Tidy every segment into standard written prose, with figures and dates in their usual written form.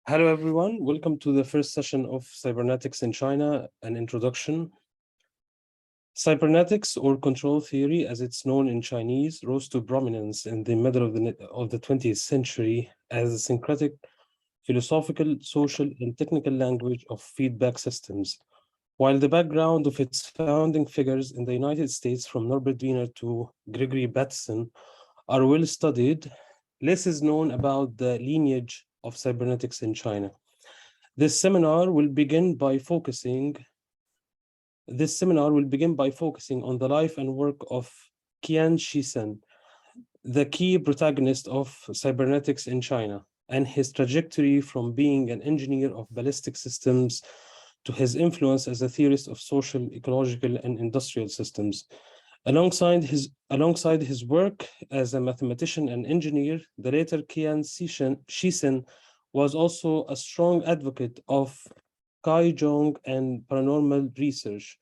Hello, everyone. Welcome to the first session of Cybernetics in China, an introduction. Cybernetics, or control theory, as it's known in Chinese, rose to prominence in the middle of the 20th century as a syncretic, philosophical, social, and technical language of feedback systems. While the background of its founding figures in the United States, from Norbert Wiener to Gregory Bateson, are well studied, less is known about the lineage of cybernetics in China. This seminar will begin by focusing on the life and work of Qian Xuesen, the key protagonist of cybernetics in China, and his trajectory from being an engineer of ballistic systems to his influence as a theorist of social, ecological, and industrial systems. Alongside his work as a mathematician and engineer, the later Qian Xuesen was also a strong advocate of Qigong and paranormal research.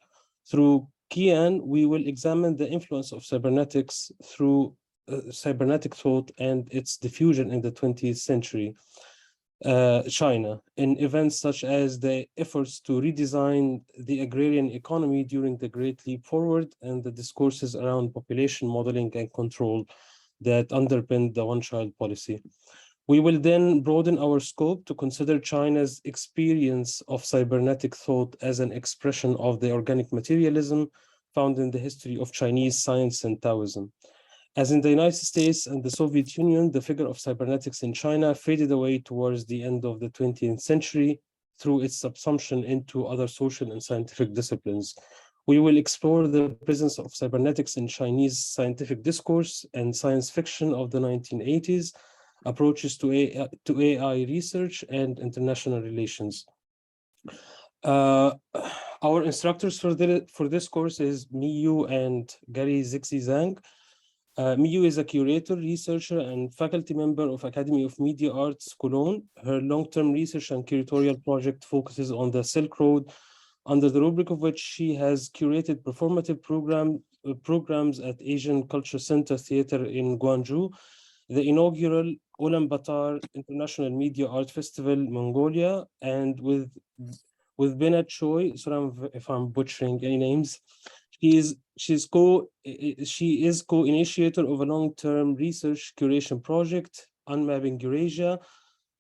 Through Qian, we will examine the influence of cybernetics through cybernetic thought and its diffusion in the 20th century China, in events such as the efforts to redesign the agrarian economy during the Great Leap Forward and the discourses around population modeling and control that underpinned the one-child policy. We will then broaden our scope to consider China's experience of cybernetic thought as an expression of the organic materialism found in the history of Chinese science and Taoism. As in the United States and the Soviet Union, the figure of cybernetics in China faded away towards the end of the 20th century through its subsumption into other social and scientific disciplines. We will explore the presence of cybernetics in Chinese scientific discourse and science fiction of the 1980s, approaches to AI research and international relations. Our instructors for this course is Miyu and Gary Zhexi Zhang. Miyu is a curator, researcher, and faculty member of Academy of Media Arts, Cologne. Her long-term research and curatorial project focuses on the Silk Road, under the rubric of which she has curated performative programs at Asian Culture Center Theater in Gwangju, the inaugural Ulaanbaatar International Media Art Festival, Mongolia, and with Bennett Choi, sorry if I'm butchering any names. She is co-initiator of a long-term research curation project, Unmapping Eurasia.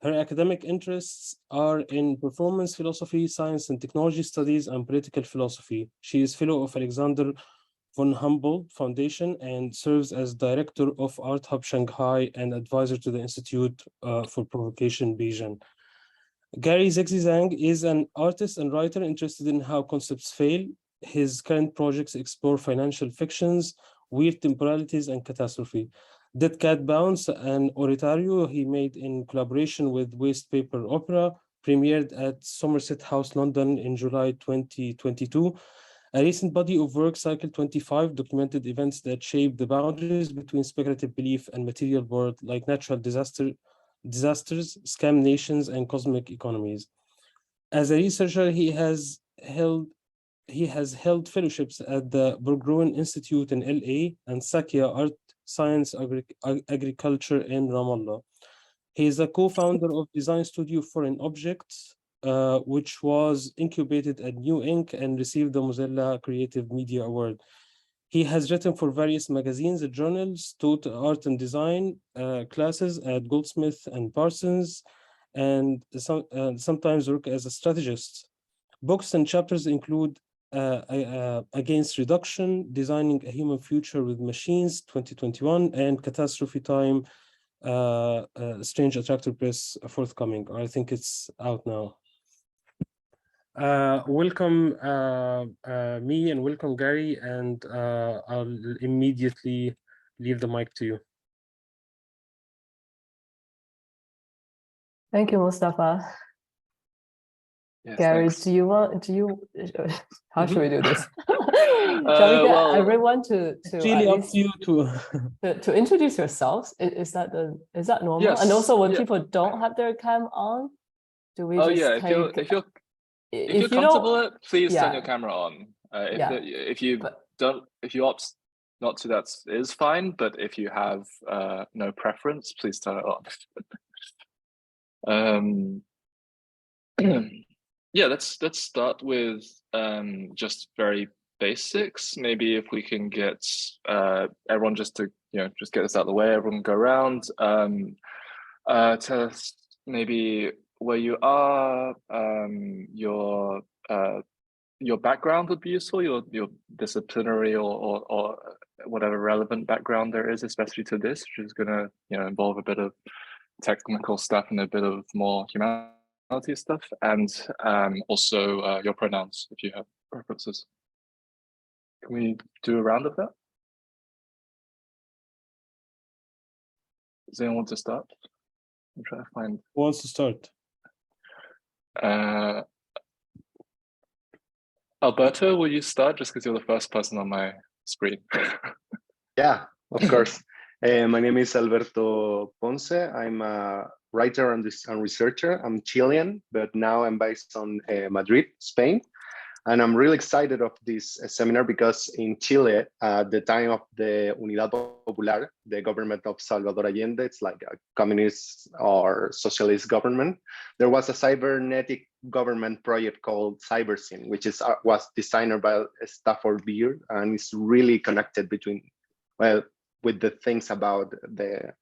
Her academic interests are in performance philosophy, science and technology studies, and political philosophy. She is fellow of Alexander von Humboldt Foundation and serves as director of Art Hub Shanghai and advisor to the Institute for Provocation Beijing. Gary Zhexi Zhang is an artist and writer interested in how concepts fail. His current projects explore financial fictions, weird temporalities, and catastrophe. Dead Cat Bounce, an oratorio he made in collaboration with Waste Paper Opera, premiered at Somerset House, London in July 2022. A recent body of work, Cycle 25, documented events that shaped the boundaries between speculative belief and material world, like natural disasters, scam nations, and cosmic economies. As a researcher, he has held fellowships at the Burgrouen Institute in LA and Sakya Art Science Agriculture in Ramallah. He is a co-founder of Design Studio Foreign Objects, which was incubated at New Inc. and received the Mozilla Creative Media Award. He has written for various magazines and journals, taught art and design classes at Goldsmith and Parsons, and sometimes work as a strategist. Books and chapters include Against Reduction, Designing a Human Future with Machines, 2021, and Catastrophe Time, Strange Attractor Press, forthcoming. I think it's out now. Welcome me and welcome Gary, and I'll immediately leave the mic to you. Thank you, Mustafa. Yes, Gary, thanks. how should we do this? Shall we get everyone to really up to you to introduce yourselves? Is that normal? Yes, and also when people don't have their cam on, do we just if you're comfortable, please turn your camera on. If you opt not to, that is fine. But if you have no preference, please turn it on. Yeah, let's start with just very basics. Maybe if we can get everyone just to just get this out of the way. Everyone go around. Tell us maybe where you are. Your background would be useful. Your disciplinary or whatever relevant background there is, especially to this, which is going to involve a bit of technical stuff and a bit of more humanity stuff, and also your pronouns if you have preferences. Can we do a round of that? Does anyone want to start? I'm trying to find. Who wants to start? Alberto, will you start just because you're the first person on my screen? Yeah, of course. My name is Alberto Ponce. I'm a writer and researcher. I'm Chilean, but now I'm based on Madrid, Spain. And I'm really excited of this seminar because in Chile, at the time of the Unidad Popular, the government of Salvador Allende, it's like a communist or socialist government. There was a cybernetic government project called CyberSyn, which was designed by Stafford Beer, and it's really connected between, well, with the things about the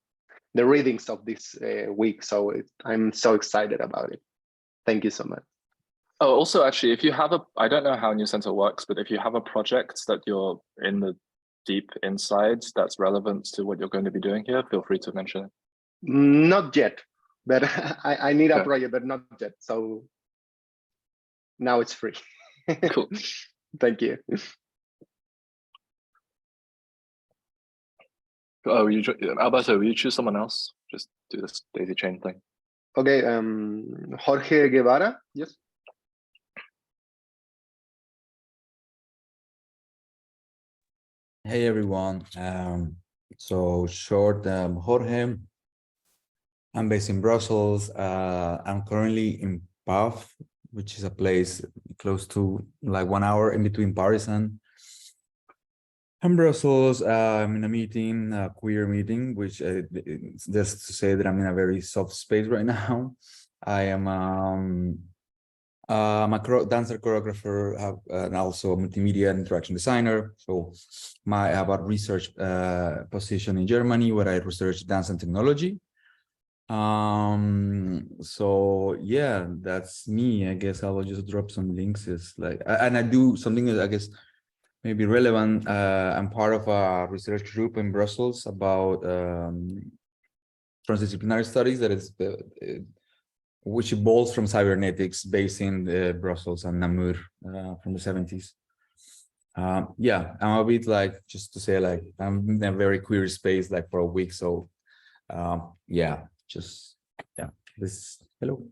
readings of this week. So I'm so excited about it. Thank you so much. Oh, also, actually, if you have I don't know how New Center works, but if you have a project that you're in the deep inside that's relevant to what you're going to be doing here, feel free to mention it. Not yet, but I need a project, but not yet. So now it's free. Cool. Thank you. Oh, Alberto, will you choose someone else? Just do this daisy chain thing. Okay, Jorge Guevara, yes. Hey everyone, so short, Jorge. I'm based in Brussels. I'm currently in PAF, which is a place close to like 1 hour in between Paris and Brussels. I'm in a meeting, a queer meeting, which just to say that I'm in a very soft space right now. I am I'm a dancer choreographer and also a multimedia and interaction designer. So I have a research position in Germany where I research dance and technology. So yeah, that's me. I guess I'll just drop some links. It's like, and I do something that I guess maybe relevant. I'm part of a research group in Brussels about transdisciplinary studies that is which evolves from cybernetics based in Brussels and Namur from the 70s. Yeah, I'm a bit like, just to say, like, I'm in a very queer space like for a week. So yeah, just, yeah, hello.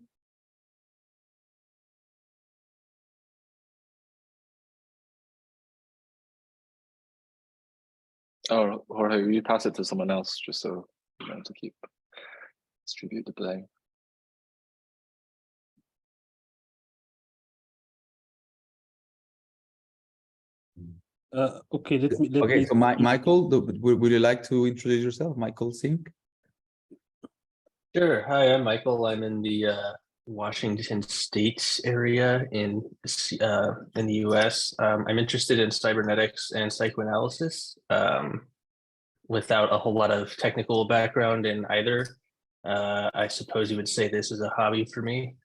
Oh, Jorge, will you pass it to someone else just so to distribute the blame? Okay, let me. Okay, so Michael, would you like to introduce yourself? Michael Sink? Sure. Hi, I'm Michael. I'm in the Washington State area in the US. I'm interested in cybernetics and psychoanalysis without a whole lot of technical background in either. I suppose you would say this is a hobby for me.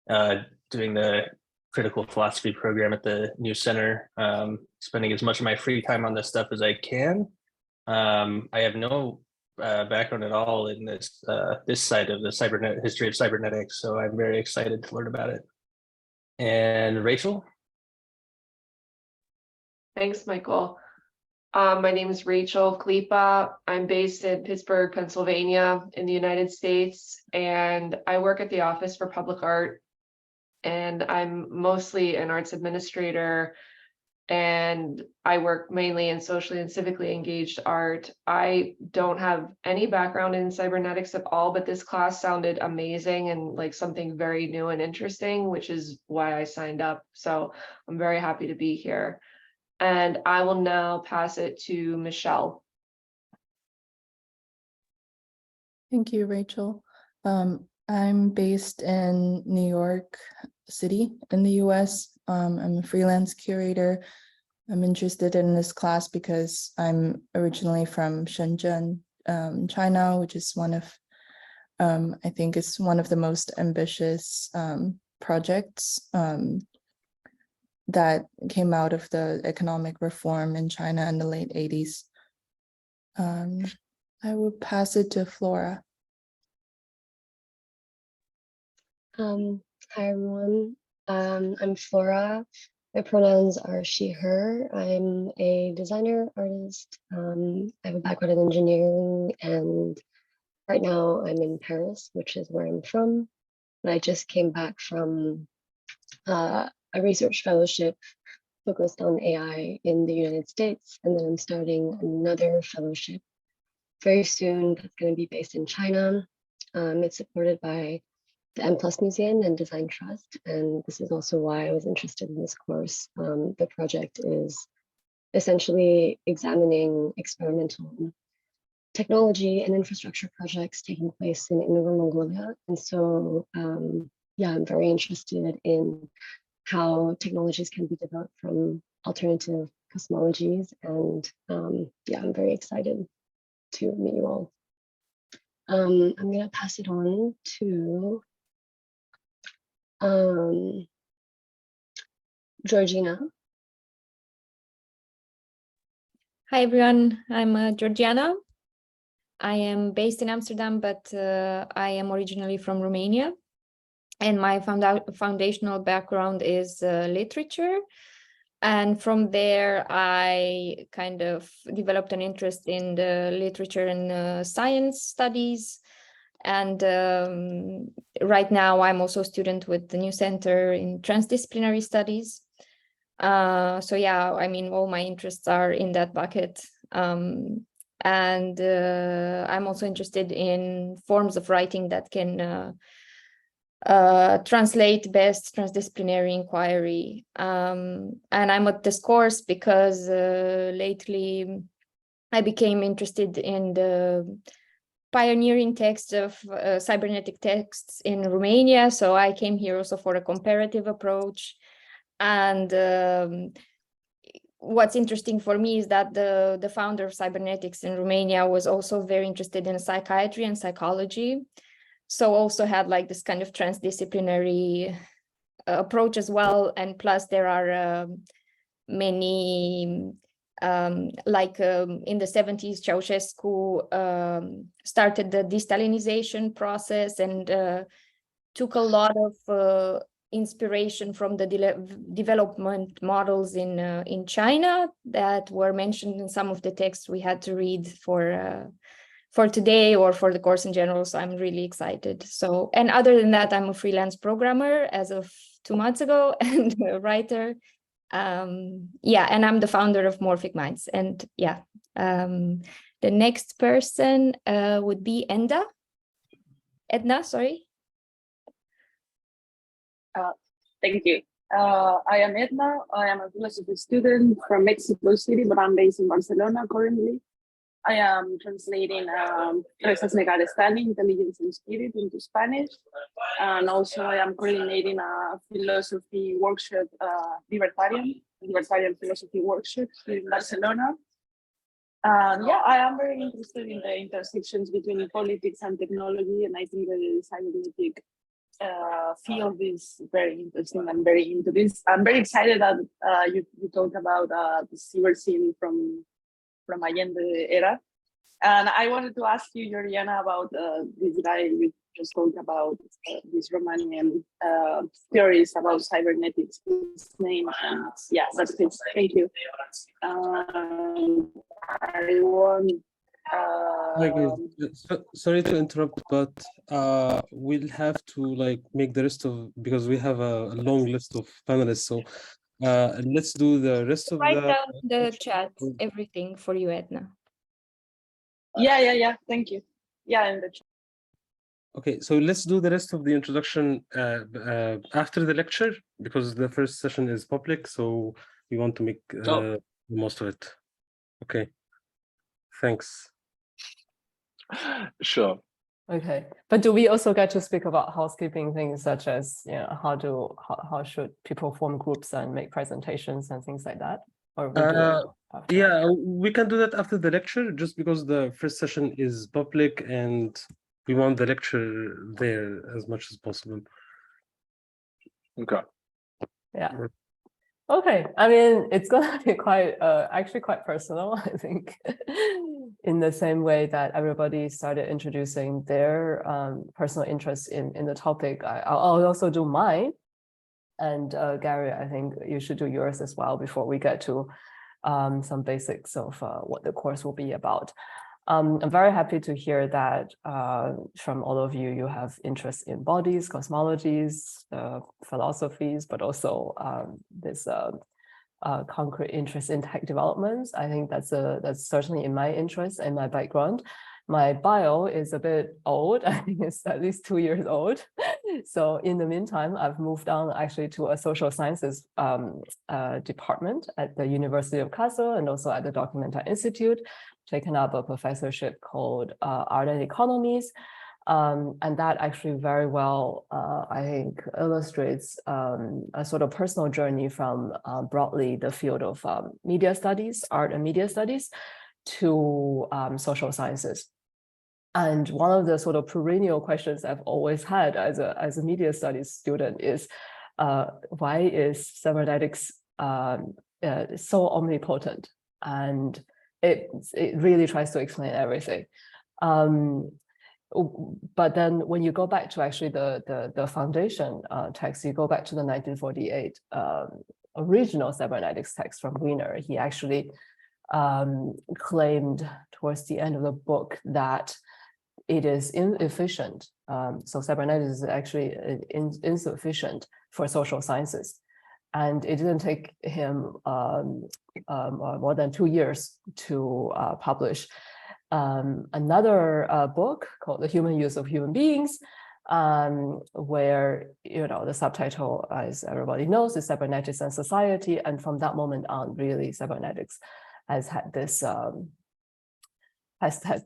Doing the critical philosophy program at the New Center, spending as much of my free time on this stuff as I can. I have no background at all in this side of the history of cybernetics, so I'm very excited to learn about it. And Rachel? Thanks, Michael. My name is Rachel Clipp. I'm based in Pittsburgh, Pennsylvania in the United States, and I work at the Office for Public Art, and I'm mostly an arts administrator, and I work mainly in socially and civically engaged art. I don't have any background in cybernetics at all, but this class sounded amazing and like something very new and interesting, which is why I signed up. So I'm very happy to be here. And I will now pass it to Michelle. Thank you, Rachel. I'm based in New York. city in the US. I'm a freelance curator. I'm interested in this class because I'm originally from Shenzhen, China, which is one of, I think it's one of the most ambitious projects that came out of the economic reform in China in the late 80s. I will pass it to Flora. Hi everyone, I'm Flora. My pronouns are she, her. I'm a designer, artist. I have a background in engineering, and right now I'm in Paris, which is where I'm from. But I just came back from a research fellowship focused on AI in the United States, and then I'm starting another fellowship very soon that's going to be based in China. It's supported by the M+ Museum and Design Trust, and this is also why I was interested in this course. The project is essentially examining experimental technology and infrastructure projects taking place in Inner Mongolia. And so, yeah, I'm very interested in how technologies can be developed from alternative cosmologies. And yeah, I'm very excited to meet you all. I'm gonna pass it on to Georgiana. Hi everyone, I'm Georgiano. I am based in Amsterdam, but I am originally from Romania. And my foundational background is literature. And from there, I kind of developed an interest in the literature and science studies. And right now, I'm also a student with the new center in transdisciplinary studies. So yeah, I mean, all my interests are in that bucket. And I'm also interested in forms of writing that can translate best transdisciplinary inquiry. And I'm at this course because lately I became interested in the pioneering text of cybernetic texts in Romania. So I came here also for a comparative approach. And what's interesting for me is that the founder of cybernetics in Romania was also very interested in psychiatry and psychology. So also had like this kind of transdisciplinary approach as well. And plus there are many, like in the 70s, Ceausescu started the de-Stalinization process and took a lot of inspiration from the development models in China that were mentioned in some of the texts we had to read for today or for the course in general. So I'm really excited. So, and other than that, I'm a freelance programmer as of 2 months ago and a writer. Yeah, and I'm the founder of Morphic Minds. And yeah, the next person would be Edna, sorry. Thank you. I am Edna. I am a philosophy student from Mexico City, but I'm based in Barcelona currently. I am translating Rezas Negarestani, Intelligence and Spirit, into Spanish. And also I am coordinating a philosophy workshop, libertarian philosophy workshop in Barcelona. And yeah, I am very interested in the intersections between politics and technology. And I think the cybernetic field is very interesting. I'm very into this. I'm very excited that you talked about the cyber scene from Allende era. And I wanted to ask you, Georgiana, about this guy you just talked about, this Romanian theorist about cybernetics, his name. And yeah, that's it. Thank you. I want... sorry to interrupt, but we'll have to like make the rest of, because we have a long list of panelists. So let's do the rest of Write down the chat, everything for you, Edna. Yeah. Thank you. Yeah, in the chat. Okay, so let's do the rest of the introduction after the lecture, because the first session is public, so we want to make the most of it. Okay, thanks. Sure. Okay, but do we also get to speak about housekeeping things such as, you know, how should people form groups and make presentations and things like that? Or we do it after? Yeah, we can do that after the lecture, just because the first session is public and we want the lecture there as much as possible. Okay. Yeah. Okay, I mean, it's gonna be quite, actually quite personal, I think, in the same way that everybody started introducing their personal interest in the topic. I'll also do mine. And Gary, I think you should do yours as well before we get to some basics of what the course will be about. I'm very happy to hear that from all of you, you have interest in bodies, cosmologies, philosophies, but also this concrete interest in tech developments. I think that's certainly in my interest and my background. My bio is a bit old. I think it's at least 2 years old. So in the meantime, I've moved on actually to a social sciences department at the University of Kassel and also at the Documenta Institute, taken up a professorship called Art and Economies. And that actually very well, I think, illustrates a sort of personal journey from broadly the field of media studies, art and media studies, to social sciences. And one of the sort of perennial questions I've always had as a media studies student is, why is cybernetics so omnipotent? And it really tries to explain everything. But then when you go back to actually the foundation text, you go back to the 1948 original cybernetics text from Wiener. He actually claimed towards the end of the book that it is inefficient. So cybernetics is actually insufficient for social sciences. And it didn't take him more than 2 years to publish another book called The Human Use of Human Beings, where, you know, the subtitle, as everybody knows, is Cybernetics and Society. And from that moment on, really, cybernetics has had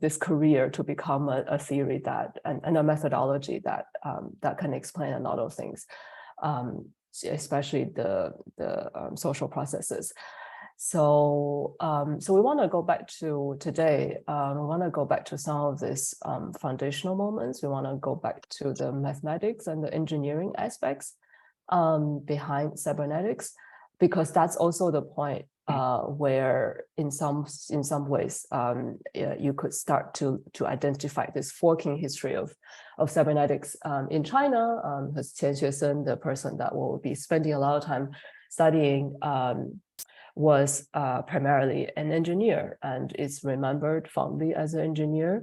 this career to become a theory that and a methodology that that can explain a lot of things, especially the social processes. So so we want to go back to today. We want to go back to some of these foundational moments. We want to go back to the mathematics and the engineering aspects behind cybernetics, because that's also the point where in some ways you could start to identify this forking history of cybernetics in China. Because Qian Xuesen, the person that will be spending a lot of time studying, was primarily an engineer and is remembered fondly as an engineer.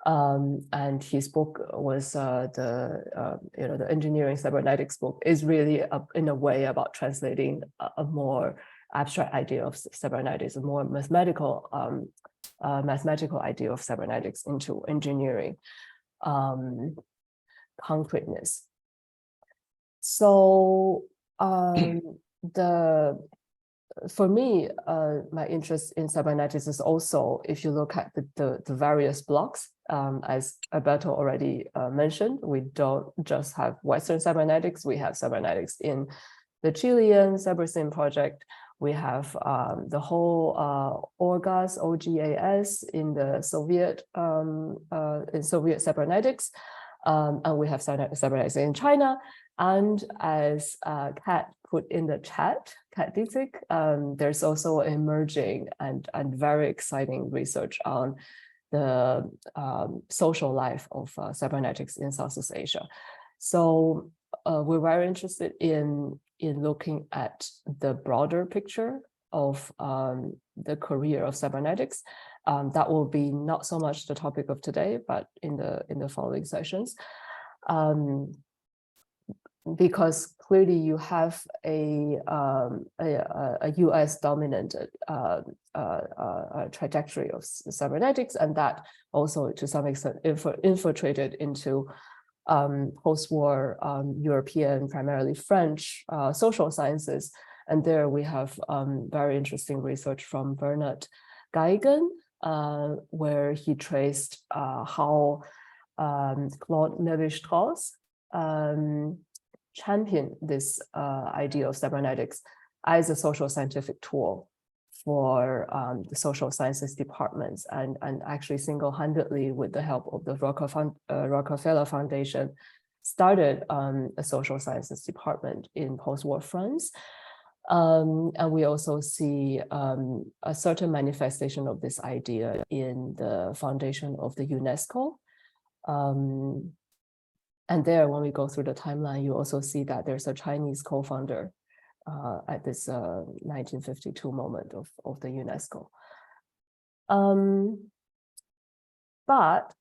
And his book was the engineering cybernetics book is really in a way about translating a more abstract idea of cybernetics, a more mathematical idea of cybernetics into engineering concreteness. So for me, my interest in cybernetics is also, if you look at the various blocks, as Alberto already mentioned, we don't just have Western cybernetics, we have cybernetics in the Chilean CyberSyn project. We have the whole OGAS in the Soviet cybernetics, and we have cybernetics in China. And as Kat put in the chat, Kat Dietzig, there's also emerging and very exciting research on the social life of cybernetics in Southeast Asia. So we're very interested in looking at the broader picture of the career of cybernetics. That will be not so much the topic of today, but in the following sessions. Because clearly you have a US dominated trajectory of cybernetics, and that also to some extent infiltrated into post-war European, primarily French social sciences. And there we have very interesting research from Bernard Geigen, where he traced how Claude Lévi-Strauss championed this idea of cybernetics as a social scientific tool for the social sciences departments, and actually single-handedly, with the help of the Rockefeller Foundation, started a social sciences department in post-war France. And we also see a certain manifestation of this idea in the foundation of the UNESCO. And there, when we go through the timeline, you also see that there's a Chinese co-founder at this 1952 moment of the UNESCO. But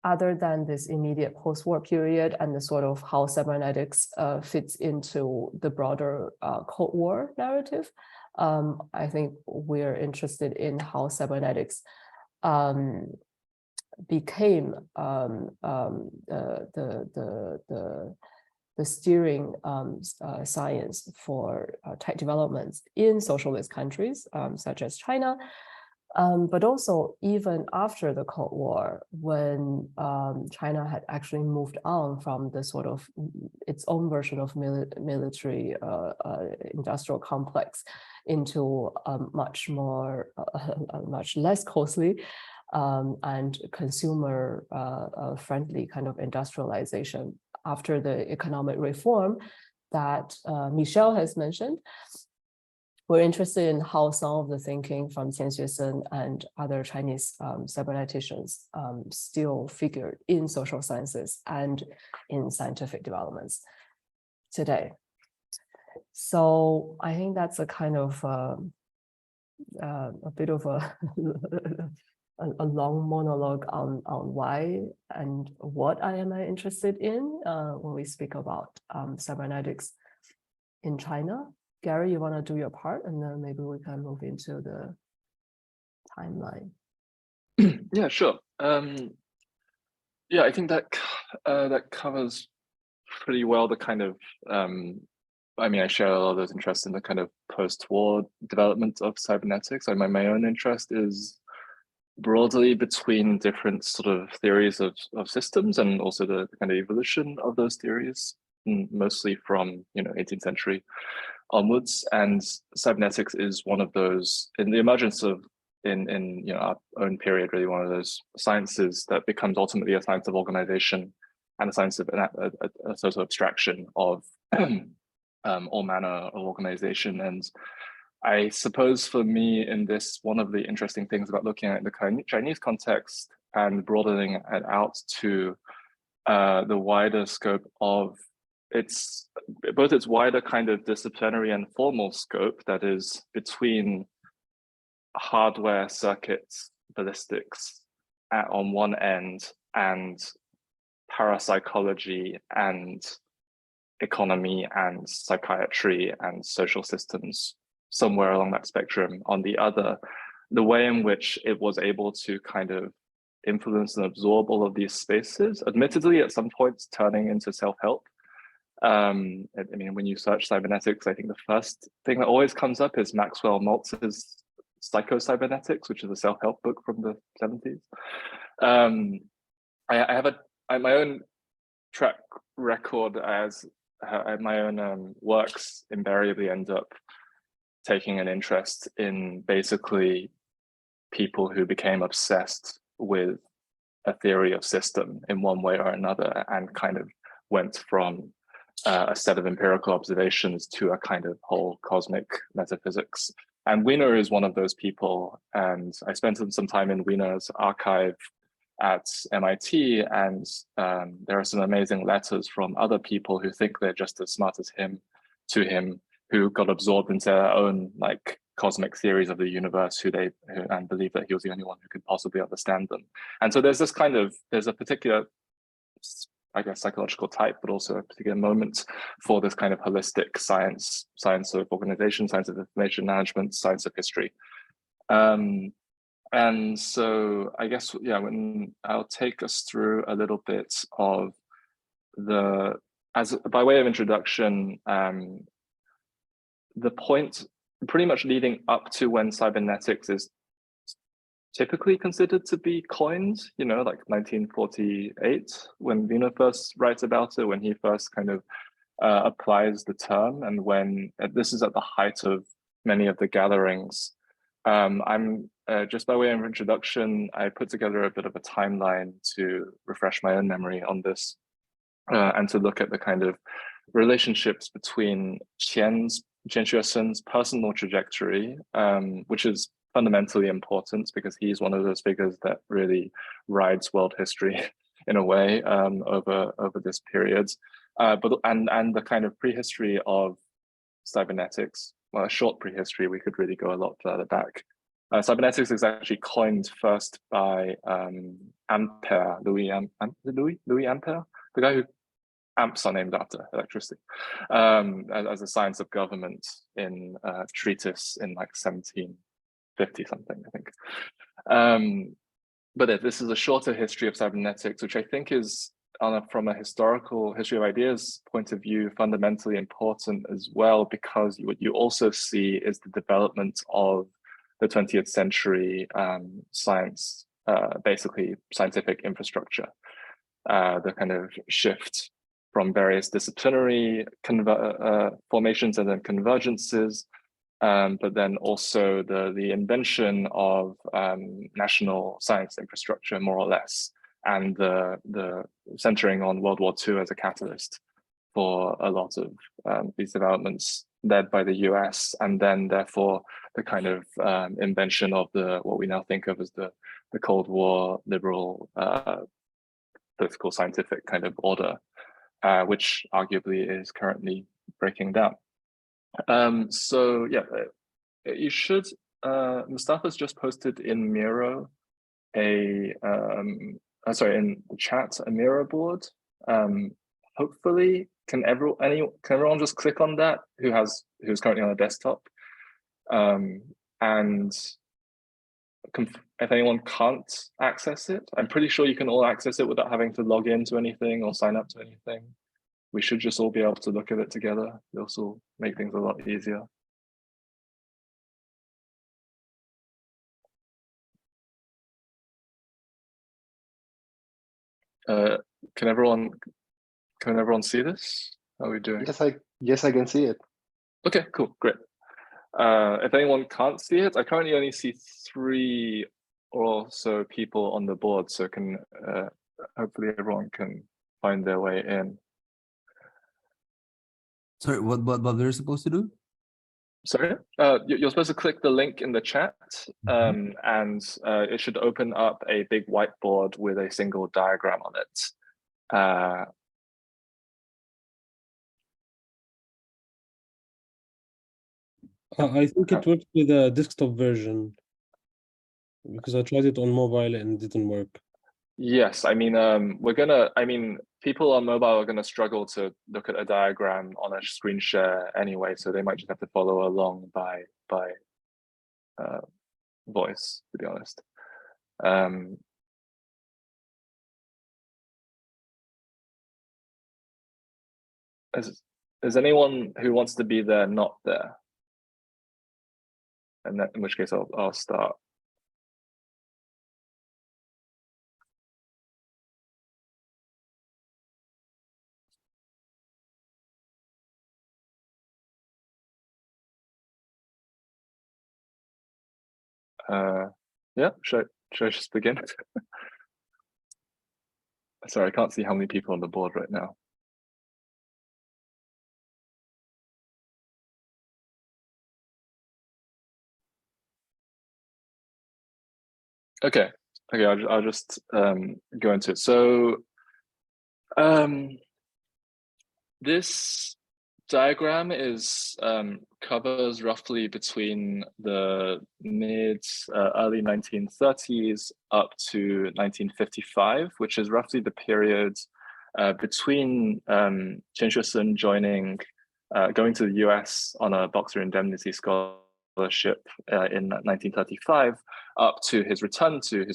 other than this immediate post-war period and the sort of how cybernetics fits into the broader Cold War narrative, I think we're interested in how cybernetics became the steering science for tech developments in socialist countries, such as China, but also even after the Cold War, when China had actually moved on from the sort of its own version of military industrial complex into a much less costly and consumer friendly kind of industrialization after the economic reform that Michelle has mentioned. We're interested in how some of the thinking from Qian Xuesen and other Chinese cyberneticians still figured in social sciences and in scientific developments today. So I think that's a kind of a bit of a long monologue on why and what I am interested in when we speak about cybernetics in China. Gary, you want to do your part, and then maybe we can move into the timeline. Yeah, sure. Yeah, I think that that covers pretty well the kind of. I mean, I share a lot of those interests in the kind of post-war development of cybernetics. And my own interest is broadly between different sort of theories of systems, and also the kind of evolution of those theories, mostly from 18th century onwards. And cybernetics is one of those, in the emergence of in our own period, really one of those sciences that becomes ultimately a science of organization and a science of a sort of abstraction of all manner of organization. And I suppose for me in this, one of the interesting things about looking at the Chinese context and broadening it out to the wider scope of both its wider kind of disciplinary and formal scope, that is between hardware, circuits, ballistics on one end, and parapsychology and economy and psychiatry and social systems somewhere along that spectrum on the other, the way in which it was able to kind of influence and absorb all of these spaces, admittedly at some points turning into self-help. I mean, when you search cybernetics, I think the first thing that always comes up is Maxwell Maltz's Psycho-Cybernetics, which is a self-help book from the 70s. I have my own track record as my own works invariably end up taking an interest in basically people who became obsessed with a theory of system in one way or another, and kind of went from a set of empirical observations to a kind of whole cosmic metaphysics. And Wiener is one of those people. And I spent some time in Wiener's archive at MIT, and there are some amazing letters from other people who think they're just as smart as him, to him, who got absorbed into their own like cosmic theories of the universe, and believe that he was the only one who could possibly understand them. And so there's a particular, I guess, psychological type, but also a particular moment for this kind of holistic science of organization, science of information management, science of history. And so I guess, yeah, when I'll take us through a little bit of by way of introduction, the point pretty much leading up to when cybernetics is typically considered to be coined, you know, like 1948, when Wiener first writes about it, when he first kind of applies the term, and when this is at the height of many of the gatherings. I'm just by way of introduction, I put together a bit of a timeline to refresh my own memory on this, and to look at the kind of relationships between Qian Xuesen's personal trajectory, which is fundamentally important because he's one of those figures that really rides world history in a way over this period, and the kind of prehistory of cybernetics. Well, a short prehistory, we could really go a lot further back. Cybernetics is actually coined first by Ampere, Louis Ampere, the guy who amps are named after electricity, as a science of government in a treatise in like 1750 something, I think. But this is a shorter history of cybernetics, which I think is, from a historical history of ideas point of view, fundamentally important as well, because what you also see is the development of the 20th century science, basically scientific infrastructure, the kind of shift from various disciplinary formations and then convergences, but then also the invention of national science infrastructure, more or less, and the centering on World War II as a catalyst for a lot of these developments led by the US, and then therefore the kind of invention of what we now think of as the Cold War liberal political scientific kind of order, which arguably is currently breaking down. So yeah, you should, Mustafa's just posted in Miro in the chat, a Miro board. Hopefully, can everyone just click on that who's currently on a desktop? And if anyone can't access it, I'm pretty sure you can all access it without having to log into anything or sign up to anything. We should just all be able to look at it together. This will make things a lot easier. Can everyone see this? How are we doing? Yes, I can see it. Okay, cool, great. If anyone can't see it, I currently only see 3 or so people on the board, so hopefully everyone can find their way in. Sorry, what they're supposed to do? Sorry, you're supposed to click the link in the chat, and it should open up a big whiteboard with a single diagram on it. I think it worked with the desktop version because I tried it on mobile and it didn't work. Yes, I mean, people on mobile are gonna struggle to look at a diagram on a screen share anyway, so they might just have to follow along by voice, to be honest. Is anyone who wants to be there not there? And in which case I'll start. Yeah, should I just begin? Sorry, I can't see how many people on the board right now. Okay, I'll just go into it. So this diagram covers roughly between the early 1930s up to 1955, which is roughly the period between Qian Xuesen going to the US on a Boxer Indemnity scholarship in 1935, up to his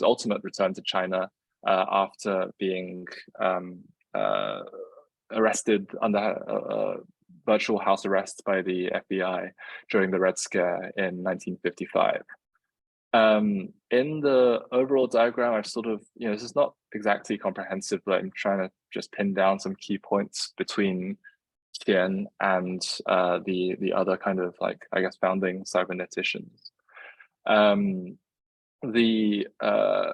ultimate return to China after being arrested under virtual house arrest by the FBI during the Red Scare in 1955. In the overall diagram, I've sort of, this is not exactly comprehensive, but I'm trying to just pin down some key points between Tien and the other kind of like, I guess, founding cyberneticians. The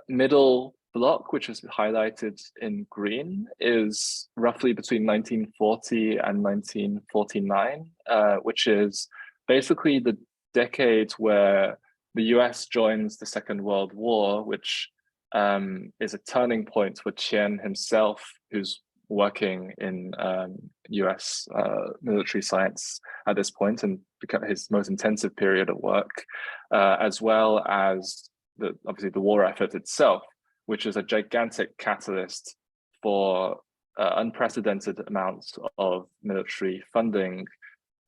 middle block, which is highlighted in green, is roughly between 1940 and 1949, which is basically the decade where the US joins the Second World War, which is a turning point for Tien himself, who's working in US military science at this point, and his most intensive period of work, as well as obviously the war effort itself, which is a gigantic catalyst for unprecedented amounts of military funding,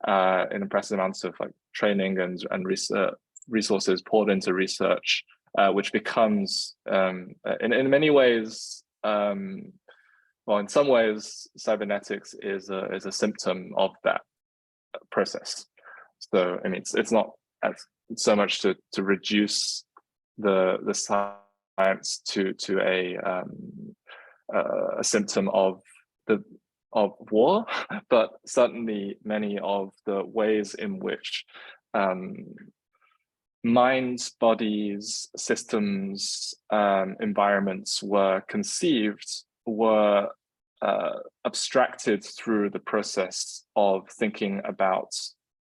and unprecedented amounts of like training and resources poured into research, which becomes, in many ways, well, in some ways, cybernetics is a symptom of that process. So, I mean, it's not so much to reduce the science to a symptom of war, but certainly many of the ways in which minds, bodies, systems, environments were conceived were abstracted through the process of thinking about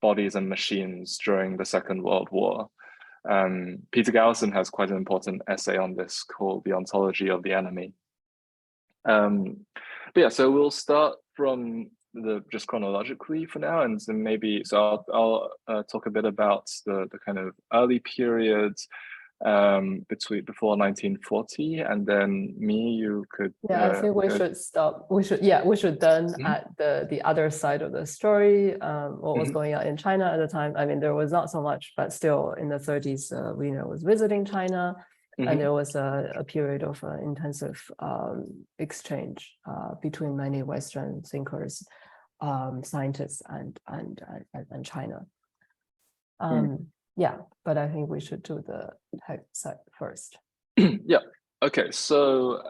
bodies and machines during the Second World War. Peter Galison has quite an important essay on this called The Ontology of the Enemy. But yeah, so we'll start from just chronologically for now, and then maybe, so I'll talk a bit about the kind of early period before 1940, and then you could. Yeah, I think we should stop. We should done at the other side of the story. What was going on in China at the time? I mean, there was not so much, but still in the 30s, Wiener was visiting China, and there was a period of intensive exchange between many Western thinkers, scientists, and China. Yeah, but I think we should do the text side first. Yeah. Okay. So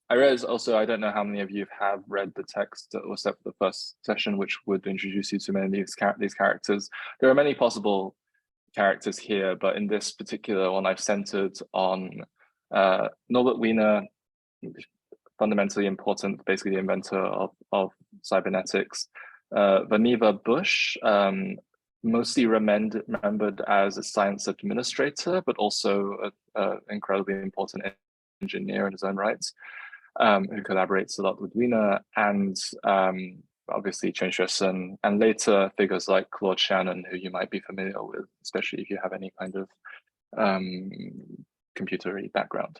I realize also, I don't know how many of you have read the text that was set for the first session, which would introduce you to many of these characters. There are many possible characters here, but in this particular one, I've centered on Norbert Wiener, fundamentally important, basically the inventor of cybernetics. Vannevar Bush, mostly remembered as a science administrator, but also an incredibly important engineer in his own right, who collaborates a lot with Wiener, and obviously Qian Xuesen, and later figures like Claude Shannon, who you might be familiar with, especially if you have any kind of computery background.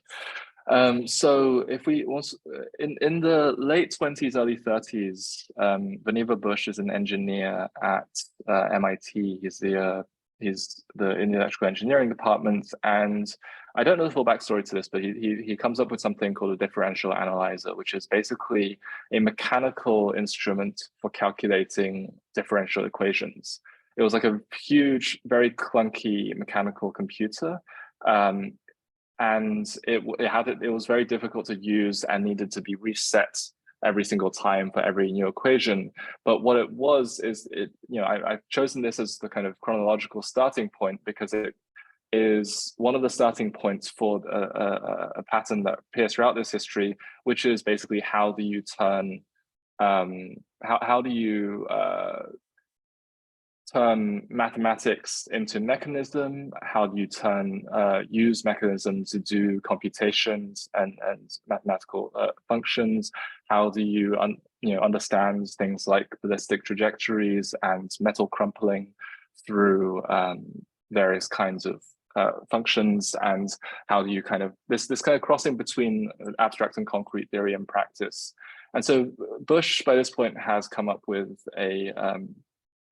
So if we want, in the late 20s, early 30s, Vannevar Bush is an engineer at MIT. He's the in the electrical engineering department, and I don't know the full backstory to this, but he comes up with something called a differential analyzer, which is basically a mechanical instrument for calculating differential equations. It was like a huge, very clunky mechanical computer. And it was very difficult to use and needed to be reset every single time for every new equation. But what it was is I've chosen this as the kind of chronological starting point because it is one of the starting points for a pattern that appears throughout this history, which is basically how do you turn turn mathematics into mechanism? How do you use mechanism to do computations and mathematical functions? How do you understand things like ballistic trajectories and metal crumpling through various kinds of functions? And how do you kind of this kind of crossing between abstract and concrete theory and practice? And so Bush by this point has come up with a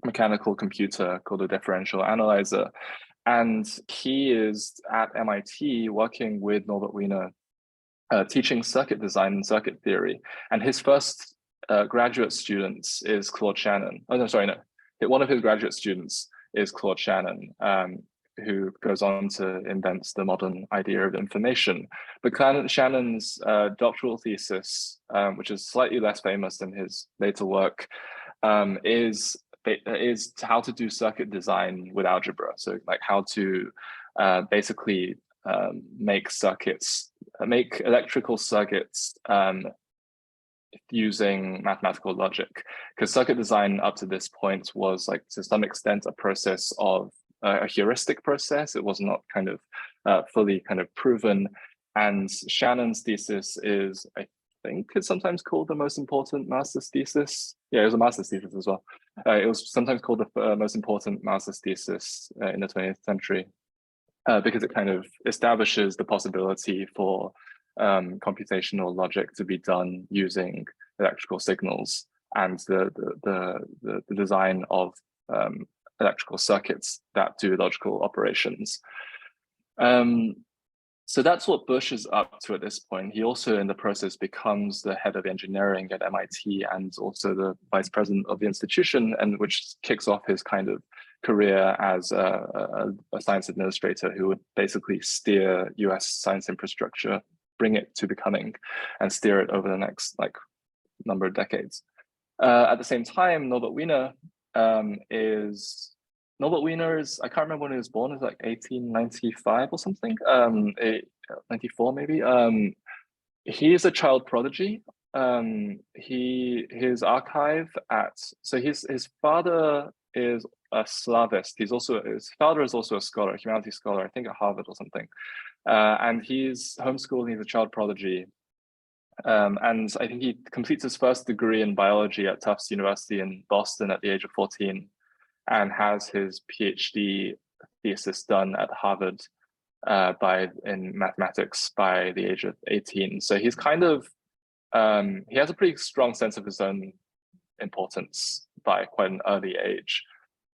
mechanical computer called a differential analyzer. And he is at MIT working with Norbert Wiener, teaching circuit design and circuit theory. And his first graduate students is Claude Shannon. Oh, no, sorry, no. One of his graduate students is Claude Shannon. who goes on to invent the modern idea of information. But Shannon's doctoral thesis, which is slightly less famous than his later work, is how to do circuit design with algebra. So like how to basically make electrical circuits using mathematical logic, because circuit design up to this point was like to some extent a process of a heuristic process. It was not kind of fully kind of proven. And Shannon's thesis is, I think it's sometimes called the most important master's thesis. Yeah, it was a master's thesis as well. It was sometimes called the most important master's thesis in the 20th century because it kind of establishes the possibility for computational logic to be done using electrical signals and the design of electrical circuits that do logical operations. So that's what Bush is up to at this point. He also in the process becomes the head of engineering at MIT and also the vice president of the institution, and which kicks off his kind of career as a science administrator who would basically steer US science infrastructure, bring it to becoming, and steer it over the next like number of decades. At the same time, Norbert Wiener is, I can't remember when he was born, it's like 1895 or something, 94 maybe. He is a child prodigy. His archive so his father is a Slavist. His father is also a scholar, a humanities scholar, I think at Harvard or something. And he's homeschooled, he's a child prodigy. And I think he completes his first degree in biology at Tufts University in Boston at the age of 14 and has his PhD thesis done at Harvard in mathematics by the age of 18. So he's kind of, he has a pretty strong sense of his own importance by quite an early age.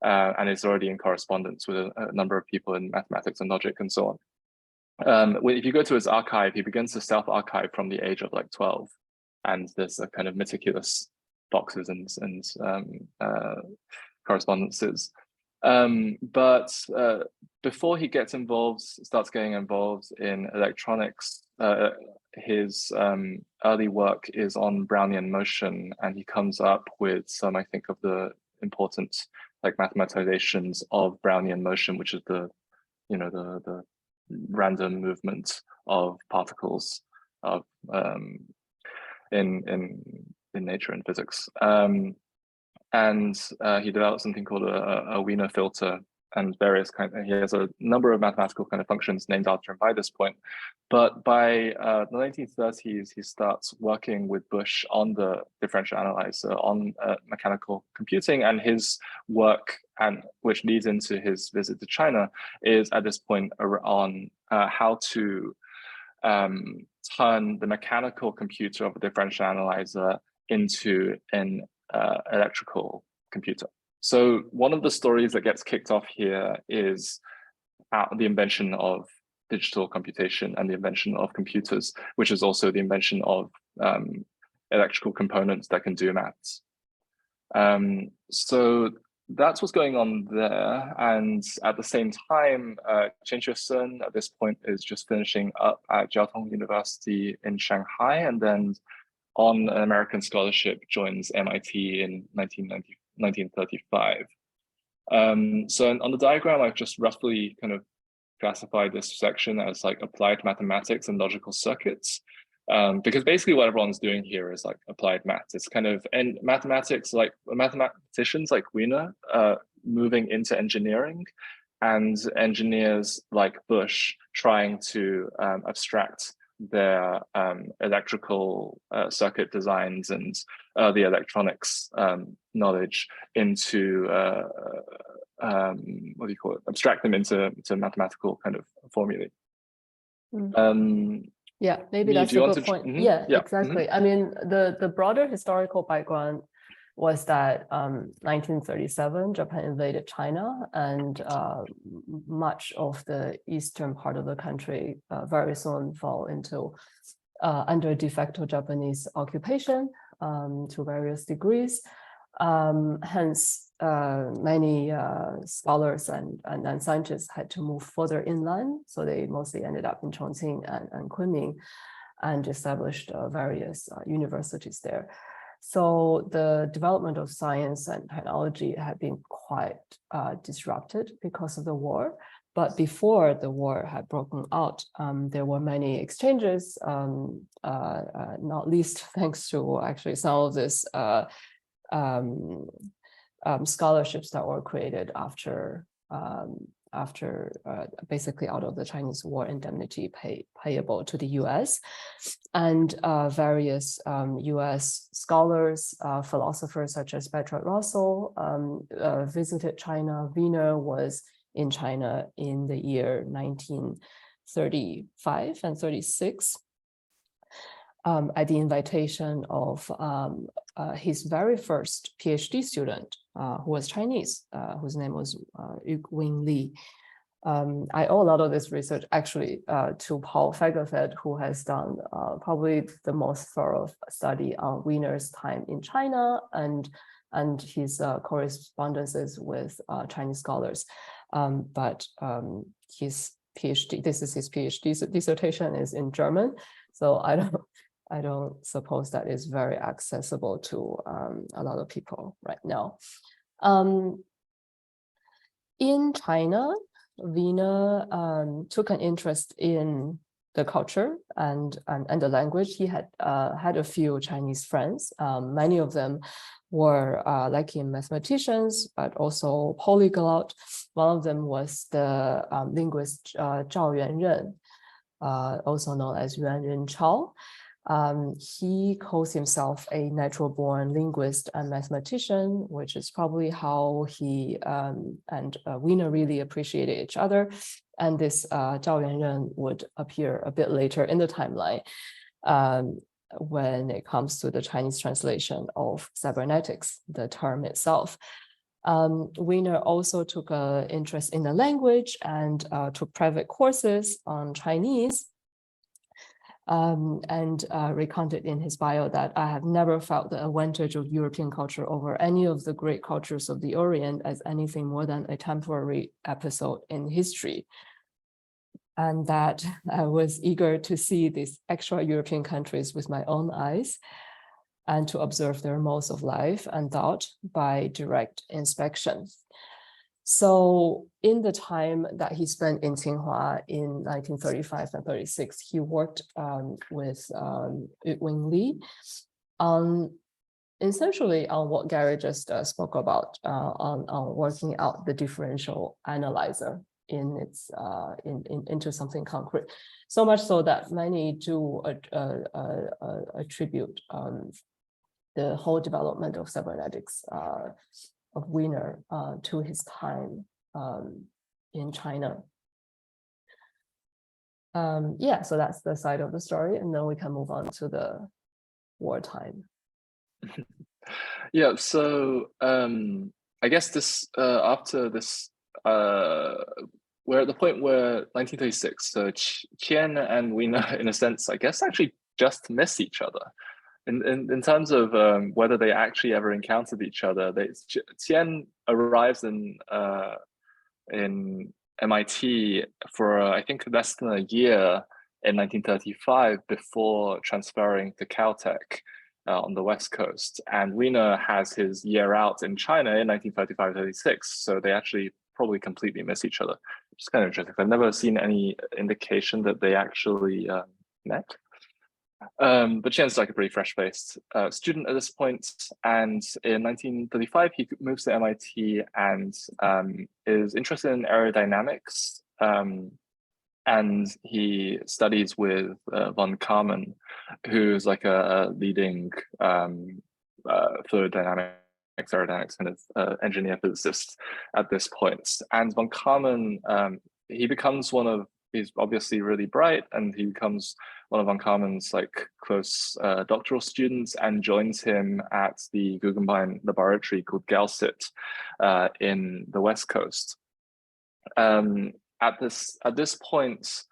And is already in correspondence with a number of people in mathematics and logic and so on. If you go to his archive, he begins to self-archive from the age of like 12. And there's a kind of meticulous boxes and correspondences. But before he starts getting involved in electronics, his early work is on Brownian motion, and he comes up with some, I think, of the important like mathematizations of Brownian motion, which is the random movement of particles in nature and physics. And he developed something called a Wiener filter and various he has a number of mathematical kind of functions named after him by this point. But by the 1930s, he starts working with Bush on the differential analyzer, on mechanical computing, and his work, and which leads into his visit to China, is at this point on how to turn the mechanical computer of a differential analyzer into an electrical computer. So one of the stories that gets kicked off here is the invention of digital computation and the invention of computers, which is also the invention of electrical components that can do maths. So that's what's going on there. And at the same time, Qian Xuesen at this point is just finishing up at Jiao Tong University in Shanghai, and then on an American scholarship joins MIT in 1935. So on the diagram, I've just roughly kind of classified this section as like applied mathematics and logical circuits, because basically what everyone's doing here is like applied maths. It's kind of, and mathematics, like mathematicians like Wiener moving into engineering, and engineers like Bush trying to abstract their electrical circuit designs and the electronics knowledge into what do you call it? Abstract them into mathematical kind of formulae. Yeah, maybe that's a good point. Yeah, exactly. I mean, the broader historical background was that 1937, Japan invaded China, and much of the eastern part of the country very soon fell into under de facto Japanese occupation to various degrees. Hence, many scholars and scientists had to move further inland. So they mostly ended up in Chongqing and Kunming and established various universities there. So the development of science and technology had been quite disrupted because of the war. But before the war had broken out, there were many exchanges, not least thanks to actually some of this scholarships that were created after basically out of the Chinese war indemnity payable to the US. And various US scholars, philosophers such as Bertrand Russell visited China. Wiener was in China in the year 1935 and 36 at the invitation of his very first PhD student, who was Chinese, whose name was Wing Li. I owe a lot of this research actually to Paul Fagerfeld, who has done probably the most thorough study on Wiener's time in China and his correspondences with Chinese scholars. But his PhD, this is his PhD dissertation, is in German, so I don't suppose that is very accessible to a lot of people right now. In China, Wiener took an interest in the culture and the language. He had had a few Chinese friends. Many of them were like him, mathematicians, but also polyglot. One of them was the linguist Zhao Yuanren, also known as Yuanren Chao. He calls himself a natural-born linguist and mathematician, which is probably how he and Wiener really appreciated each other. And this Zhao Yuanren would appear a bit later in the timeline when it comes to the Chinese translation of cybernetics, the term itself. Wiener also took an interest in the language and took private courses on Chinese. And recounted in his bio that I have never felt the advantage of European culture over any of the great cultures of the Orient as anything more than a temporary episode in history. And that I was eager to see these extra European countries with my own eyes and to observe their modes of life and thought by direct inspection. So in the time that he spent in Tsinghua in 1935 and 36, he worked with Wing Li essentially on what Gary just spoke about, on working out the differential analyzer in its into something concrete. So much so that many do attribute the whole development of cybernetics of Wiener to his time in China. Yeah, so that's the side of the story, and then we can move on to the wartime. Yeah, so I guess this after this we're at the point where 1936, so Tien and Wiener, in a sense, I guess actually just miss each other. In terms of whether they actually ever encountered each other, Tien arrives in MIT for I think less than a year in 1935 before transferring to Caltech on the West Coast, and Wiener has his year out in China in 1935-36. So they actually probably completely miss each other, which is kind of interesting. I've never seen any indication that they actually met. But Tien's like a pretty fresh-faced student at this point, and in 1935 he moves to MIT and is interested in aerodynamics, and he studies with von Karman, who's like a leading fluid dynamics, aerodynamics kind of engineer physicist at this point. And von Karman, he becomes he's obviously really bright, and he becomes one of von Karman's like close doctoral students and joins him at the Guggenheim laboratory called Galsit in the West Coast. At this point,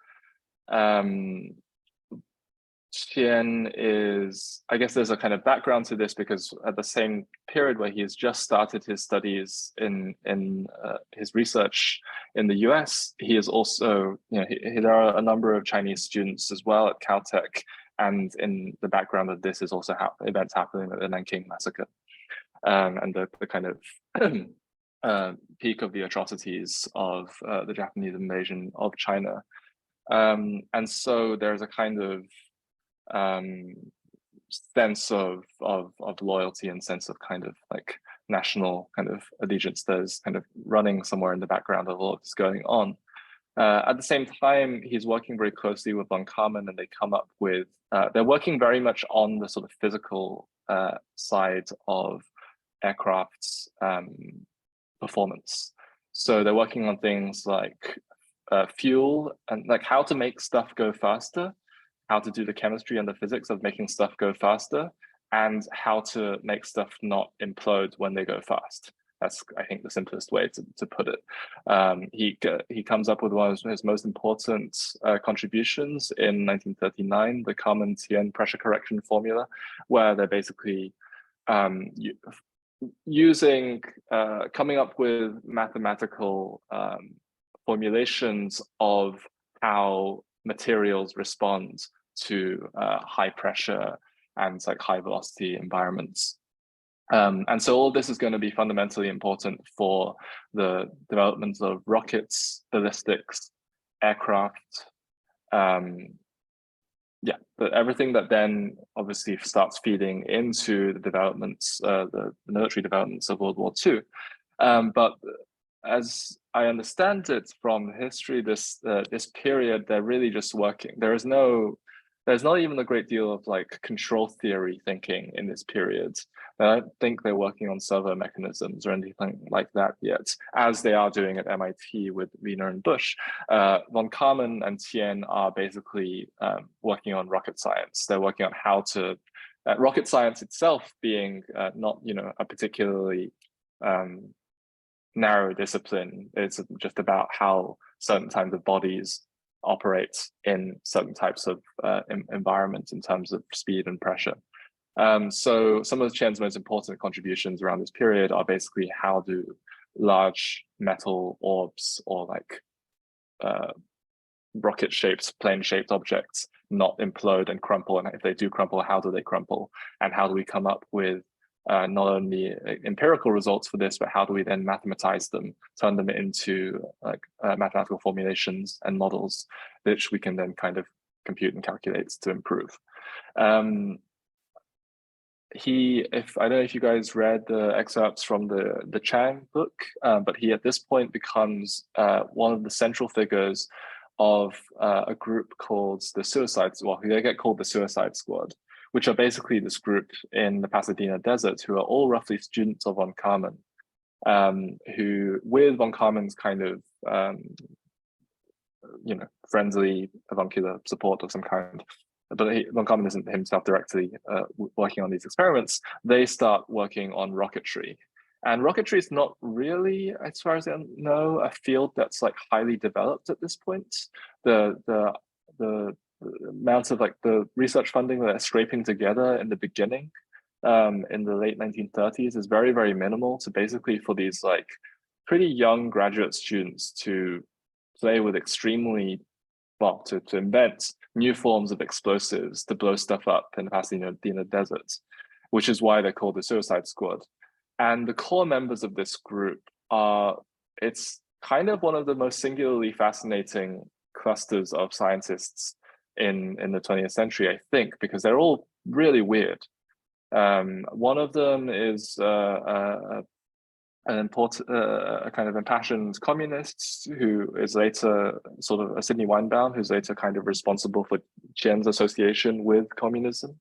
Tien is, I guess there's a kind of background to this because at the same period where he has just started his studies in his research in the US, he is also, there are a number of Chinese students as well at Caltech, and in the background of this is also events happening at the Nanking massacre, and the kind of peak of the atrocities of the Japanese invasion of China. And so there's a kind of sense of loyalty and sense of kind of like national kind of allegiance that is kind of running somewhere in the background of all that's going on. At the same time, he's working very closely with von Karman, and they come up with, they're working very much on the sort of physical side of aircraft's performance. So they're working on things like fuel and like how to make stuff go faster, how to do the chemistry and the physics of making stuff go faster, and how to make stuff not implode when they go fast. That's, I think, the simplest way to put it. He comes up with one of his most important contributions in 1939, the Karman-Tien pressure correction formula, where they're basically coming up with mathematical formulations of how materials respond to high pressure and like high velocity environments. And so all this is going to be fundamentally important for the development of rockets, ballistics, aircraft, but everything that then obviously starts feeding into the developments, the military developments of World War II. But as I understand it from history, this period, they're really just working. There's not even a great deal of like control theory thinking in this period. I don't think they're working on servo mechanisms or anything like that yet, as they are doing at MIT with Wiener and Bush. Von Karman and Tien are basically working on rocket science. They're working on how to, rocket science itself being not, a particularly narrow discipline. It's just about how certain kinds of bodies operate in certain types of environments in terms of speed and pressure. So some of Tien's most important contributions around this period are basically how do large metal orbs or like rocket-shaped, plane-shaped objects not implode and crumple, and if they do crumple, how do they crumple, and how do we come up with not only empirical results for this, but how do we then mathematize them, turn them into like mathematical formulations and models, which we can then kind of compute and calculate to improve. I don't know if you guys read the excerpts from the Zhang book, but he at this point becomes one of the central figures of a group called the Suicide, well, they get called the Suicide Squad, which are basically this group in the Pasadena desert who are all roughly students of von Karman, who, with von Karman's kind of, friendly avuncular support of some kind, but von Karman isn't himself directly working on these experiments, they start working on rocketry. And rocketry is not really, as far as I know, a field that's like highly developed at this point. The amounts of like the research funding that they're scraping together in the beginning, in the late 1930s, is very, very minimal to basically for these like pretty young graduate students to play with extremely, well, to invent new forms of explosives to blow stuff up in the Pasadena desert, which is why they're called the Suicide Squad. And the core members of this group are, it's kind of one of the most singularly fascinating clusters of scientists in the 20th century, I think, because they're all really weird. One of them is a kind of impassioned communist who is later sort of a Sidney Weinbaum, who's later kind of responsible for Tien's association with communism.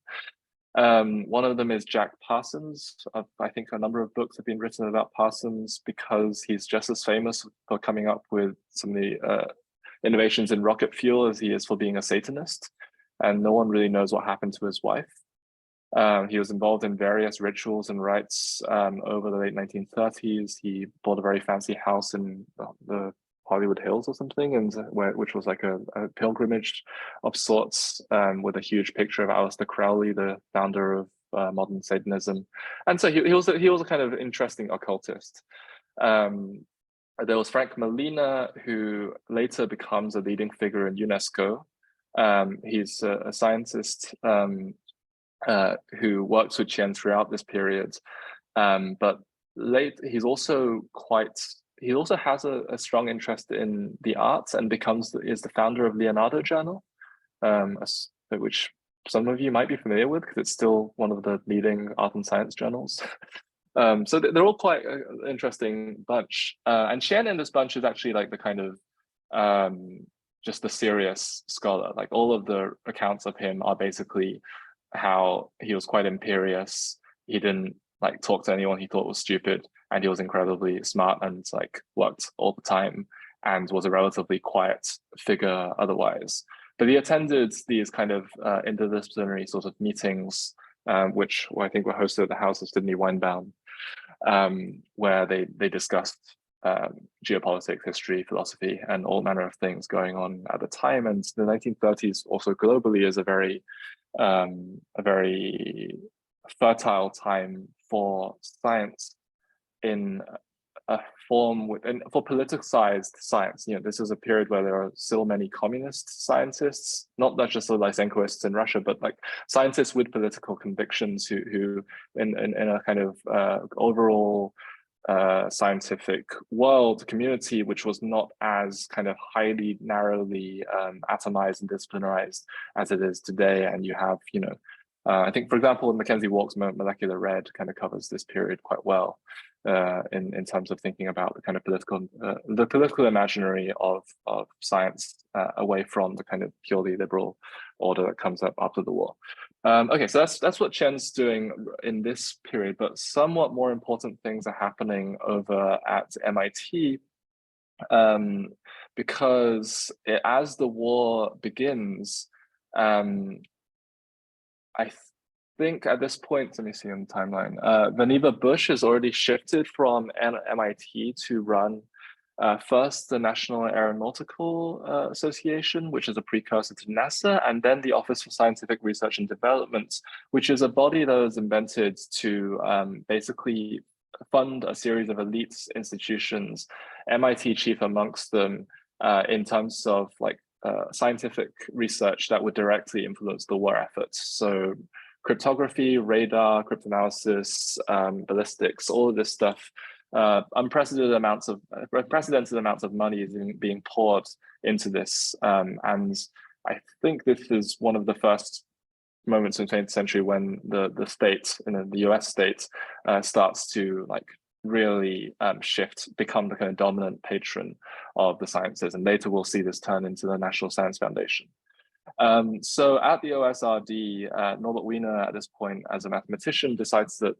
One of them is Jack Parsons. I think a number of books have been written about Parsons because he's just as famous for coming up with some of the innovations in rocket fuel as he is for being a Satanist. And no one really knows what happened to his wife. He was involved in various rituals and rites over the late 1930s. He bought a very fancy house in the Hollywood Hills or something, and which was like a pilgrimage of sorts, with a huge picture of Aleister Crowley, the founder of modern Satanism. And so he was a kind of interesting occultist. There was Frank Molina, who later becomes a leading figure in UNESCO. He's a scientist who works with Tien throughout this period, but he also has a strong interest in the arts and is the founder of Leonardo Journal, which some of you might be familiar with because it's still one of the leading art and science journals. So they're all quite an interesting bunch. And Tien in this bunch is actually like the kind of just the serious scholar. Like all of the accounts of him are basically how he was quite imperious. He didn't like talk to anyone he thought was stupid, and he was incredibly smart and like worked all the time and was a relatively quiet figure otherwise. But he attended these kind of interdisciplinary sort of meetings, which I think were hosted at the house of Sidney Weinbaum, where they discussed geopolitics, history, philosophy, and all manner of things going on at the time. And the 1930s also globally is a very fertile time for science in a form for politicized science. You know, this is a period where there are still many communist scientists, not just the Lysenkoists in Russia, but like scientists with political convictions who in a kind of overall scientific world community, which was not as kind of highly narrowly atomized and disciplinarized as it is today. And you have, you know, I think, for example, Mackenzie Walk's Molecular Red kind of covers this period quite well in terms of thinking about the kind of political imaginary of science away from the kind of purely liberal order that comes up after the war. Okay, so that's what Tien's doing in this period, but somewhat more important things are happening over at MIT, because as the war begins, I think at this point, let me see on the timeline, Vannevar Bush has already shifted from MIT to run first the National Aeronautical Association, which is a precursor to NASA, and then the Office for Scientific Research and Development, which is a body that was invented to basically fund a series of elite institutions, MIT chief amongst them, in terms of like scientific research that would directly influence the war efforts. So cryptography, radar, cryptanalysis, ballistics, all of this stuff, unprecedented amounts of money is being poured into this. And I think this is one of the first moments in the 20th century when the state, the US state, starts to like really become the kind of dominant patron of the sciences. And later we'll see this turn into the National Science Foundation. So at the OSRD, Norbert Wiener at this point as a mathematician decides that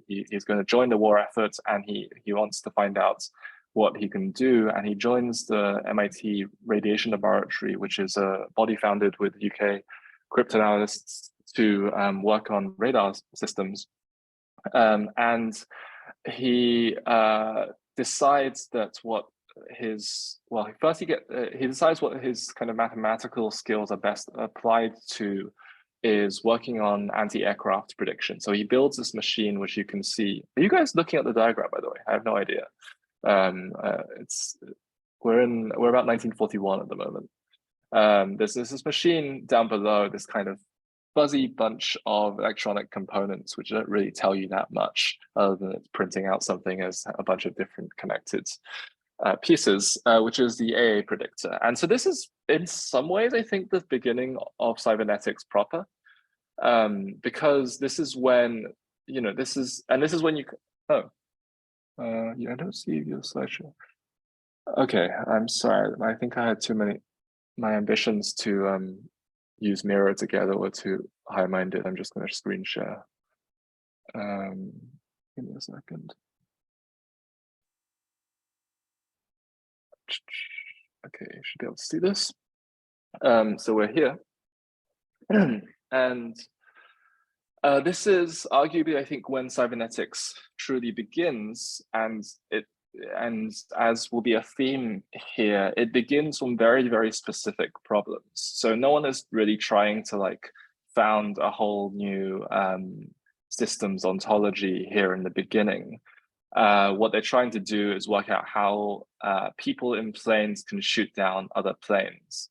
he's going to join the war effort, and he wants to find out what he can do. And he joins the MIT Radiation Laboratory, which is a body founded with UK cryptanalysts to work on radar systems. And he decides that he decides what his kind of mathematical skills are best applied to is working on anti-aircraft prediction. So he builds this machine, which you can see. Are you guys looking at the diagram, by the way? I have no idea. We're about 1941 at the moment. There's this machine down below, this kind of fuzzy bunch of electronic components, which don't really tell you that much other than it's printing out something as a bunch of different connected pieces, which is the AA predictor. And so this is, in some ways, I think, the beginning of cybernetics proper, because this is when, this is when you, I don't see your slideshow. Okay, I'm sorry. I think I had my ambitions to use Miro together were too high-minded. I'm just going to screen share. Give me a second. Okay, you should be able to see this. So we're here. And this is arguably, I think, when cybernetics truly begins, and it as will be a theme here, it begins from very, very specific problems. So no one is really trying to like found a whole new systems ontology here in the beginning. What they're trying to do is work out how people in planes can shoot down other planes.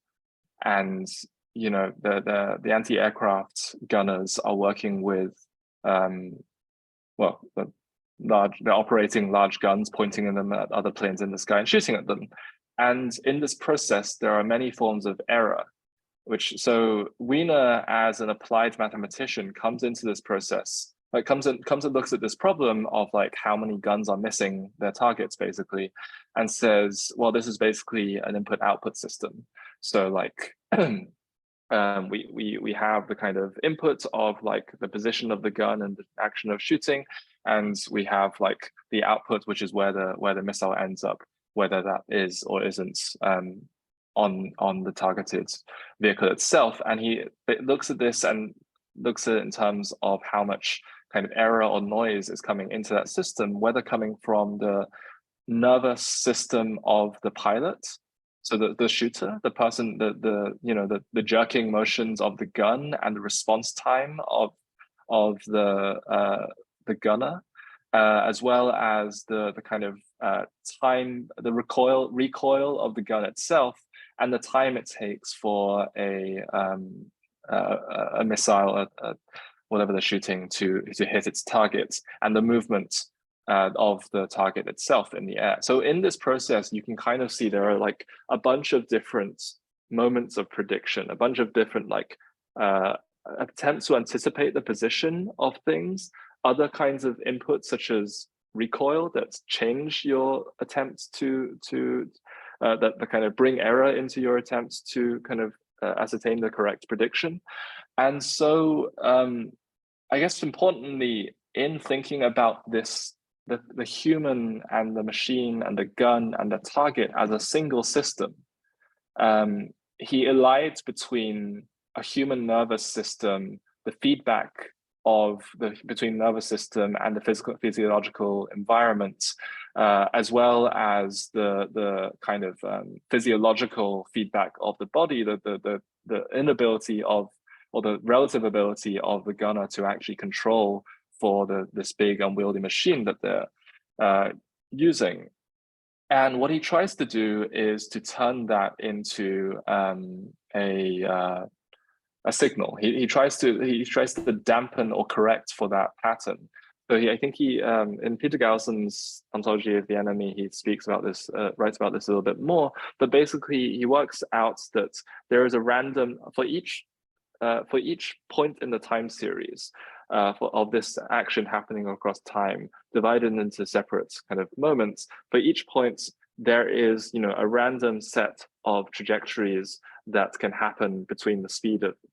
And, you know, the anti-aircraft gunners are working with, well, they're operating large guns, pointing them at other planes in the sky and shooting at them. And in this process, there are many forms of error, so Wiener, as an applied mathematician, comes into this process, like comes and looks at this problem of like how many guns are missing their targets, basically, and says, well, this is basically an input-output system. So like we have the kind of input of like the position of the gun and the action of shooting, and we have like the output, which is where the missile ends up, whether that is or isn't on the targeted vehicle itself. And he looks at this and looks at it in terms of how much kind of error or noise is coming into that system, whether coming from the nervous system of the pilot, so the shooter, the person, the jerking motions of the gun and the response time of the gunner, as well as the kind of time, the recoil of the gun itself, and the time it takes for a missile, whatever they're shooting, to hit its target, and the movement of the target itself in the air. So in this process, you can kind of see there are like a bunch of different moments of prediction, a bunch of different like attempts to anticipate the position of things, other kinds of inputs such as recoil that change your attempts to that kind of bring error into your attempts to kind of ascertain the correct prediction. And so I guess importantly, in thinking about this, the human and the machine and the gun and the target as a single system, he elides between a human nervous system, the feedback of between nervous system and the physiological environment, as well as the kind of physiological feedback of the body, the inability of, or the relative ability of the gunner to actually control for this big unwieldy machine that they're using. And what he tries to do is to turn that into a signal. He tries to dampen or correct for that pattern. So I think he in Peter Gausson's Ontology of the Enemy, he speaks about this, writes about this a little bit more. But basically, he works out that there is a random for each point in the time series of this action happening across time, divided into separate kind of moments. For each point, there is, a random set of trajectories that can happen between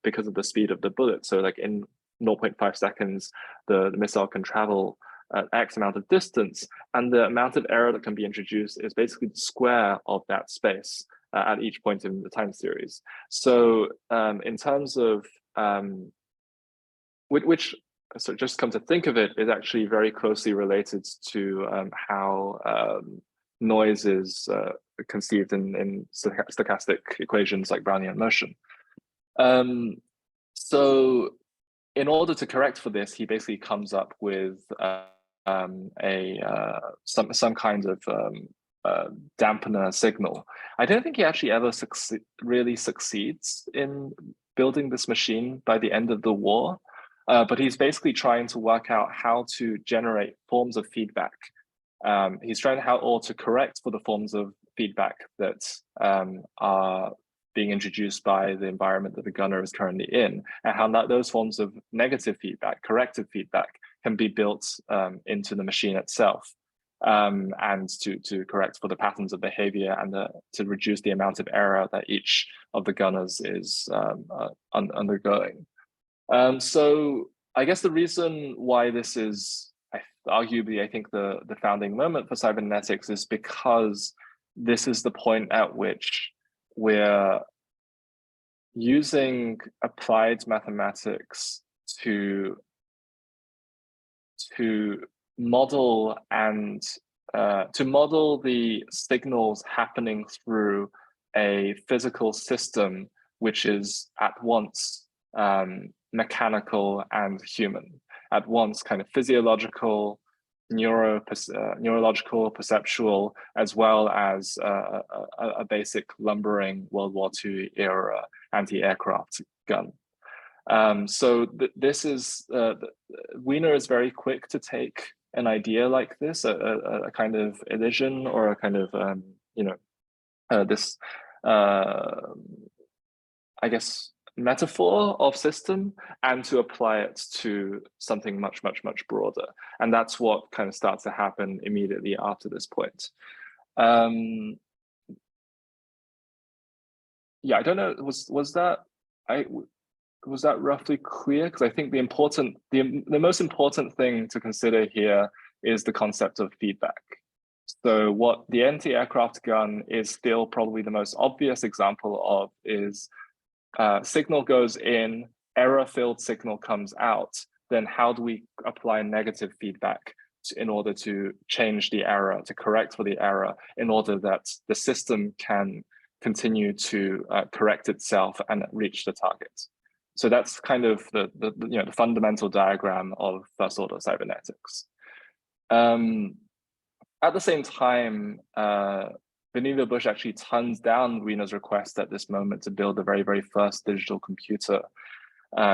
because of the speed of the bullet. So like in 0.5 seconds, the missile can travel X amount of distance, and the amount of error that can be introduced is basically the square of that space at each point in the time series. So in terms of, which so just come to think of it, is actually very closely related to how noise is conceived in stochastic equations like Brownian motion. So in order to correct for this, he basically comes up with some kind of dampener signal. I don't think he actually ever really succeeds in building this machine by the end of the war, but he's basically trying to work out how to generate forms of feedback. He's trying to correct for the forms of feedback that are being introduced by the environment that the gunner is currently in, and how those forms of negative feedback, corrective feedback, can be built into the machine itself, and to correct for the patterns of behavior and to reduce the amount of error that each of the gunners is undergoing. So I guess the reason why this is arguably, I think, the founding moment for cybernetics is because this is the point at which we're using applied mathematics to model and to model the signals happening through a physical system, which is at once mechanical and human, at once kind of physiological, neurological, perceptual, as well as a basic lumbering World War II era anti-aircraft gun. So this is, Wiener is very quick to take an idea like this, a kind of elision or a kind of, this, I guess, metaphor of system, and to apply it to something much, much, much broader. And that's what kind of starts to happen immediately after this point. Yeah, I don't know, was that roughly clear? Because I think the most important thing to consider here is the concept of feedback. So what the anti-aircraft gun is still probably the most obvious example of is signal goes in, error-filled signal comes out, then how do we apply negative feedback in order to change the error, to correct for the error, in order that the system can continue to correct itself and reach the target. So that's kind of the fundamental diagram of first order cybernetics. At the same time, Vannevar Bush actually turns down Wiener's request at this moment to build the very, very first digital computer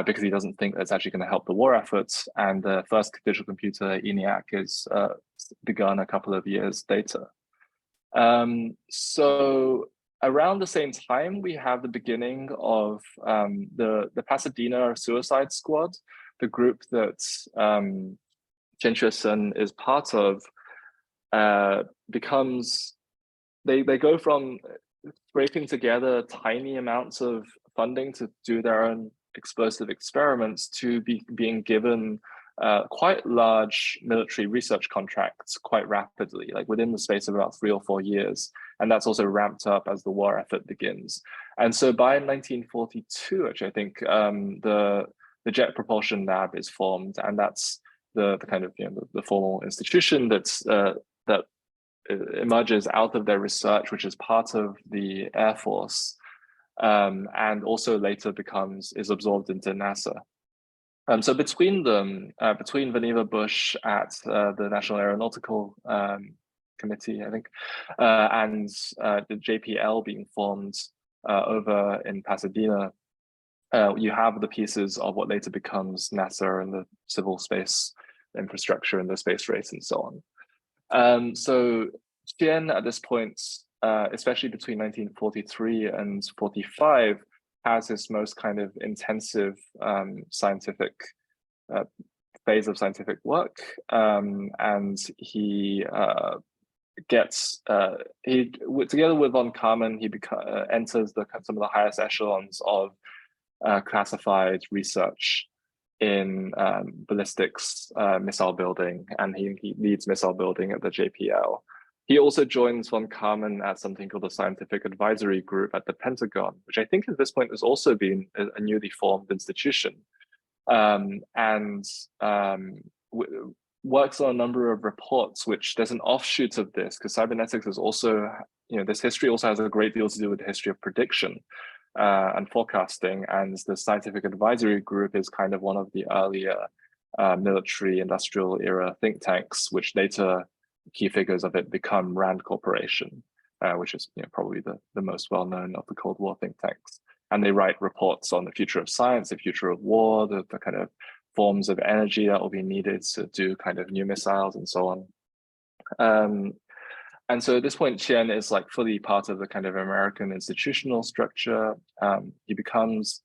because he doesn't think that's actually going to help the war efforts. And the first digital computer, ENIAC, is begun a couple of years later. So around the same time, we have the beginning of the Pasadena Suicide Squad, the group that Qian Xuesen is part of. They go from scraping together tiny amounts of funding to do their own explosive experiments to being given quite large military research contracts quite rapidly, like within the space of about 3 or 4 years. And that's also ramped up as the war effort begins. And so by 1942, actually, I think the Jet Propulsion Lab is formed, and that's the kind of the formal institution that emerges out of their research, which is part of the Air Force, and also later is absorbed into NASA. So between them, between Vannevar Bush at the National Aeronautical Committee, I think, and the JPL being formed over in Pasadena, you have the pieces of what later becomes NASA and the civil space infrastructure and the space race and so on. So Tien at this point, especially between 1943 and 45, has his most kind of intensive scientific phase of scientific work, and he gets together with von Karman, he enters some of the highest echelons of classified research in ballistics, missile building, and he leads missile building at the JPL. He also joins von Karman at something called the Scientific Advisory Group at the Pentagon, which I think at this point has also been a newly formed institution, and works on a number of reports, which there's an offshoot of this, because cybernetics is also, this history also has a great deal to do with the history of prediction and forecasting, and the Scientific Advisory Group is kind of one of the earlier military industrial era think tanks, which later key figures of it become RAND Corporation, which is probably the most well-known of the Cold War think tanks. And they write reports on the future of science, the future of war, the kind of forms of energy that will be needed to do kind of new missiles and so on. And so at this point, Tien is like fully part of the kind of American institutional structure. He becomes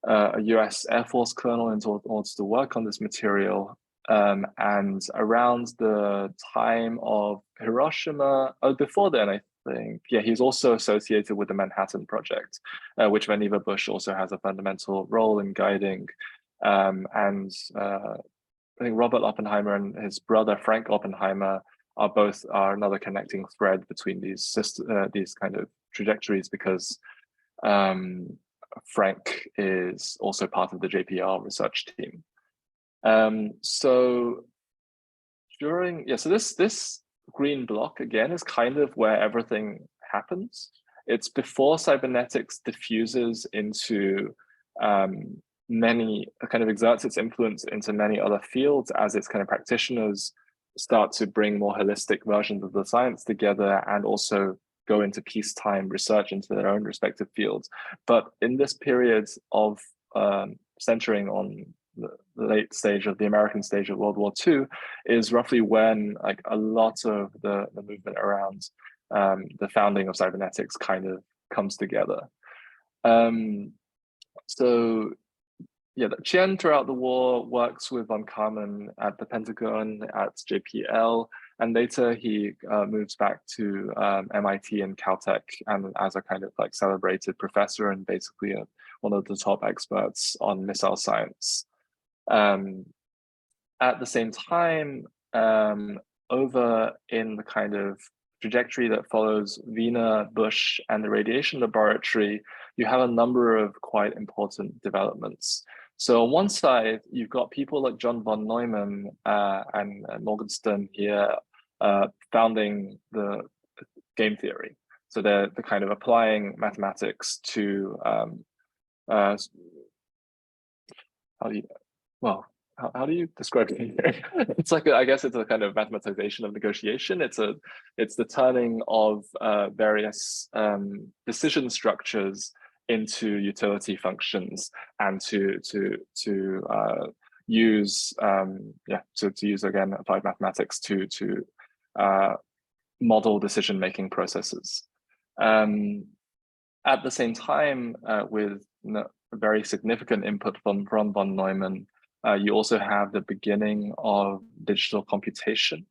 a US Air Force colonel in order to work on this material. And around the time of Hiroshima, before then, I think, he's also associated with the Manhattan Project, which Vannevar Bush also has a fundamental role in guiding. And I think Robert Oppenheimer and his brother Frank Oppenheimer are another connecting thread between these kind of trajectories, because Frank is also part of the JPL research team. So this green block again is kind of where everything happens. It's before cybernetics diffuses into many, kind of exerts its influence into many other fields as its kind of practitioners start to bring more holistic versions of the science together and also go into peacetime research into their own respective fields. But in this period of centering on the late stage of the American stage of World War II is roughly when like a lot of the movement around the founding of cybernetics kind of comes together. So yeah, Tien throughout the war works with von Karman at the Pentagon, at JPL, and later he moves back to MIT and Caltech and as a kind of like celebrated professor and basically one of the top experts on missile science. At the same time, over in the kind of trajectory that follows Wiener, Bush, and the radiation laboratory, you have a number of quite important developments. So on one side, you've got people like John von Neumann and Morgenstern here founding the game theory. So they're kind of applying mathematics to how do you describe it? It's like I guess it's a kind of mathematization of negotiation. It's the turning of various decision structures into utility functions and to use use again applied mathematics to model decision-making processes. At the same time, with a very significant input from von Neumann, you also have the beginning of digital computation.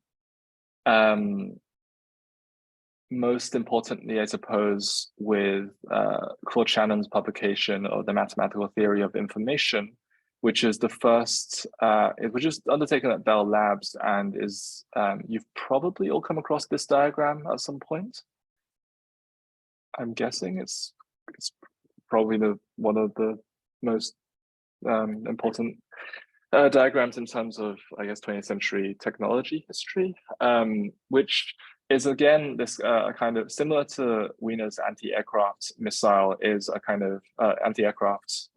Most importantly, I suppose, with Claude Shannon's publication of the Mathematical Theory of Information, which is the first, which is undertaken at Bell Labs, and is you've probably all come across this diagram at some point. I'm guessing it's probably one of the most important diagrams in terms of, I guess, 20th century technology history, which is again this kind of similar to Wiener's anti-aircraft missile, is a kind of anti-aircraft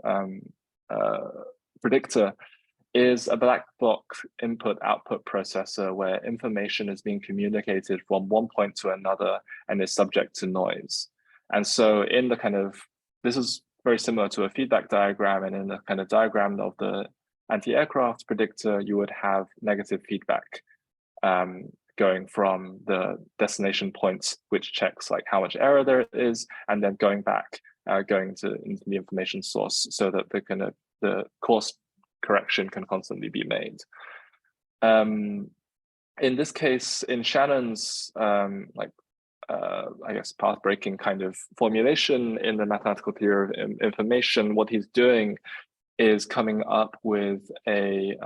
predictor, is a black box input-output processor where information is being communicated from one point to another and is subject to noise. And so in the kind of, this is very similar to a feedback diagram, and in the kind of diagram of the anti-aircraft predictor, you would have negative feedback going from the destination points, which checks like how much error there is, and then going back, into the information source so that the course correction can constantly be made. In this case, in Shannon's I guess path-breaking kind of formulation in the mathematical theory of information, what he's doing is coming up with a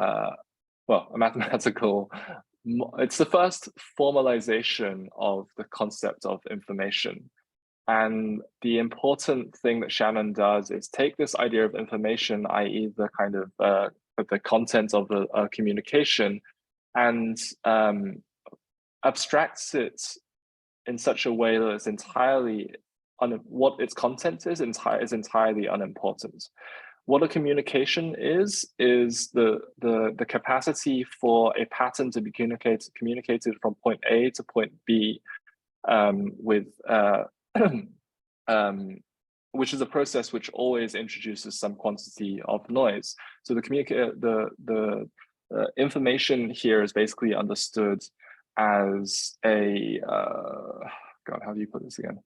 mathematical, it's the first formalization of the concept of information. And the important thing that Shannon does is take this idea of information, i.e. the kind of the content of the communication, and abstracts it in such a way that it's entirely, what its content is entirely unimportant. What a communication is the capacity for a pattern to be communicated from point A to point B with which is a process which always introduces some quantity of noise. So the information here is basically understood as a God, how do you put this again?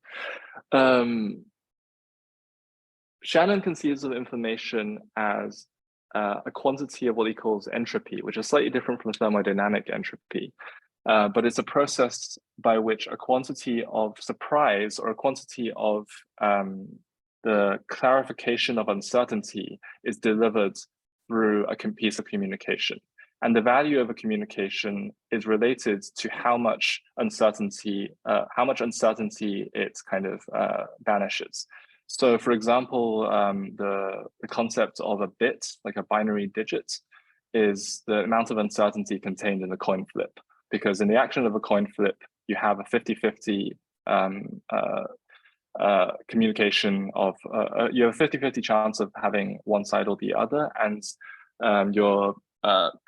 Shannon conceives of information as a quantity of what he calls entropy, which is slightly different from thermodynamic entropy. But it's a process by which a quantity of surprise or a quantity of the clarification of uncertainty is delivered through a piece of communication. And the value of a communication is related to how much uncertainty it kind of banishes. So for example, the concept of a bit, like a binary digit, is the amount of uncertainty contained in the coin flip, because in the action of a coin flip, you have a 50-50 communication of, you have a 50-50 chance of having one side or the other, and you're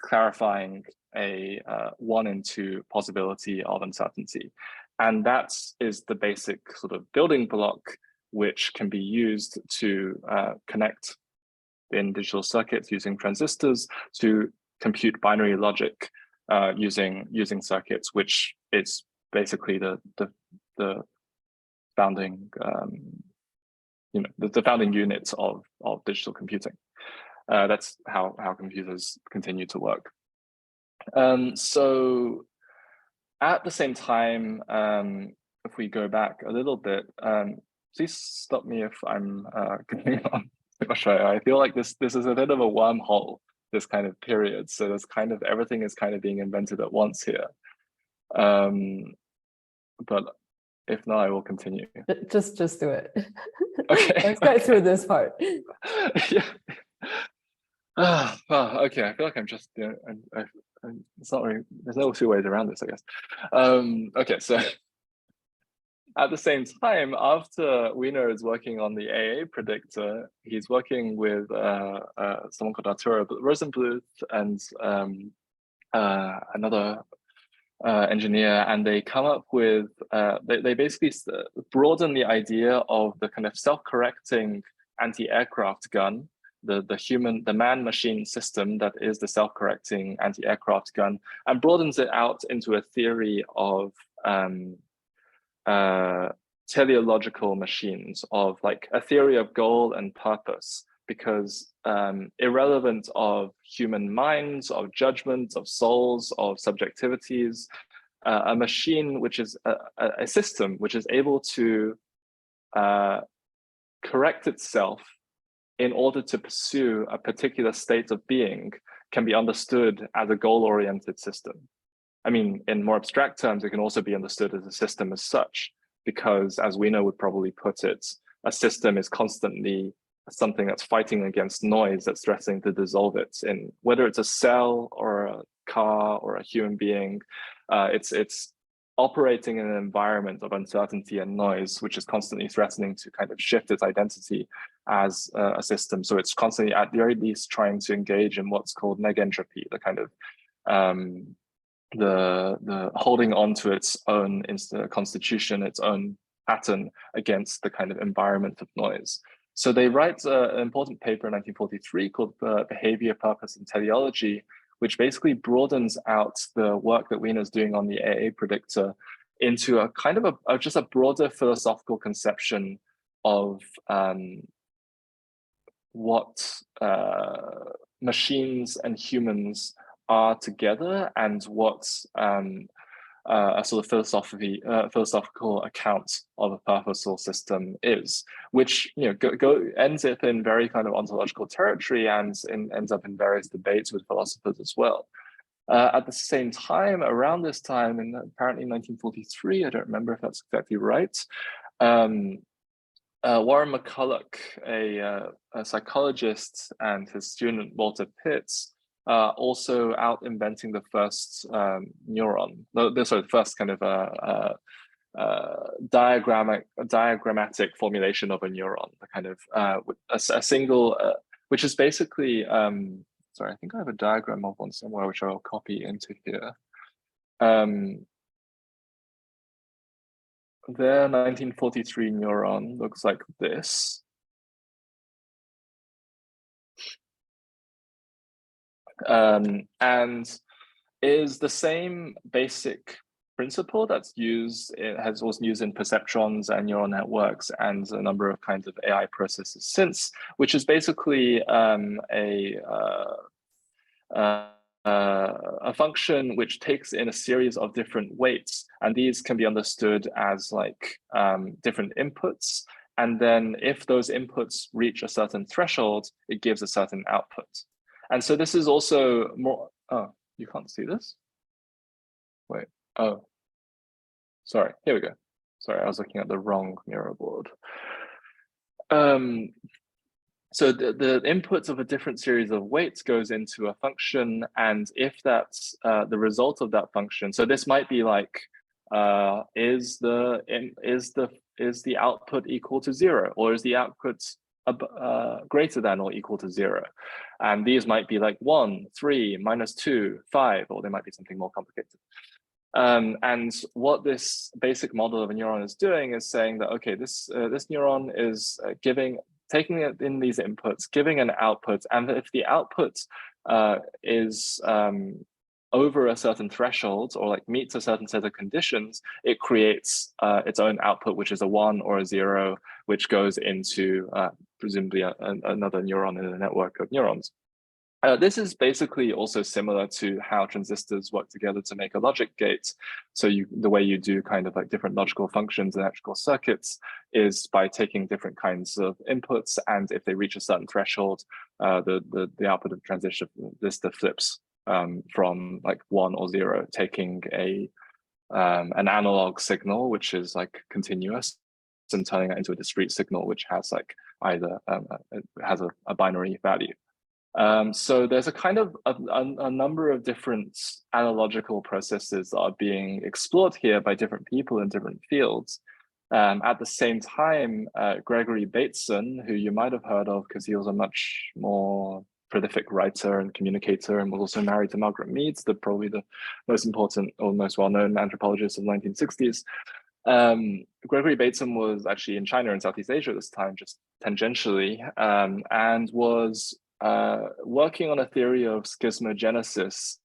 clarifying a 1 in 2 possibility of uncertainty. And that is the basic sort of building block which can be used to connect in digital circuits using transistors to compute binary logic using circuits, which is basically the founding the founding units of digital computing. That's how computers continue to work. So at the same time, if we go back a little bit, please stop me if I'm going on too much. I feel like this is a bit of a wormhole, this kind of period. So there's kind of everything is kind of being invented at once here. But if not, I will continue. Just do it. Okay. Let's get through this part. Yeah. Okay. I feel like I'm just, it's not really, there's no two ways around this, I guess. Okay, so at the same time, after Wiener is working on the AA predictor, he's working with someone called Arturo Rosenbluth and another engineer, and they come up with, they basically broaden the idea of the kind of self-correcting anti-aircraft gun, the man-machine system that is the self-correcting anti-aircraft gun, and broadens it out into a theory of teleological machines, of like a theory of goal and purpose, because irrelevant of human minds, of judgments, of souls, of subjectivities, a machine which is a system which is able to correct itself in order to pursue a particular state of being can be understood as a goal-oriented system. I mean, in more abstract terms, it can also be understood as a system as such, because as Wiener would probably put it, a system is constantly something that's fighting against noise that's threatening to dissolve it. In whether it's a cell or a car or a human being, it's operating in an environment of uncertainty and noise, which is constantly threatening to kind of shift its identity as a system. So it's constantly, at the very least, trying to engage in what's called negentropy, the kind of the holding on to its own constitution, its own pattern against the kind of environment of noise. So they write an important paper in 1943 called Behavior, Purpose, and Teleology, which basically broadens out the work that Wiener's doing on the AA predictor into a kind of just a broader philosophical conception of what machines and humans are together, and what a sort of philosophical account of a purposeful system is, which ends up in very kind of ontological territory and ends up in various debates with philosophers as well. At the same time, around this time, in apparently 1943, I don't remember if that's exactly right, Warren McCulloch, a psychologist, and his student Walter Pitts, also out inventing the first neuron. The first kind of diagrammatic formulation of a neuron, the kind of a single, which is basically, sorry, I think I have a diagram of one somewhere, which I'll copy into here. Their 1943 neuron looks like this. And is the same basic principle that's used, it was used in perceptrons and neural networks and a number of kinds of AI processes since, which is basically a function which takes in a series of different weights, and these can be understood as like different inputs. And then if those inputs reach a certain threshold, it gives a certain output. And so this is also more, oh, you can't see this? Wait, oh, sorry, here we go. Sorry, I was looking at the wrong mirror board. So the inputs of a different series of weights goes into a function, and if that's the result of that function, so this might be like, is the output equal to 0, or is the output greater than or equal to 0? And these might be like 1, 3, -2, 5, or they might be something more complicated. And what this basic model of a neuron is doing is saying that, okay, this neuron is taking in these inputs, giving an output, and if the output is over a certain threshold, or like meets a certain set of conditions, it creates its own output, which is a 1 or a 0, which goes into presumably another neuron in a network of neurons. This is basically also similar to how transistors work together to make a logic gate. So the way you do kind of like different logical functions in electrical circuits is by taking different kinds of inputs, and if they reach a certain threshold, the output of the transistor flips from like 1 or 0, taking an analog signal, which is like continuous, and turning it into a discrete signal, which has like either has a binary value. So there's a kind of a number of different analogical processes that are being explored here by different people in different fields. At the same time, Gregory Bateson, who you might have heard of because he was a much more prolific writer and communicator, and was also married to Margaret Mead, probably the most important or most well-known anthropologist of the 1960s. Gregory Bateson was actually in China and Southeast Asia at this time, just tangentially, and was working on a theory of schismogenesis,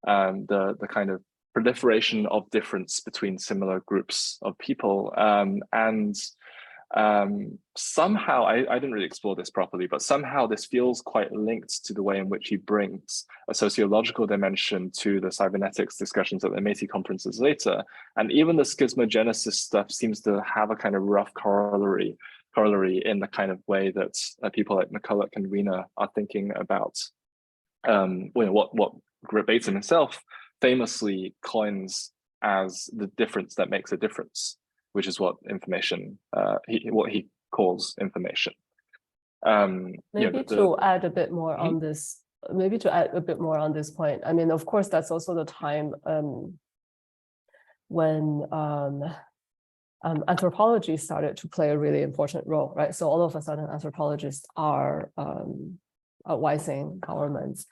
the kind of proliferation of difference between similar groups of people. And somehow, I didn't really explore this properly, but somehow this feels quite linked to the way in which he brings a sociological dimension to the cybernetics discussions at the MATI conferences later. And even the schismogenesis stuff seems to have a kind of rough corollary in the kind of way that people like McCulloch and Wiener are thinking about what Bateson himself famously coins as the difference that makes a difference, which is what information, what he calls information. Maybe to add a bit more on this, point. I mean, of course, that's also the time when anthropology started to play a really important role, right? So all of a sudden, anthropologists are advising governments,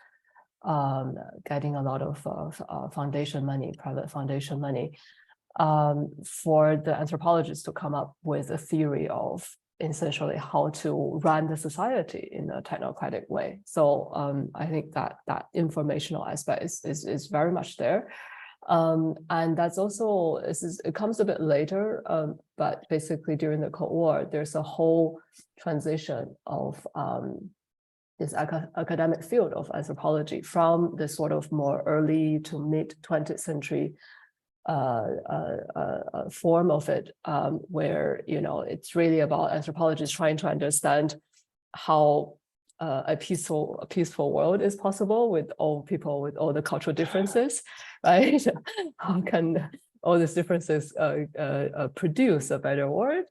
getting a lot of foundation money, private foundation money, for the anthropologists to come up with a theory of essentially how to run the society in a technocratic way. So I think that informational aspect is very much there. And that's also, it comes a bit later, but basically during the Cold War, there's a whole transition of this academic field of anthropology from the sort of more early to mid 20th century form of it, where, you know, it's really about anthropologists trying to understand how a peaceful world is possible with all people with all the cultural differences, right? How can all these differences produce a better world,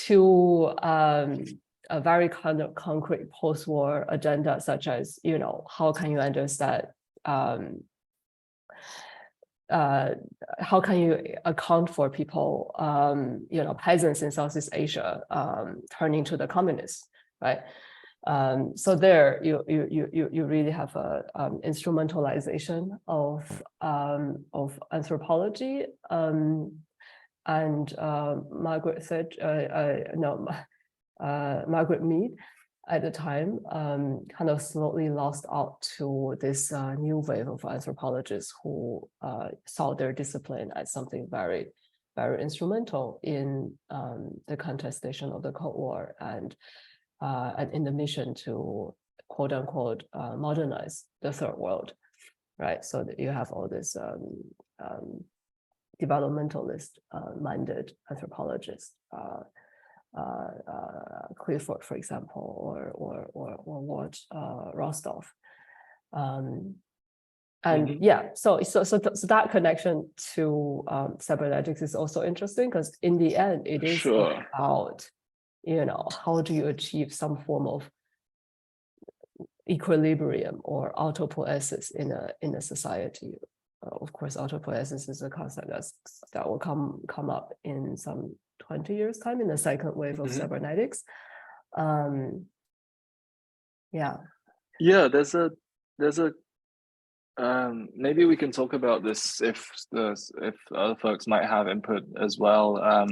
to a very kind of concrete post-war agenda, such as, you know, how can you understand, how can you account for people, you know, peasants in Southeast Asia turning to the communists, right? So there, you really have a instrumentalization of anthropology, and Margaret Mead at the time kind of slowly lost out to this new wave of anthropologists who saw their discipline as something very, very instrumental in the contestation of the Cold War and in the mission to quote unquote modernize the third world, right? So that you have all this developmentalist minded anthropologists, Clifford, for example, or Ward Rostov, and yeah, so that connection to cybernetics is also interesting, because in the end, it is about you know, how do you achieve some form of equilibrium or autopoiesis in a society? Of course, autopoiesis is a concept that will come up in some 20 years time in the second wave of cybernetics. Yeah. Yeah, there's a maybe we can talk about this if other folks might have input as well.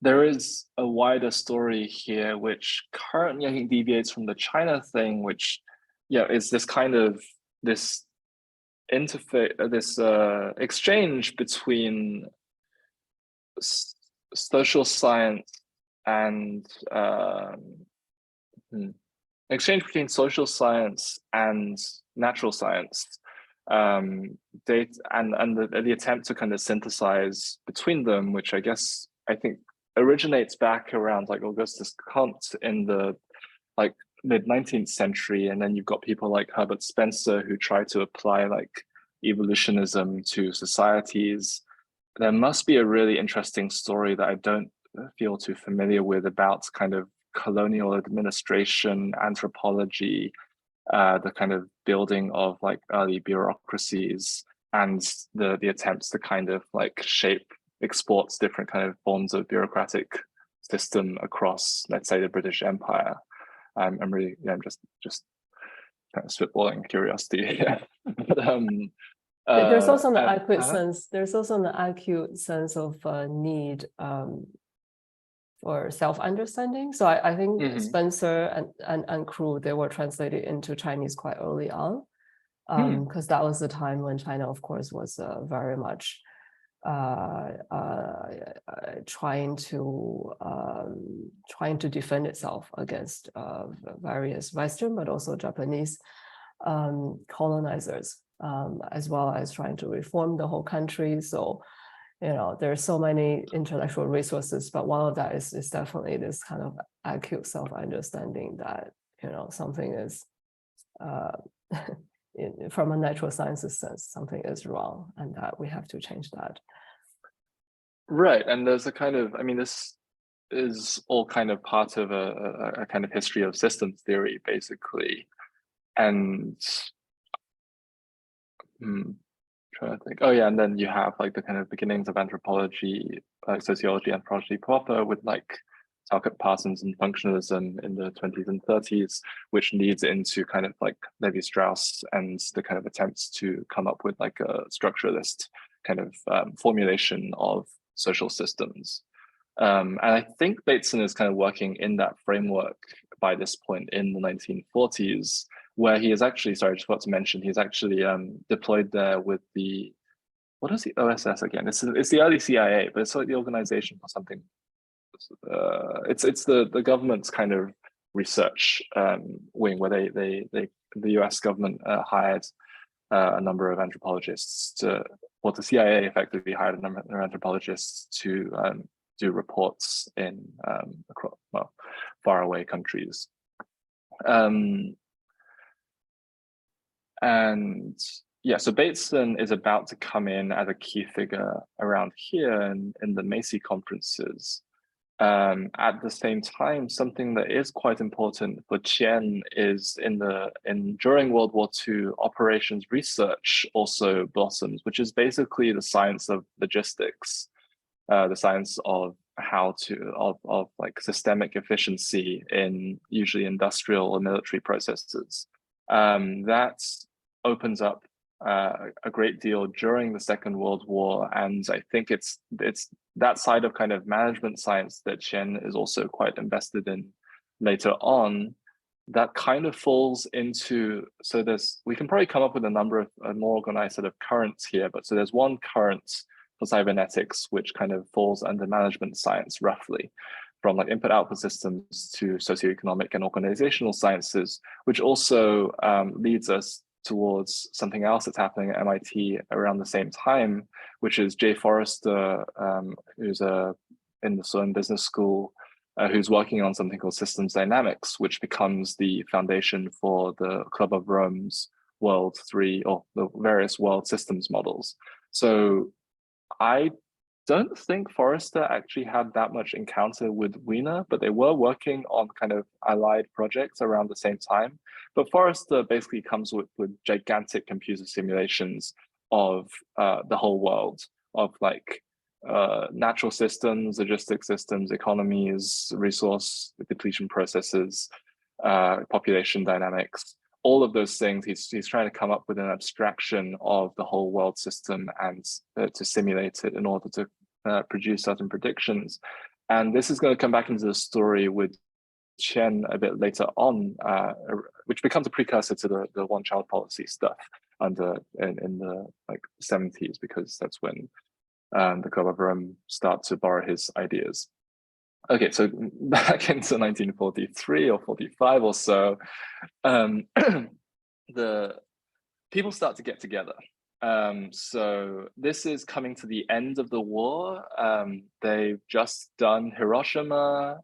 There is a wider story here, which currently I think deviates from the China thing, which is this kind of this interface, this exchange between social science and exchange between social science and natural science, data and the attempt to kind of synthesize between them, which I think originates back around like Augustus Comte in the like mid-19th century, and then you've got people like Herbert Spencer who try to apply like evolutionism to societies. There must be a really interesting story that I don't feel too familiar with about kind of colonial administration, anthropology, the kind of building of like early bureaucracies, and the attempts to kind of like shape exports different kind of forms of bureaucratic system across, let's say, the British Empire. I'm really, I'm just kind of spitballing curiosity. But, there's also an acute sense. There's also an acute sense of need for self-understanding. So I think Spencer and crew, they were translated into Chinese quite early on, because that was the time when China, of course, was very much trying to defend itself against various Western but also Japanese colonizers, as well as trying to reform the whole country. So, you know, there's so many intellectual resources, but one of that is definitely this kind of acute self-understanding that, you know, something is from a natural sciences sense, something is wrong, and that we have to change that. Right, and there's a kind of, I mean, this is all kind of part of a kind of history of systems theory, basically. And trying to think. Oh yeah, and then you have like the kind of beginnings of anthropology, sociology, anthropology proper, with like Talcott Parsons and functionalism in the 20s and 30s, which leads into kind of like Levi-Strauss and the kind of attempts to come up with like a structuralist kind of formulation of social systems. And I think Bateson is kind of working in that framework by this point in the 1940s, where he is actually, sorry, I just forgot to mention, he's actually deployed there with the, what is the OSS again? It's the early CIA, but it's like the Organization for something. It's the government's kind of research wing, where the US government hired a number of anthropologists to, well, the CIA effectively hired a number of anthropologists to do reports in across, well, faraway countries. And yeah, so Bateson is about to come in as a key figure around here in the Macy conferences. At the same time, something that is quite important for Tien is during World War II, operations research also blossoms, which is basically the science of logistics, the science of how to of like systemic efficiency in usually industrial or military processes. That opens up a great deal during the Second World War, and I think it's that side of kind of management science that Tien is also quite invested in later on, that kind of falls into, so we can probably come up with a number of more organized set of currents here, but so there's one current for cybernetics which kind of falls under management science roughly, from like input-output systems to socioeconomic and organizational sciences, which also leads us towards something else that's happening at MIT around the same time, which is Jay Forrester, who's in the Sloan Business School, who's working on something called systems dynamics, which becomes the foundation for the Club of Rome's World 3, or the various world systems models. So I don't think Forrester actually had that much encounter with Wiener, but they were working on kind of allied projects around the same time. But Forrester basically comes with gigantic computer simulations of the whole world, of like natural systems, logistic systems, economies, resource depletion processes, population dynamics, all of those things. He's trying to come up with an abstraction of the whole world system and to simulate it in order to produce certain predictions. And this is going to come back into the story with Tien a bit later on, which becomes a precursor to the one-child policy stuff in the like 70s, because that's when the club of Rome start to borrow his ideas. Okay, so back into 1943 or 45 or so, the people start to get together. So this is coming to the end of the war. They've just done Hiroshima.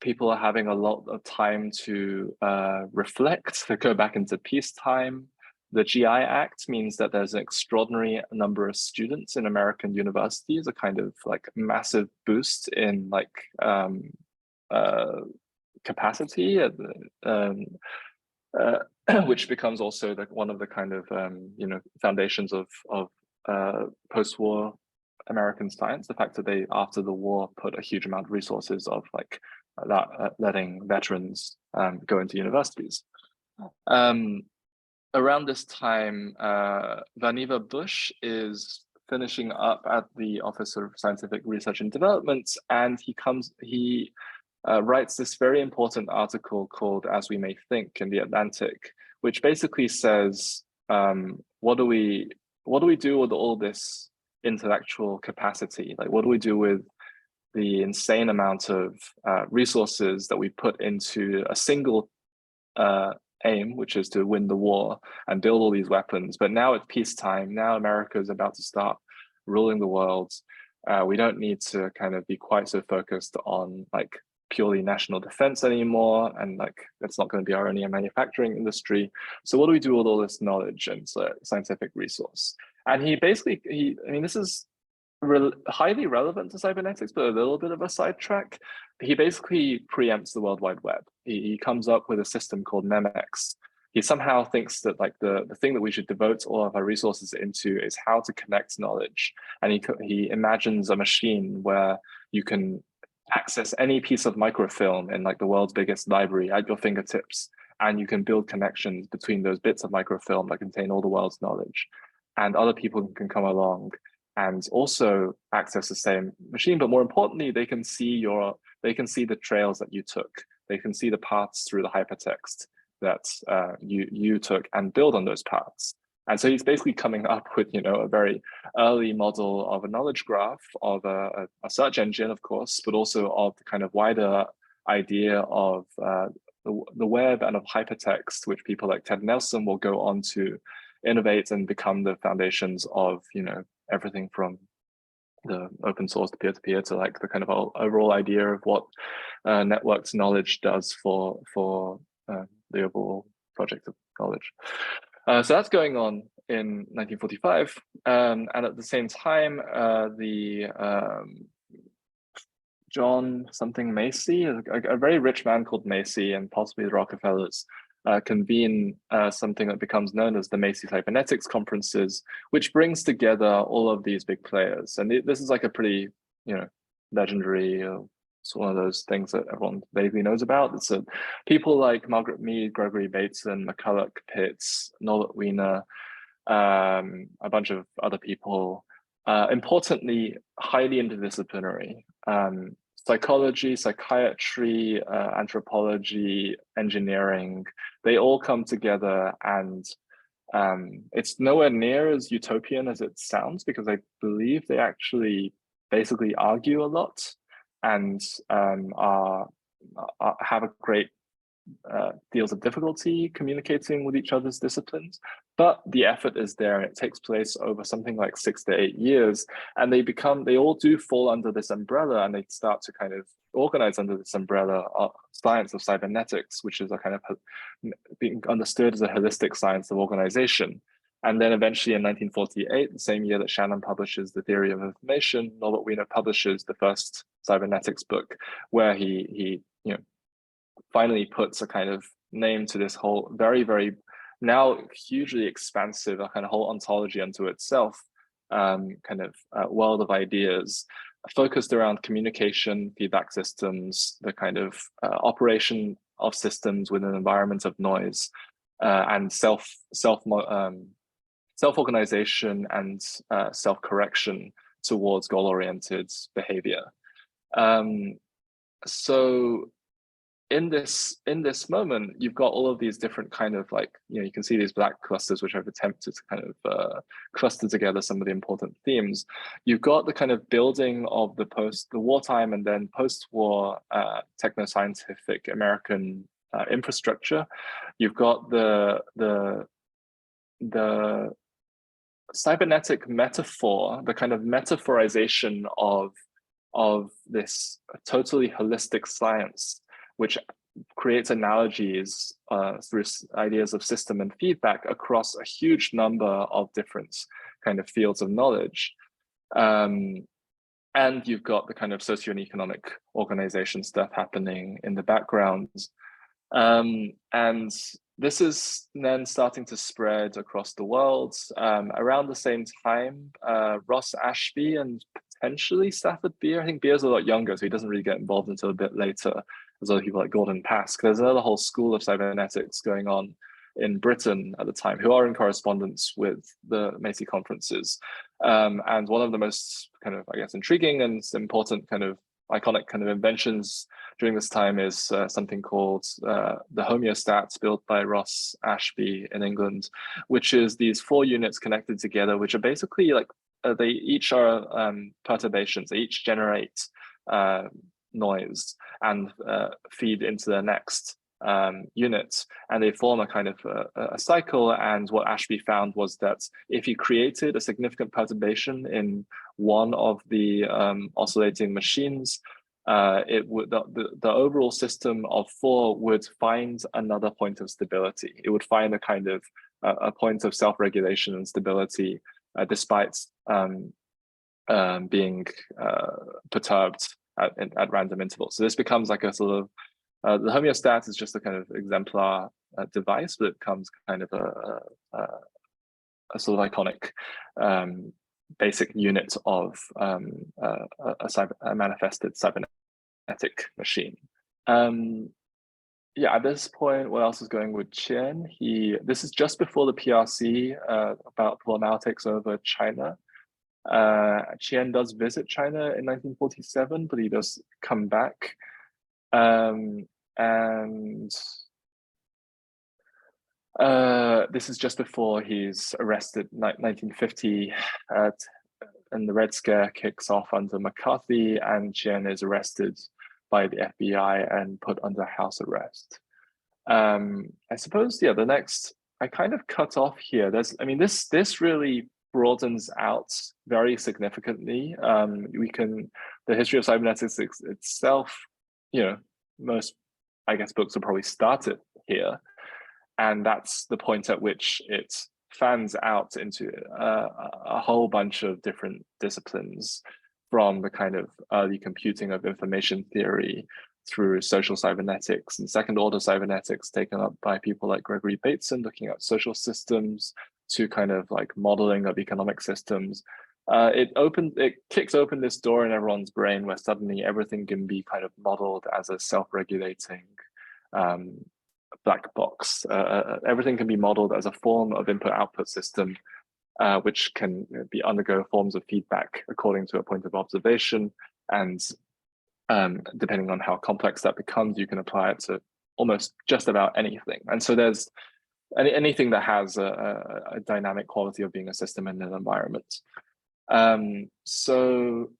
People are having a lot of time to reflect, to go back into peacetime. The GI Act means that there's an extraordinary number of students in American universities, a kind of like massive boost in like capacity, which becomes also like one of the kind of foundations of post-war American science. The fact that they, after the war, put a huge amount of resources of like that, letting veterans go into universities. Around this time, Vannevar Bush is finishing up at the Office of Scientific Research and Development, and he writes this very important article called "As We May Think" in the Atlantic, which basically says, what do we do with all this intellectual capacity? Like, what do we do with the insane amount of resources that we put into a single aim, which is to win the war and build all these weapons? But now it's peacetime. Now America is about to start ruling the world. We don't need to kind of be quite so focused on like purely national defense anymore, and like it's not going to be our only manufacturing industry. So what do we do with all this knowledge and scientific resource? And he basically, I mean, this is highly relevant to cybernetics, but a little bit of a sidetrack. He basically preempts the World Wide Web. He comes up with a system called MEMEX. He somehow thinks that like the thing that we should devote all of our resources into is how to connect knowledge. And he imagines a machine where you can access any piece of microfilm in like the world's biggest library at your fingertips, and you can build connections between those bits of microfilm that contain all the world's knowledge. And other people can come along and also access the same machine, but more importantly, they can see the trails that you took. They can see the paths through the hypertext that you took and build on those paths. And so he's basically coming up with, a very early model of a knowledge graph, of a search engine, of course, but also of the kind of wider idea of the web and of hypertext, which people like Ted Nelson will go on to innovate and become the foundations of, everything from the open source to peer-to-peer to like the kind of overall idea of what networked knowledge does for the overall project of knowledge. So that's going on in 1945, and at the same time, John something Macy, a very rich man called Macy, and possibly the Rockefellers, convene something that becomes known as the Macy Cybernetics conferences, which brings together all of these big players. And this is like a pretty, legendary. It's one of those things that everyone vaguely knows about. It's people like Margaret Mead, Gregory Bateson, McCulloch, Pitts, Norbert Wiener, a bunch of other people. Importantly, highly interdisciplinary. Psychology, psychiatry, anthropology, engineering, they all come together, and it's nowhere near as utopian as it sounds, because I believe they actually basically argue a lot and have a great deals of difficulty communicating with each other's disciplines, but the effort is there, and it takes place over something like 6 to 8 years, and they all do fall under this umbrella, and they start to kind of organize under this umbrella of science of cybernetics, which is a kind of being understood as a holistic science of organization. And then eventually in 1948, the same year that Shannon publishes The Theory of Information, Norbert Wiener publishes the first cybernetics book, where he finally puts a kind of name to this whole very, very now hugely expansive kind of whole ontology unto itself, world of ideas focused around communication, feedback systems, the kind of operation of systems within an environment of noise, and self-organization and self-correction towards goal-oriented behavior. So in this moment, you've got all of these different kind of you can see these black clusters, which I've attempted to kind of cluster together some of the important themes. You've got the kind of building of the wartime and then post-war techno-scientific American infrastructure. You've got the cybernetic metaphor, the kind of metaphorization of this totally holistic science, which creates analogies through ideas of system and feedback across a huge number of different kind of fields of knowledge. And you've got the kind of socio and economic organization stuff happening in the background. And this is then starting to spread across the world. Around the same time, Ross Ashby and potentially Stafford Beer. I think Beer's a lot younger, so he doesn't really get involved until a bit later. There's other people like Gordon Pask. There's another whole school of cybernetics going on in Britain at the time, who are in correspondence with the Macy conferences. And one of the most kind of, I guess, intriguing and important kind of iconic kind of inventions during this time is something called the homeostat, built by Ross Ashby in England, which is these 4 units connected together, which are basically like, they each are perturbations. They each generate noise and feed into the next unit, and they form a kind of a cycle. And what Ashby found was that if you created a significant perturbation in one of the oscillating machines, it would the overall system of 4 would find another point of stability. It would find a kind of a point of self-regulation and stability, despite being perturbed at random intervals. So this becomes like a sort of the homeostat is just a kind of exemplar device, but it becomes kind of a sort of iconic basic unit of a manifested cybernetic machine. Yeah, at this point, what else is going with Tien? This is just before the PRC about politics over China. Tien does visit China in 1947, but he does come back. And this is just before he's arrested, 1950, and the Red Scare kicks off under McCarthy, and Tien is arrested by the FBI and put under house arrest. I suppose, yeah, the next, I kind of cut off here. This really broadens out very significantly. The history of cybernetics itself, most, I guess, books will probably start it here. And that's the point at which it fans out into a whole bunch of different disciplines, from the kind of early computing of information theory through social cybernetics and second order cybernetics taken up by people like Gregory Bateson, looking at social systems, to kind of like modeling of economic systems. It kicks open this door in everyone's brain where suddenly everything can be kind of modeled as a self-regulating black box. Everything can be modeled as a form of input-output system, which can undergo forms of feedback according to a point of observation. And depending on how complex that becomes, you can apply it to almost just about anything. And so there's anything that has a dynamic quality of being a system in an environment. So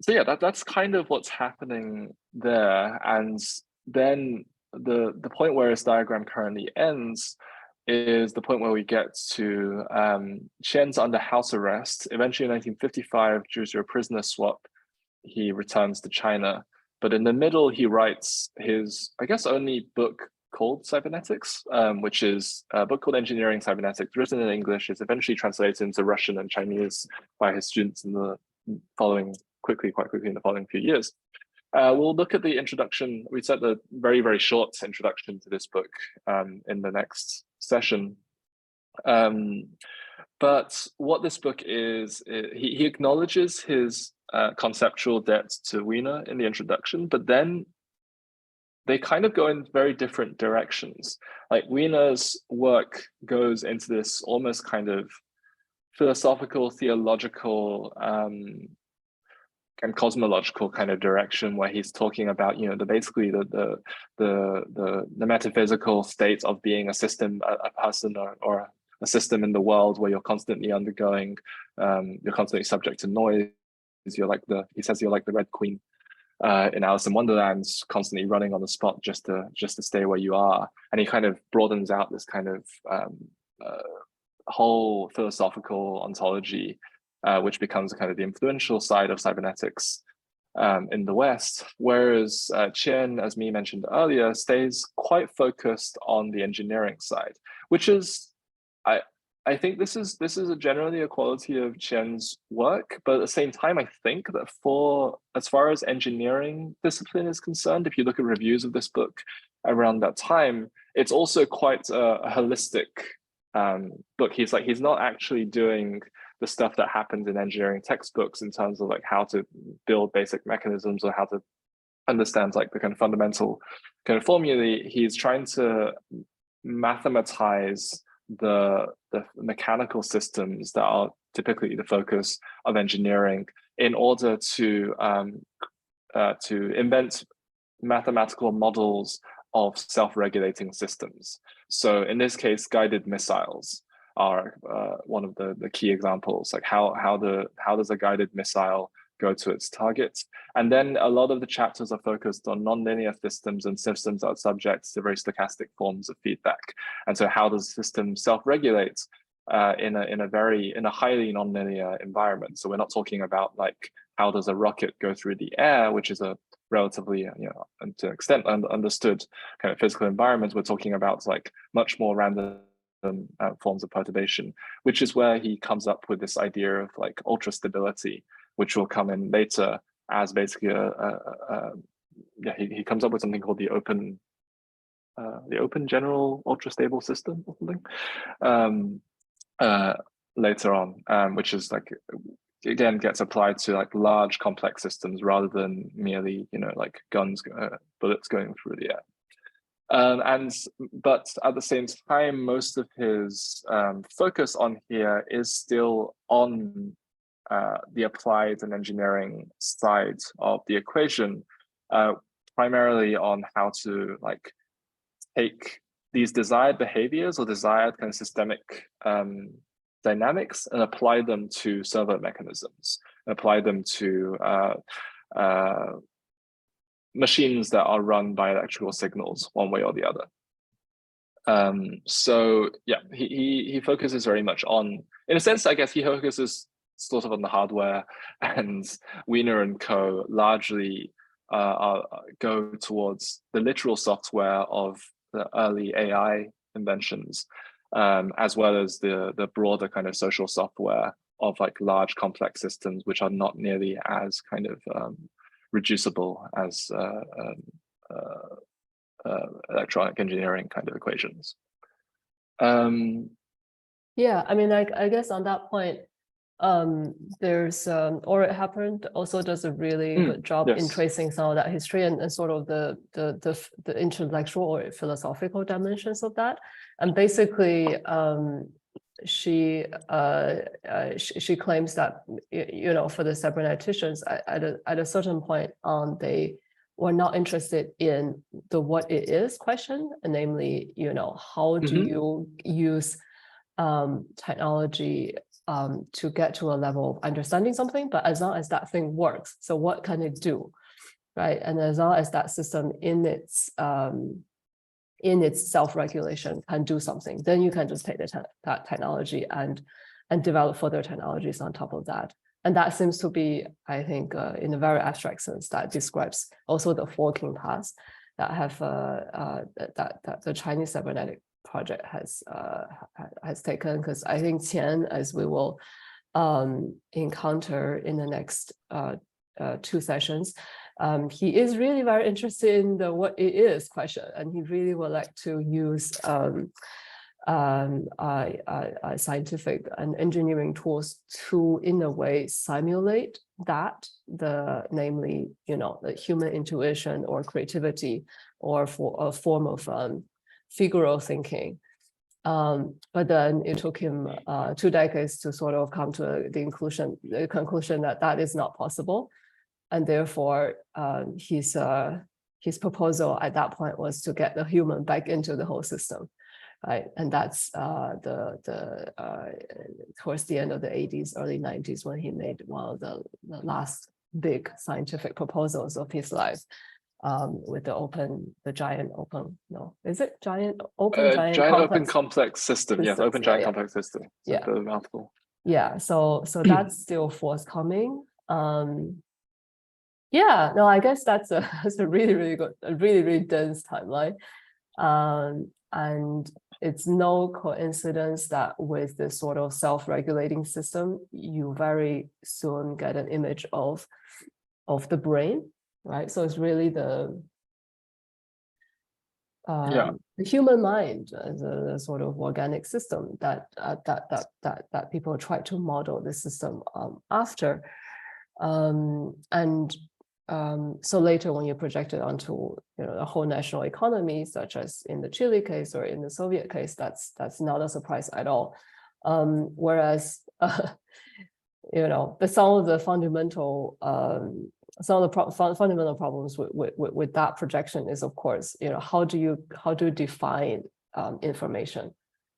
yeah, that's kind of what's happening there. And then the point where this diagram currently ends is the point where we get to Tien's under house arrest. Eventually in 1955, due to a prisoner swap, he returns to China. But in the middle, he writes his, I guess, only book called Cybernetics, which is a book called Engineering Cybernetics, written in English. It's eventually translated into Russian and Chinese by his students in the quite quickly in the following few years. We'll look at the introduction. We set the very, very short introduction to this book in the next session. But what this book is, he acknowledges his conceptual debt to Wiener in the introduction, but then they kind of go in very different directions. Like Wiener's work goes into this almost kind of philosophical, theological, and cosmological kind of direction, where he's talking about, basically the metaphysical state of being a system, a person, or a system in the world where you're constantly undergoing, you're constantly subject to noise. He says you're like the Red Queen in Alice in Wonderland, constantly running on the spot just to stay where you are. And he kind of broadens out this kind of whole philosophical ontology, which becomes kind of the influential side of cybernetics in the West, whereas Tien, as me mentioned earlier, stays quite focused on the engineering side, which is, I think this is generally a quality of Tien's work, but at the same time, I think that as far as engineering discipline is concerned, if you look at reviews of this book around that time, it's also quite a holistic book. He's not actually doing the stuff that happens in engineering textbooks in terms of like how to build basic mechanisms or how to understand like the kind of fundamental kind of formulae. He's trying to mathematize the mechanical systems that are typically the focus of engineering in order to invent mathematical models of self-regulating systems. So in this case, guided missiles are one of the key examples. Like how does a guided missile go to its target? And then a lot of the chapters are focused on nonlinear systems and systems that are subject to very stochastic forms of feedback. And so how does the system self-regulate in a highly nonlinear environment? So we're not talking about like how does a rocket go through the air, which is a relatively, and to an extent understood kind of physical environment. We're talking about like much more random forms of perturbation, which is where he comes up with this idea of like ultra stability, which will come in later as basically he comes up with something called the open general ultra stable system or something later on, which is like, again, gets applied to like large complex systems rather than merely like bullets going through the air. But at the same time, most of his focus on here is still on the applied and engineering side of the equation, primarily on how to like take these desired behaviors or desired kind of systemic dynamics and apply them to servo mechanisms, apply them to machines that are run by electrical signals one way or the other. So yeah, he focuses very much on, in a sense, I guess he focuses sort of on the hardware, and Wiener and co largely go towards the literal software of the early AI inventions, as well as the broader kind of social software of like large complex systems, which are not nearly as kind of reducible as electronic engineering kind of equations. Yeah, I mean, I guess on that point, there's or it happened also does a really good job in tracing some of that history and sort of the intellectual or philosophical dimensions of that. And basically, she claims that for the cyberneticians at a certain point they were not interested in the what it is question, and namely how do you use technology to get to a level of understanding something, but as long as that thing works, so what can it do, right? And as long as that system in its self-regulation can do something, then you can just take that technology and develop further technologies on top of that. And that seems to be, I think, in a very abstract sense, that describes also the forking path. that have that the Chinese cybernetic project has taken, because I think Tien, as we will encounter in the next 2 sessions, he is really very interested in the what it is question, and he really would like to use scientific and engineering tools to, in a way, simulate that, namely, the human intuition or creativity, or for a form of figural thinking. But then it took him 2 decades to sort of come to the conclusion that that is not possible, and therefore his proposal at that point was to get the human back into the whole system. Right, and that's towards the end of the 80s, early 90s, when he made one of the last big scientific proposals of his life, with giant open complex system. Yes, open giant complex system. Yeah, the mouthful. Yeah, so that's still forthcoming. Yeah, no, I guess that's a really, really good, a really, really dense timeline. And it's no coincidence that with this sort of self-regulating system, you very soon get an image of the brain, right? So it's really the human mind as a sort of organic system that people try to model the system after. So later, when you project it onto a whole national economy, such as in the Chile case or in the Soviet case, that's not a surprise at all. Whereas some of the fundamental problems with that projection is, of course, how do you define information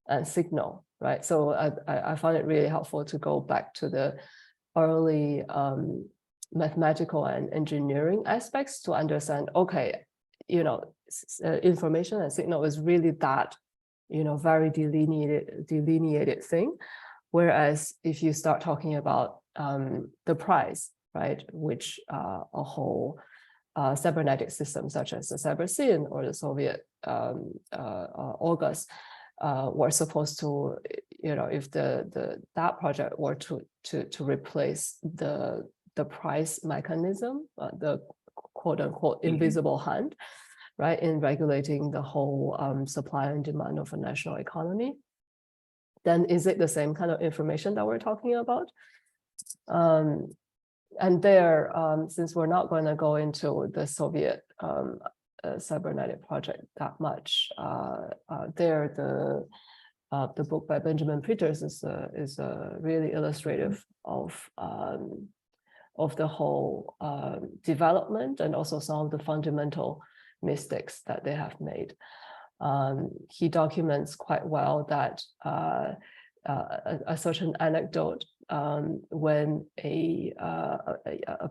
and signal, right? So I found it really helpful to go back to the early mathematical and engineering aspects to understand, okay, information and signal is really that, very delineated thing. Whereas if you start talking about the price, right, which a whole cybernetic system such as the Cybersyn or the Soviet August were supposed to, if that project were to replace the price mechanism, the quote unquote invisible hand, right, in regulating the whole supply and demand of a national economy, then is it the same kind of information that we're talking about? And there, since we're not going to go into the Soviet cybernetic project that much, the book by Benjamin Peters is really illustrative of the whole development, and also some of the fundamental mistakes that they have made. He documents quite well that a certain anecdote, when a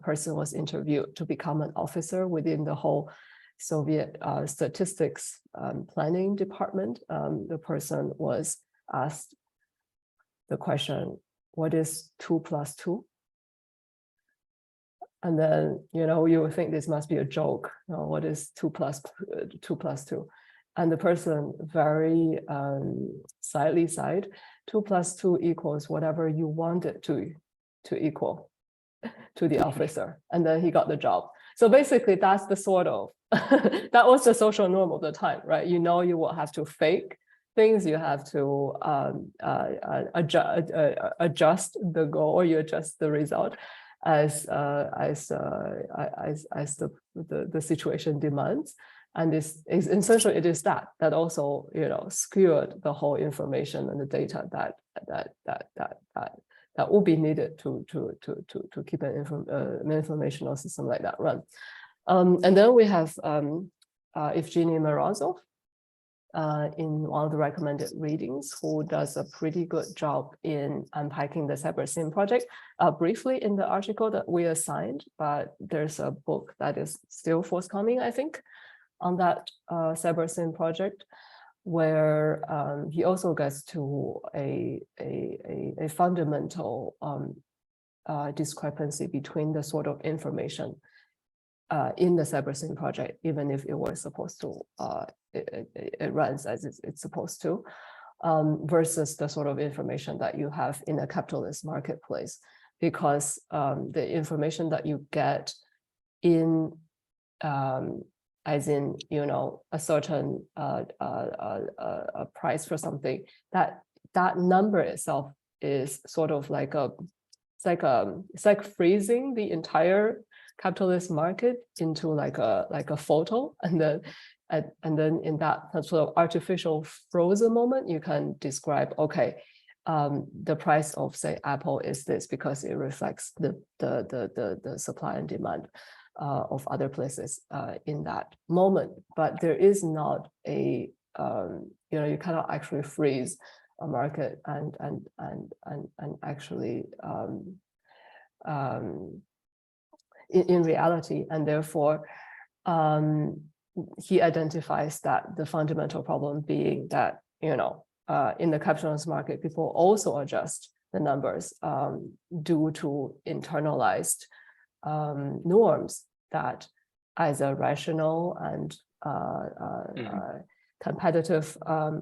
person was interviewed to become an officer within the whole Soviet statistics planning department, the person was asked the question, what is 2 + 2? And then, you would think this must be a joke. What is 2 + 2? And the person very slightly sighed, 2 + 2 equals whatever you want it to equal to the officer. And then he got the job. So basically that's the sort of, that was the social norm of the time, right? You will have to fake things, you have to adjust the goal, or you adjust the result as the situation demands. And essentially it is that also skewed the whole information and the data that will be needed to keep an informational system like that run. And then we have Evgeny Morozov in one of the recommended readings, who does a pretty good job in unpacking the Cybersyn project. Briefly in the article that we assigned, but there's a book that is still forthcoming, I think, on that Cybersyn project, where he also gets to a fundamental discrepancy between the sort of information in the CyberSync project, even if it was supposed to, it runs as it's supposed to, versus the sort of information that you have in a capitalist marketplace, because the information that you get in, as in, you know, a certain a price for something, that number itself is sort of like it's like freezing the entire capitalist market into like a photo, and then in that sort of artificial frozen moment, you can describe, okay, the price of, say, Apple is this because it reflects the supply and demand of other places in that moment. But there is not a you know, you cannot actually freeze a market and actually in reality, and therefore he identifies that the fundamental problem being that, you know, in the capitalist market, people also adjust the numbers due to internalized norms that, as a rational and competitive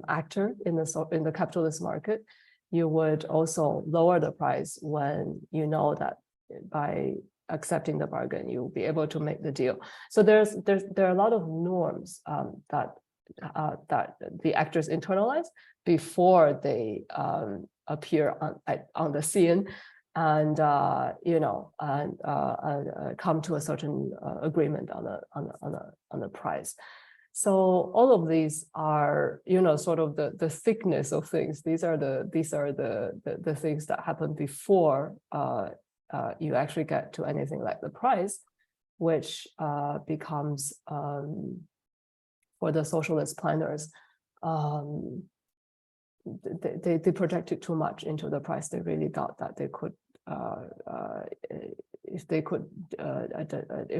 actor in the capitalist market, you would also lower the price when you know that by accepting the bargain, you'll be able to make the deal. So there are a lot of norms that the actors internalize before they appear on the scene, and you know, and come to a certain agreement on the price. So all of these are, you know, sort of the thickness of things. These are the things that happen before you actually get to anything like the price, which becomes, for the socialist planners, they projected too much into the price. They really thought that they could, if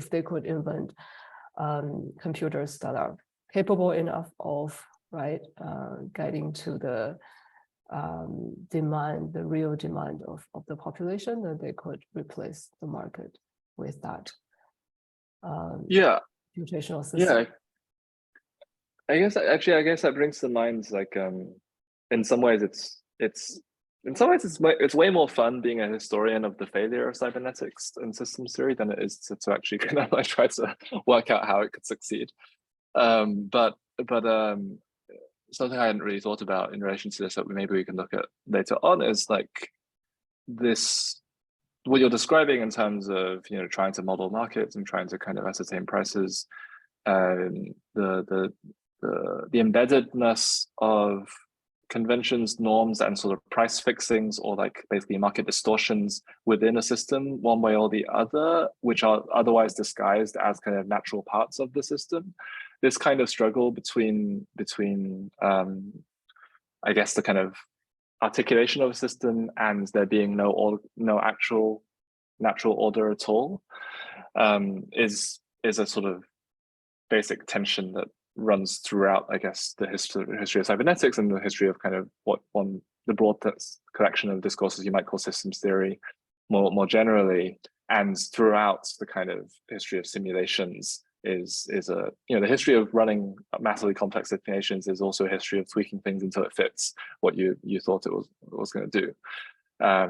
they could invent computers that are capable enough of, right, getting to the demand, the real demand of the population, then they could replace the market with that computational system. Yeah, I guess that brings to mind, like, in some ways it's way more fun being a historian of the failure of cybernetics and systems theory than it is to actually kind of like try to work out how it could succeed. But something I hadn't really thought about in relation to this that maybe we can look at later on is like this, what you're describing in terms of, you know, trying to model markets and trying to kind of ascertain prices, the embeddedness of conventions, norms, and sort of price fixings, or like basically market distortions within a system one way or the other, which are otherwise disguised as kind of natural parts of the system. This kind of struggle between I guess the kind of articulation of a system and there being no actual natural order at all is a sort of basic tension that runs throughout, I guess, the history of cybernetics and the history of kind of the broad collection of discourses you might call systems theory more generally, and throughout the kind of history of simulations is a, you know, the history of running massively complex simulations is also a history of tweaking things until it fits what you thought it was going to do. I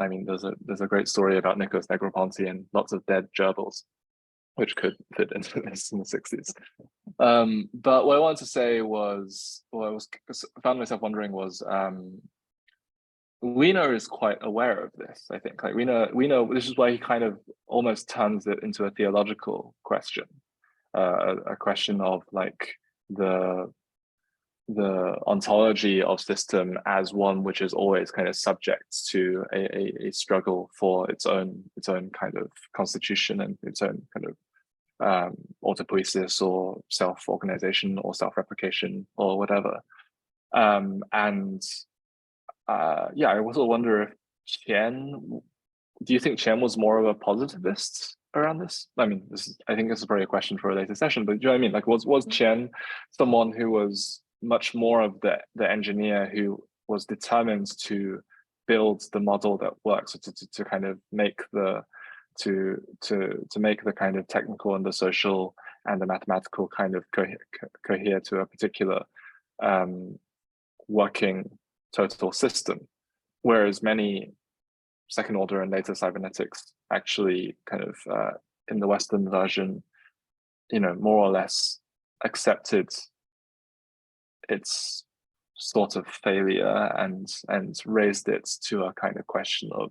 mean, there's a great story about Nicholas Negroponte and lots of dead gerbils, which could fit into this in the 60s. But what I wanted to say was, found myself wondering was, Wiener is quite aware of this, I think. Like Wiener, this is why he kind of almost turns it into a theological question, a question of like the ontology of system as one which is always kind of subject to a struggle for its own kind of constitution and its own kind of autopoiesis or self-organization or self-replication or whatever. Yeah, I also wonder if Tien, do you think Tien was more of a positivist around this? I mean, I think this is probably a question for a later session, but do you know what I mean? Like, was Tien someone who was much more of the engineer who was determined to build the model that works, to kind of make the to make the kind of technical and the social and the mathematical kind of cohere to a particular working total system, whereas many second order and later cybernetics actually kind of in the Western version, more or less accepted its sort of failure and raised it to a kind of question of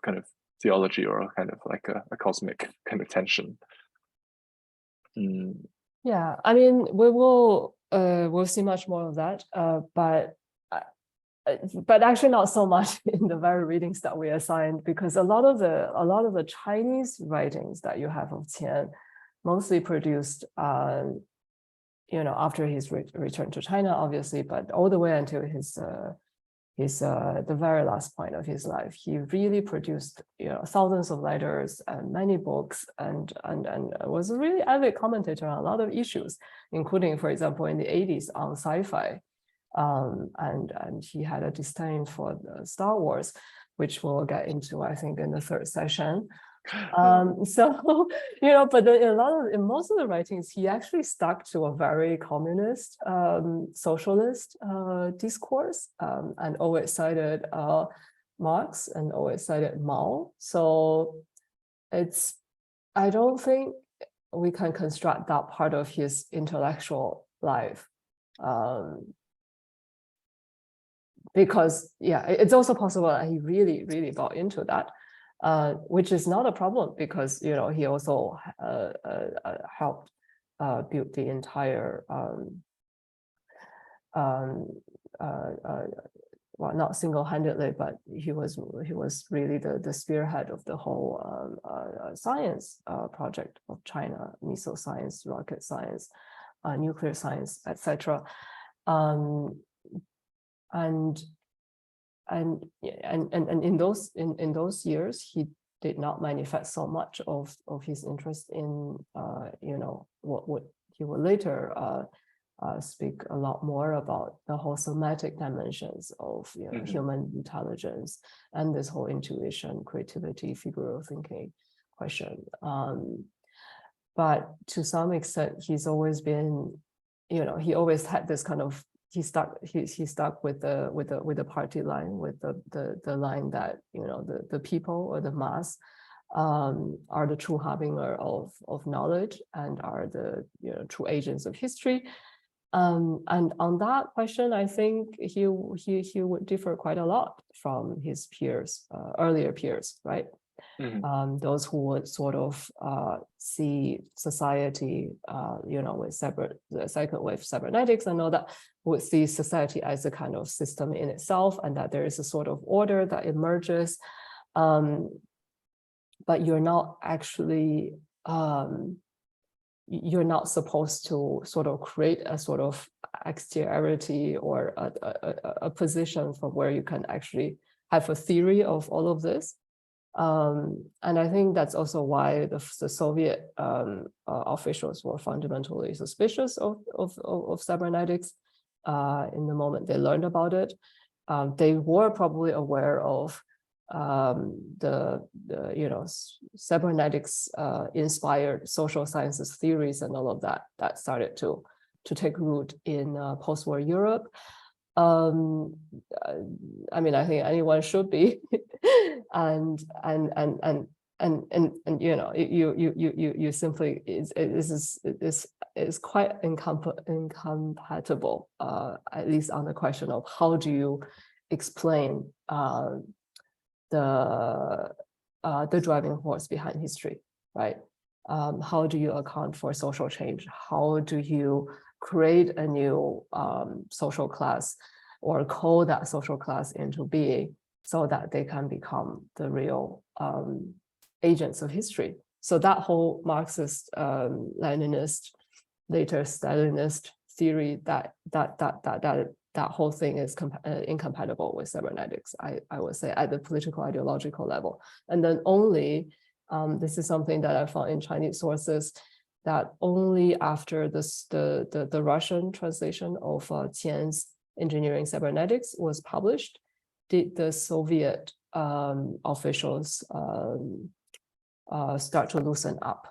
kind of theology, or a kind of like a cosmic kind of tension. Yeah, I mean, we'll see much more of that, but actually not so much in the very readings that we assigned, because a lot of the Chinese writings that you have of Tien mostly produced after his return to China, obviously, but all the way until the very last point of his life, he really produced thousands of letters and many books, and was a really avid commentator on a lot of issues, including, for example, in the 80s on sci-fi. And he had a disdain for the Star Wars, which we'll get into, I think, in the third session. So, but in most of the writings, he actually stuck to a very communist, socialist discourse, and always cited Marx and always cited Mao. So I don't think we can construct that part of his intellectual life. Because, yeah, it's also possible that he really, really bought into that. Which is not a problem, because he also helped build the entire well, not single-handedly, but he was really the spearhead of the whole science project of China: missile science, rocket science, nuclear science, etc. And in those years, he did not manifest so much of his interest in what he would later speak a lot more about, the whole somatic dimensions of human intelligence and this whole intuition, creativity, figural thinking question. But to some extent, he's always been, he always had this kind of, he stuck with the party line, with the line that the people or the mass are the true harbinger of knowledge and are the true agents of history. And on that question, I think he would differ quite a lot from his peers, earlier peers, right? Mm-hmm. Those who would sort of see society, with the second wave cybernetics and all that, would see society as a kind of system in itself, and that there is a sort of order that emerges. But you're not actually, you're not supposed to sort of create a sort of exteriority or a position from where you can actually have a theory of all of this. And I think that's also why the Soviet officials were fundamentally suspicious of cybernetics in the moment they learned about it. They were probably aware of the cybernetics inspired social sciences theories and all of that started to take root in post-war Europe. I mean, I think anyone should be, and you simply is quite incompatible, at least on the question of how do you explain the driving force behind history, right? How do you account for social change? How do you create a new social class or call that social class into being so that they can become the real agents of history? So that whole Marxist, Leninist, later Stalinist theory, that whole thing is incompatible with cybernetics, I would say, at the political ideological level. And then only, this is something that I found in Chinese sources, that only after the Russian translation of Tien's Engineering Cybernetics was published, did the Soviet officials start to loosen up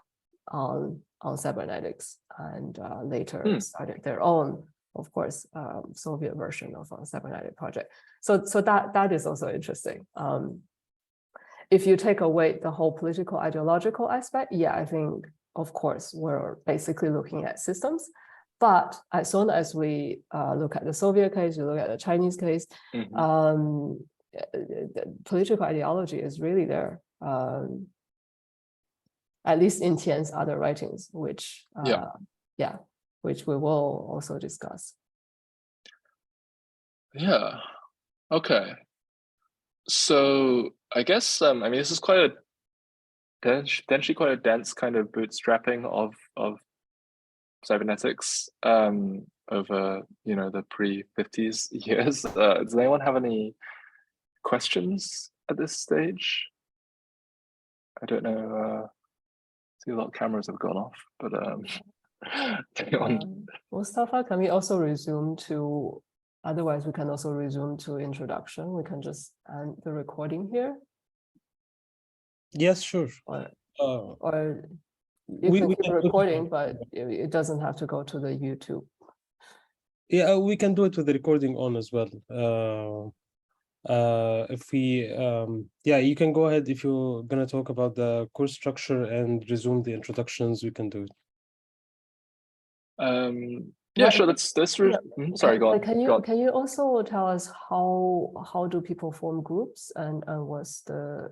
on cybernetics, and later started their own, of course, Soviet version of a cybernetic project. So that is also interesting. If you take away the whole political ideological aspect, yeah, I think, of course, we're basically looking at systems. But as soon as we look at the Soviet case, you look at the Chinese case, the political ideology is really there. At least in Tien's other writings, which which we will also discuss. Yeah. Okay. So I guess I mean, this is quite a potentially quite a dense kind of bootstrapping of cybernetics over the pre-50s years. Does anyone have any questions at this stage? I don't know. See, a lot of cameras have gone off, but Mustafa, can we also resume to? Otherwise, we can also resume to introduction. We can just end the recording here. Yes, sure. Or you can keep recording, but it doesn't have to go to the YouTube. Yeah, we can do it with the recording on as well. If we, yeah, you can go ahead if you're gonna talk about the course structure and resume the introductions. We can do it. Yeah, sure. That's sorry. Go on. Can you also tell us how do people form groups, and what's the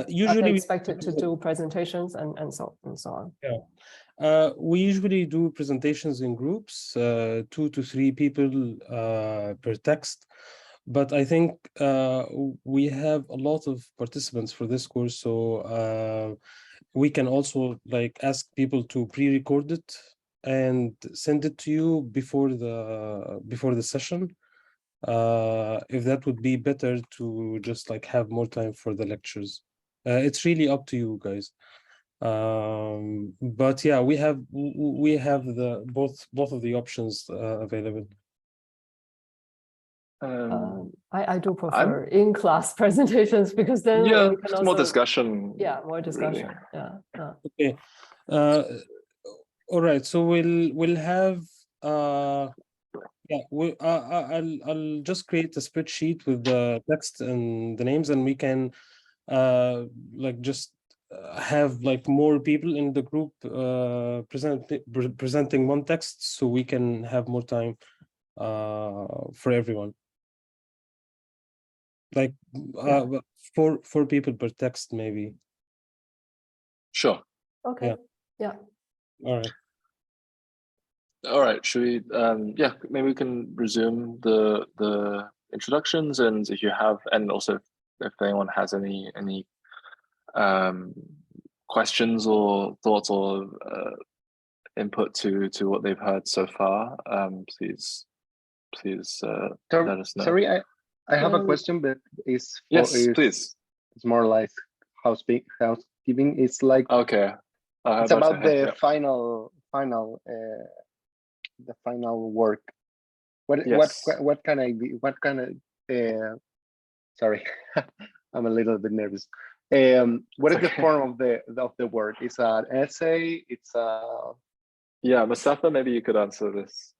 usually expected to do presentations and so on. Yeah. We usually do presentations in groups, 2 to 3 people per text. But I think we have a lot of participants for this course, so we can also ask people to pre-record it and send it to you before the session. If that would be better to just have more time for the lectures. It's really up to you guys. But yeah, we have the both of the options available. I do prefer in-class presentations, because then we can also more discussion. Yeah, more discussion. Really. Yeah. Okay. All right. So we'll have I'll just create a spreadsheet with the text and the names, and we can just have more people in the group presenting one text, so we can have more time for everyone. Four people per text, maybe. Sure. Okay. Yeah. All right. Should we? Yeah. Maybe we can resume the introductions, and if you have, and also if anyone has any questions or thoughts or input to what they've heard so far, please let us know. Sorry, I have a question, but please. It's more like housekeeping. It's like okay. It's about the final work. What can I be? What kind of? Sorry, I'm a little bit nervous. What is the form of the work? It's an essay. It's a. Yeah, Mustafa, maybe you could answer this,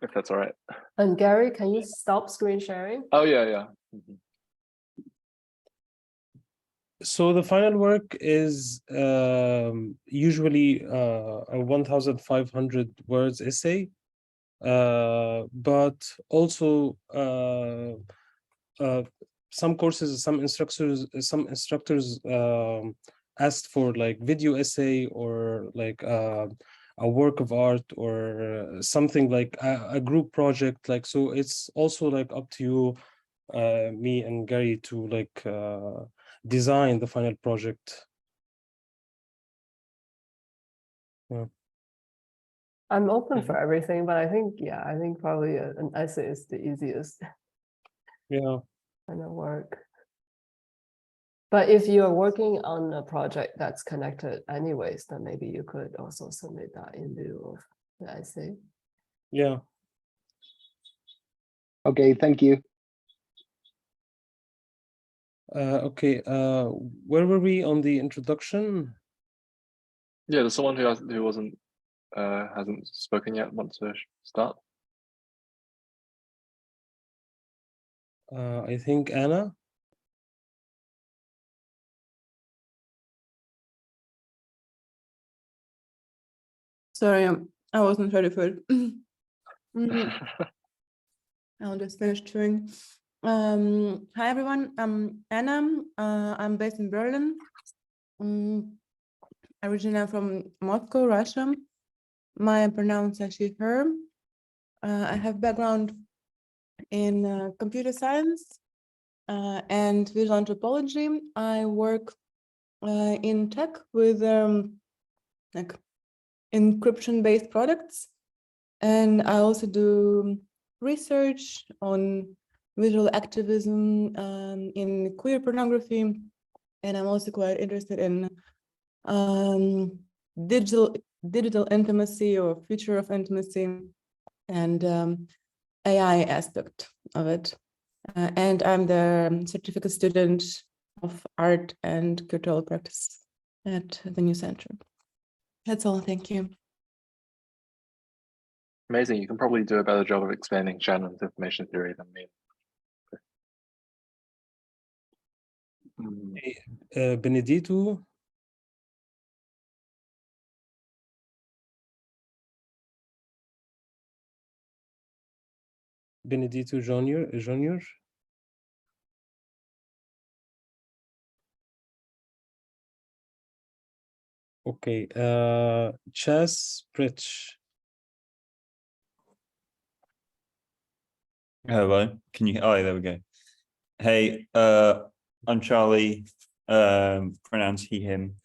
if that's all right. And Gary, can you stop screen sharing? Oh yeah. So the final work is usually a 1,500 words essay, but also some courses, some instructors asked for video essay, or a work of art, or something like a group project. So it's also up to you, me and Gary, to design the final project. Yeah. I'm open for everything, but I think probably an essay is the easiest. Yeah. Kind of work. But if you're working on a project that's connected anyways, then maybe you could also submit that in lieu of the essay. Yeah. Okay, thank you. Okay, where were we on the introduction? Yeah, there's someone who wasn't hasn't spoken yet. Want to start? I think Anna. Sorry, I wasn't ready for it. I'll just finish chewing. Hi everyone, I'm Anna. I'm based in Berlin. Originally from Moscow, Russia. My pronouns are she, her. I have background in computer science and visual anthropology. I work in tech with like encryption-based products, and I also do research on visual activism in queer pornography, and I'm also quite interested in digital intimacy or future of intimacy and AI aspect of it. And I'm the certificate student of art and curatorial practice at the New Center. That's all, thank you. Amazing. You can probably do a better job of explaining Shannon's information theory than me. Benedito. Benedito Junior. Okay, Chess Bridge. Hello, can you? Oh, there we go. Hey, I'm Charlie. Pronounce he, him.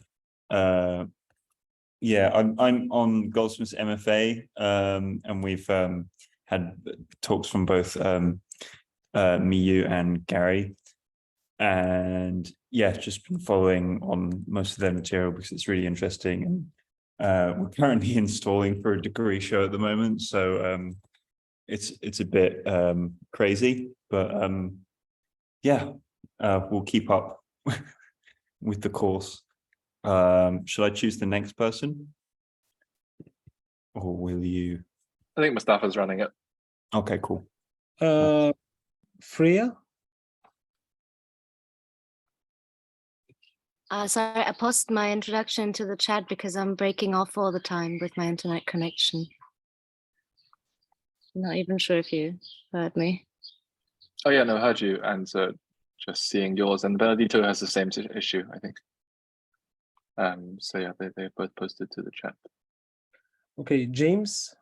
Yeah, I'm on Goldsmith's MFA, and we've had talks from both me, you, and Gary, and yeah, just been following on most of their material because it's really interesting. And we're currently installing for a degree show at the moment, so it's a bit crazy, but yeah, we'll keep up with the course. Should I choose the next person, or will you? I think Mustafa's running it. Okay, cool. Freya. Sorry, I posted my introduction to the chat because I'm breaking off all the time with my internet connection. Not even sure if you heard me. Oh yeah, no, I heard you, and just seeing yours, and Benedito has the same issue, I think. So yeah, they both posted to the chat. Okay, James.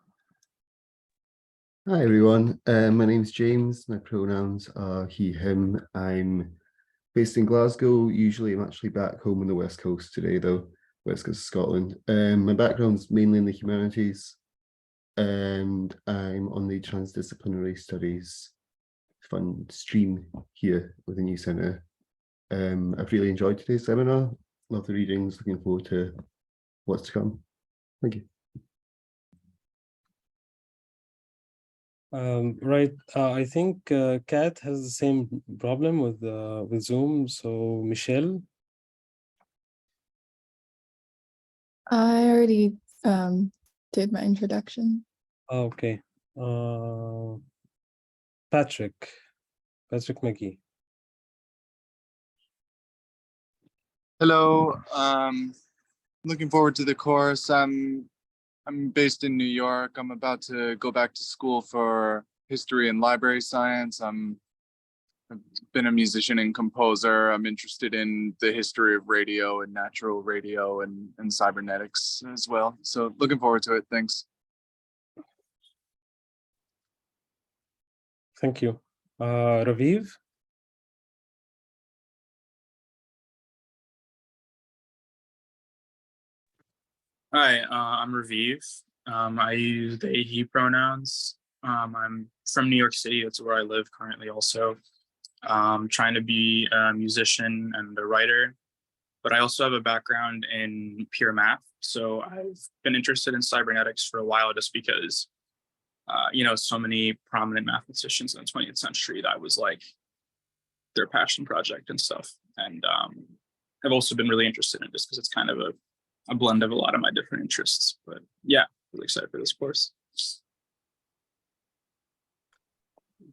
Hi everyone, my name's James. My pronouns are he, him. I'm based in Glasgow. Usually I'm actually back home on the West Coast today though, West Coast of Scotland. My background's mainly in the humanities, and I'm on the transdisciplinary studies fund stream here with the New Centre. I've really enjoyed today's seminar. Love the readings, looking forward to what's to come. Thank you. Right, I think Kat has the same problem with Zoom. So Michelle. I already did my introduction. Okay. Patrick McGee. Hello, looking forward to the course. I'm based in New York. I'm about to go back to school for history and library science. I've been a musician and composer. I'm interested in the history of radio and natural radio and cybernetics as well. So looking forward to it. Thanks. Thank you. Raviv. Hi, I'm Raviv. I use they, he pronouns. I'm from New York City. That's where I live currently also. Trying to be a musician and a writer, but I also have a background in pure math. So I've been interested in cybernetics for a while just because, so many prominent mathematicians in the 20th century that was like their passion project and stuff. And I've also been really interested in it just because it's kind of a blend of a lot of my different interests. But yeah, really excited for this course.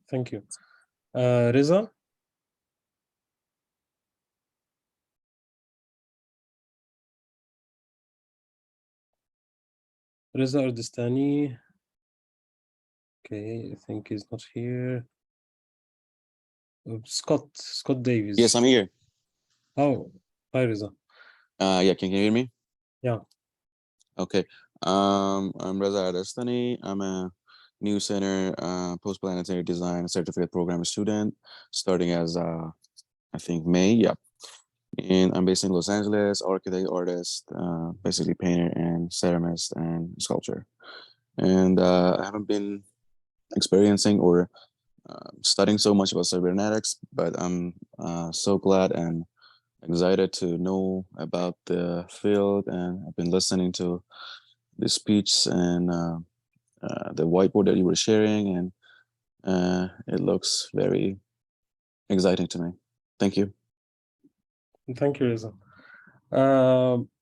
Thank you. Reza? Reza Ardestani. Okay, I think he's not here. Scott Davies. Yes, I'm here. Oh, hi Reza. Yeah, can you hear me? Yeah. Okay. I'm Reza Ardestani. I'm a new center post-planetary design certificate program student, starting as I think May. Yeah. And I'm based in Los Angeles, architect, artist, basically painter and ceramist and sculptor. And I haven't been experiencing or studying so much about cybernetics, but I'm so glad and excited to know about the field. And I've been listening to the speech and the whiteboard that you were sharing, and it looks very exciting to me. Thank you. Thank you, Reza.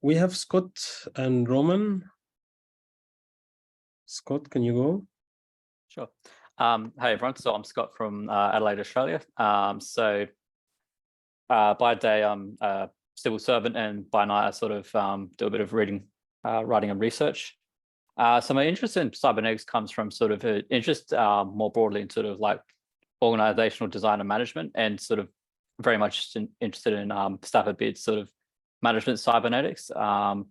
We have Scott and Roman. Scott, can you go? Sure. Hey everyone, so I'm Scott from Adelaide, Australia. By day I'm a civil servant, and by night I sort of do a bit of reading, writing and research. So my interest in cybernetics comes from sort of an interest more broadly in sort of like organizational design and management, and sort of very much interested in Stafford Beard's sort of management cybernetics. Yeah,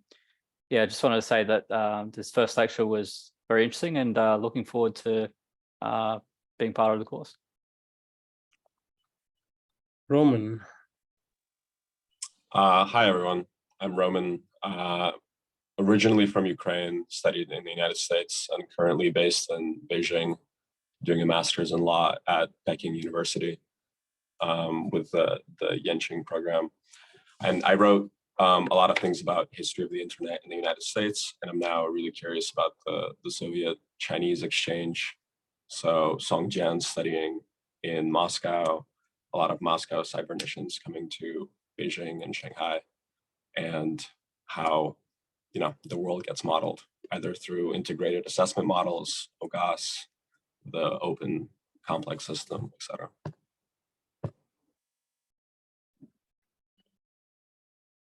I just wanted to say that this first lecture was very interesting, and looking forward to being part of the course. Roman. Hi, everyone. I'm Roman, originally from Ukraine, studied in the United States, and currently based in Beijing, doing a master's in law at Peking University with the Yenching program. And I wrote a lot of things about history of the internet in the United States, and I'm now really curious about the Soviet-Chinese exchange. So Song Jian studying in Moscow, a lot of Moscow cyberneticians coming to Beijing and Shanghai, and how the world gets modeled either through integrated assessment models, OGAS, the open complex system, etc.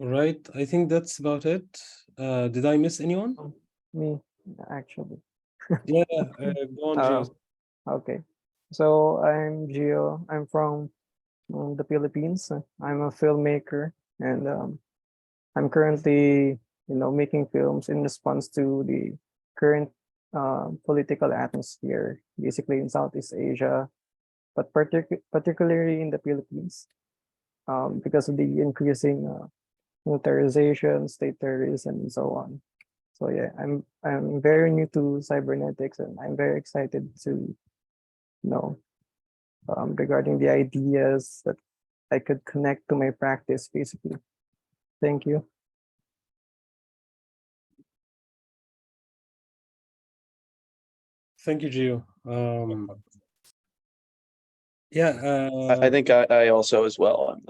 All right, I think that's about it. Did I miss anyone? Me, actually. Yeah, go on, Gio. Okay, so I'm Gio. I'm from the Philippines. I'm a filmmaker, and I'm currently, making films in response to the current political atmosphere, basically in Southeast Asia, but particularly in the Philippines, because of the increasing militarization, state terrorism, and so on. So yeah, I'm very new to cybernetics, and I'm very excited to know regarding the ideas that I could connect to my practice, basically. Thank you. Thank you, Gio. I think I also as well.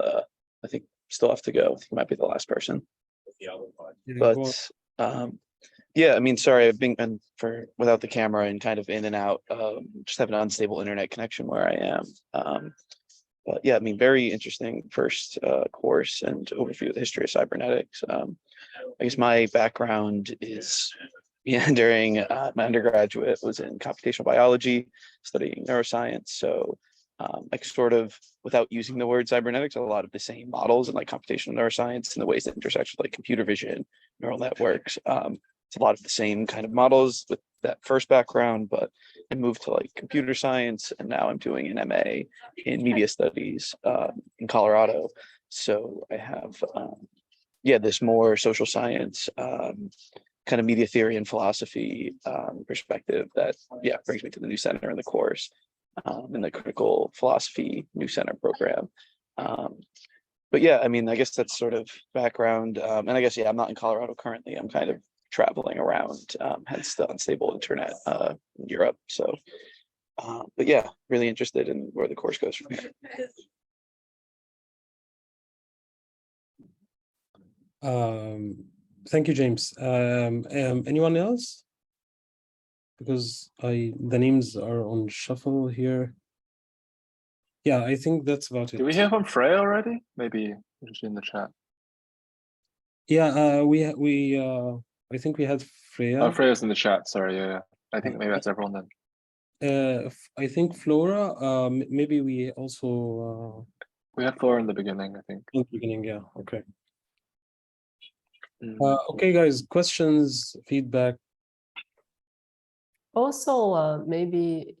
I think still have to go. I think I might be the last person. But yeah, I mean, sorry, I've been without the camera and kind of in and out. Just have an unstable internet connection where I am. But yeah, I mean, very interesting first course and overview of the history of cybernetics. I guess my background is during my undergraduate was in computational biology, studying neuroscience. So like sort of without using the word cybernetics, a lot of the same models in like computational neuroscience and the ways that intersect with like computer vision, neural networks. It's a lot of the same kind of models with that first background, but I moved to like computer science, and now I'm doing an MA in media studies in Colorado. So I have this more social science kind of media theory and philosophy perspective that brings me to the New Center in the course in the critical philosophy New Center program. But yeah, I mean, I guess that's sort of background. And I guess, I'm not in Colorado currently. I'm kind of traveling around, hence the unstable internet in Europe. So, but yeah, really interested in where the course goes from here. Thank you, James. Anyone else? Because the names are on shuffle here. Yeah, I think that's about it. Do we hear from Freya already? Maybe just in the chat. Yeah, I think we had Freya. Oh, Freya's in the chat. Sorry, yeah. I think maybe that's everyone then. I think Flora. Maybe we also. We had Flora in the beginning, I think. In the beginning, yeah. Okay. Okay, guys. Questions, feedback. Also, maybe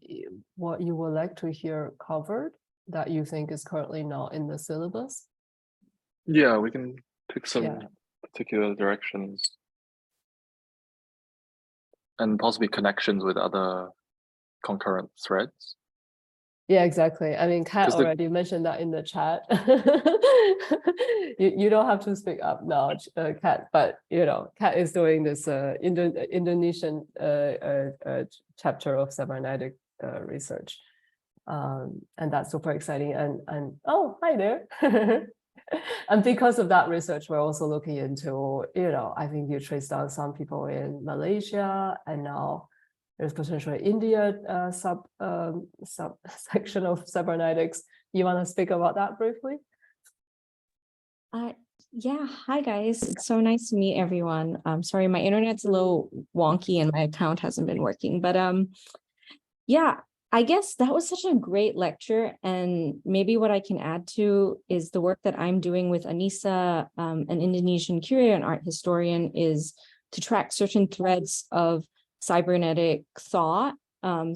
what you would like to hear covered that you think is currently not in the syllabus. Yeah, we can pick some particular directions and possibly connections with other concurrent threads. Yeah, exactly. I mean, Kat already mentioned that in the chat. You don't have to speak up now, Kat, but you know, Kat is doing this Indonesian chapter of cybernetic research. And that's super exciting. And oh, hi there. And because of that research, we're also looking into, you know, I think you traced down some people in Malaysia, and now there's potentially India section of cybernetics. You want to speak about that briefly? Yeah, hi guys. It's so nice to meet everyone. Sorry, my internet's a little wonky and my account hasn't been working, but yeah, I guess that was such a great lecture, and maybe what I can add to is the work that I'm doing with Anissa, an Indonesian curator and art historian, is to track certain threads of cybernetic thought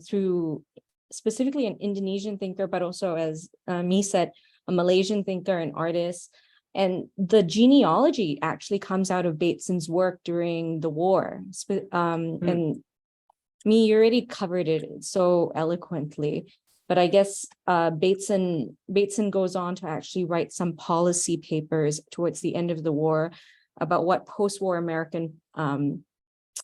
through specifically an Indonesian thinker, but also, as Mi said, a Malaysian thinker and artist. And the genealogy actually comes out of Bateson's work during the war. And Mi, you already covered it so eloquently, but I guess Bateson goes on to actually write some policy papers towards the end of the war about what post-war American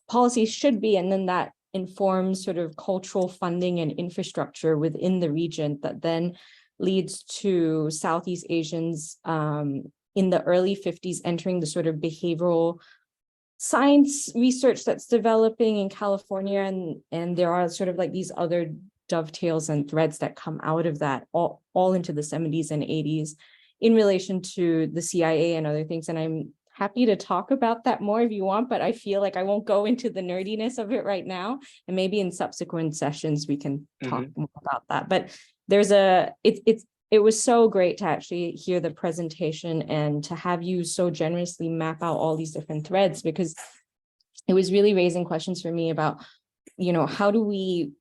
policies should be, and then that informs sort of cultural funding and infrastructure within the region that then leads to Southeast Asians in the early 50s entering the sort of behavioral science research that's developing in California, and there are sort of like these other dovetails and threads that come out of that all into the 70s and 80s in relation to the CIA and other things. And I'm happy to talk about that more if you want, but I feel like I won't go into the nerdiness of it right now, and maybe in subsequent sessions we can talk more about that. But there's it was so great to actually hear the presentation and to have you so generously map out all these different threads, because it was really raising questions for me about, you know, how do we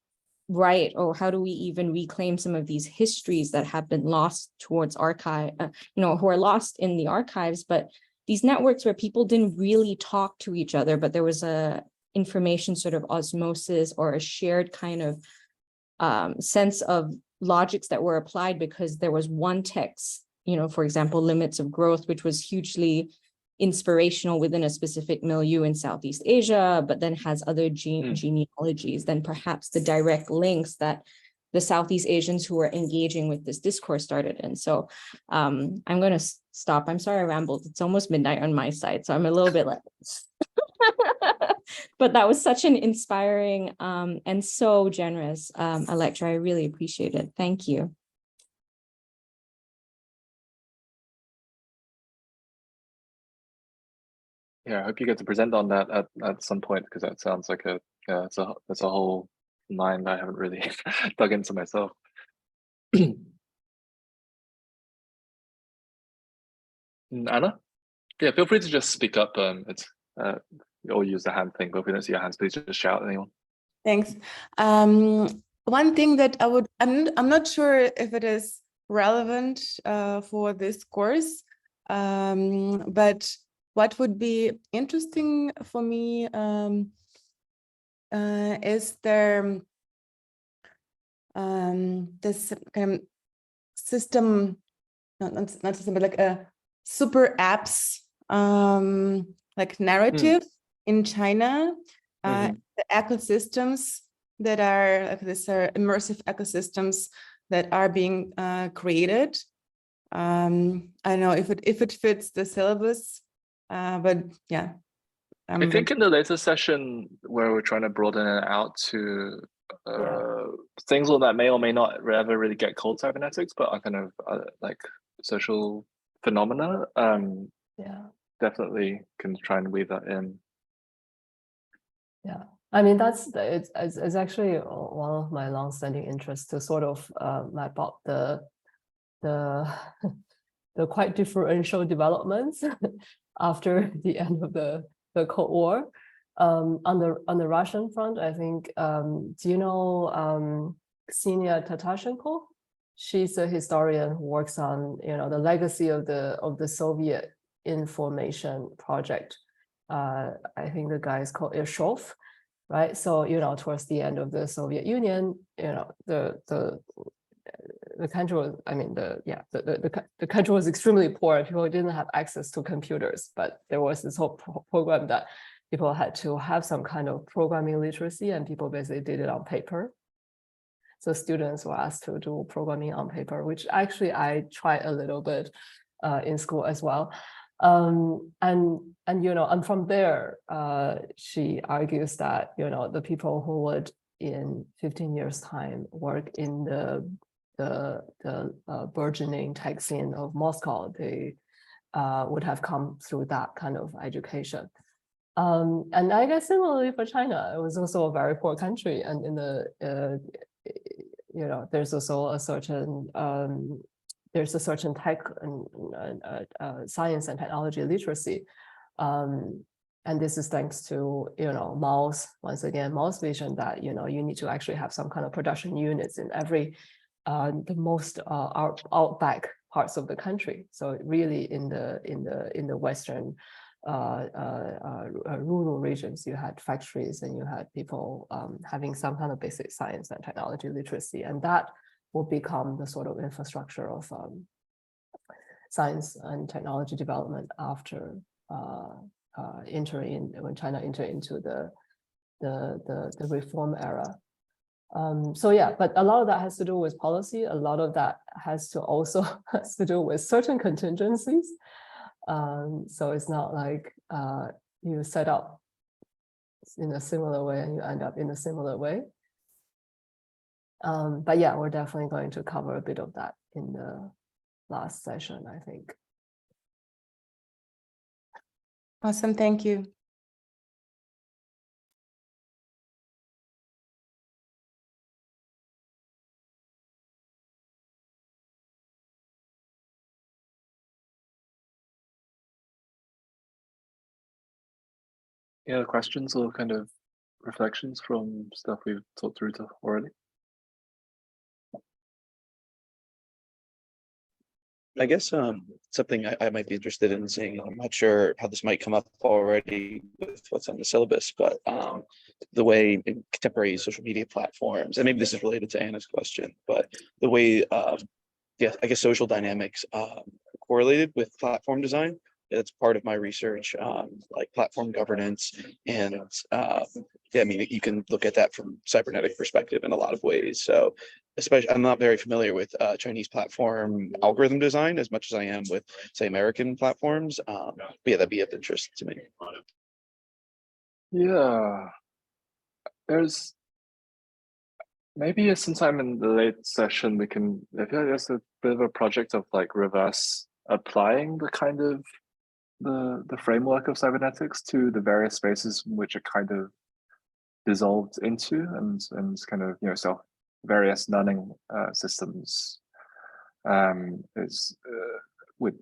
write, or how do we even reclaim some of these histories that have been lost towards archive, you know, who are lost in the archives, but these networks where people didn't really talk to each other, but there was a information sort of osmosis or a shared kind of sense of logics that were applied because there was one text, you know, for example, Limits of Growth, which was hugely inspirational within a specific milieu in Southeast Asia, but then has other genealogies, then perhaps the direct links that the Southeast Asians who were engaging with this discourse started in. So I'm going to stop. I'm sorry I rambled. It's almost midnight on my side, so I'm a little bit like, but that was such an inspiring and so generous a lecture. I really appreciate it. Thank you. Yeah, I hope you get to present on that at some point, because that sounds like it's a whole line that I haven't really dug into myself. Anna? Yeah, feel free to just speak up. It's or use the hand thing, but if we don't see your hands, please just shout at anyone. Thanks. One thing that I'm not sure if it is relevant for this course, but what would be interesting for me is there this kind of system, not system, but like a super apps like narrative in China, the ecosystems that are like these are immersive ecosystems that are being created. I don't know if it fits the syllabus, But yeah, I think in the later session where we're trying to broaden it out to things that may or may not ever really get called cybernetics, but are kind of like social phenomena. Definitely can try and weave that in. Yeah, I mean it's actually one of my long-standing interests to sort of map out the the quite differential developments after the end of the Cold War. On the Russian front, I think, do you know Ksenia Tatashenko? She's a historian who works on the legacy of the Soviet information project. I think the guy is called Irshov, right? So towards the end of the Soviet Union, the country was, I mean, the country was extremely poor. People didn't have access to computers, but there was this whole program that people had to have some kind of programming literacy, and people basically did it on paper. So students were asked to do programming on paper, which actually I tried a little bit in school as well. And from there, she argues that the people who would in 15 years' time work in the burgeoning tech scene of Moscow, they would have come through that kind of education. And I guess similarly for China, it was also a very poor country, and in the there's also a certain tech and science and technology literacy, and this is thanks to Mao's, once again, Mao's vision that you need to actually have some kind of production units in every the most outback parts of the country. So really in the western rural regions, you had factories and you had people having some kind of basic science and technology literacy, and that will become the sort of infrastructure of science and technology development after when China entered into the reform era. So yeah, but a lot of that has to do with policy. A lot of that has to do with certain contingencies. So it's not like you set up in a similar way and you end up in a similar way. But yeah, we're definitely going to cover a bit of that in the last session, I think. Awesome, thank you. Yeah, questions or kind of reflections from stuff we've talked through already? I guess something I might be interested in seeing, I'm not sure how this might come up already with what's on the syllabus, but the way in contemporary social media platforms, and maybe this is related to Anna's question, but the way, yeah, I guess social dynamics correlated with platform design. It's part of my research, like platform governance, and yeah, I mean, you can look at that from cybernetic perspective in a lot of ways. So, especially, I'm not very familiar with Chinese platform algorithm design as much as I am with, say, American platforms. But yeah, that'd be of interest to me. Yeah, there's maybe sometime in the late session we can. I feel like there's a bit of a project of like reverse applying the kind of the framework of cybernetics to the various spaces in which it kind of dissolved into, and kind of self various learning systems is with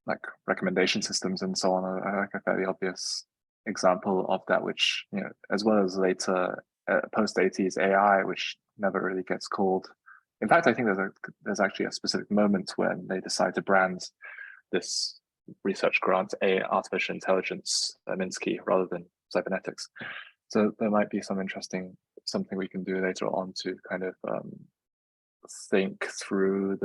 like recommendation systems and so on. I like a fairly obvious example of that, which as well as later post 80s AI, which never really gets called. In fact, I think there's actually a specific moment when they decide to brand this research grant artificial intelligence Minsky rather than cybernetics. So there might be something we can do later on to kind of think through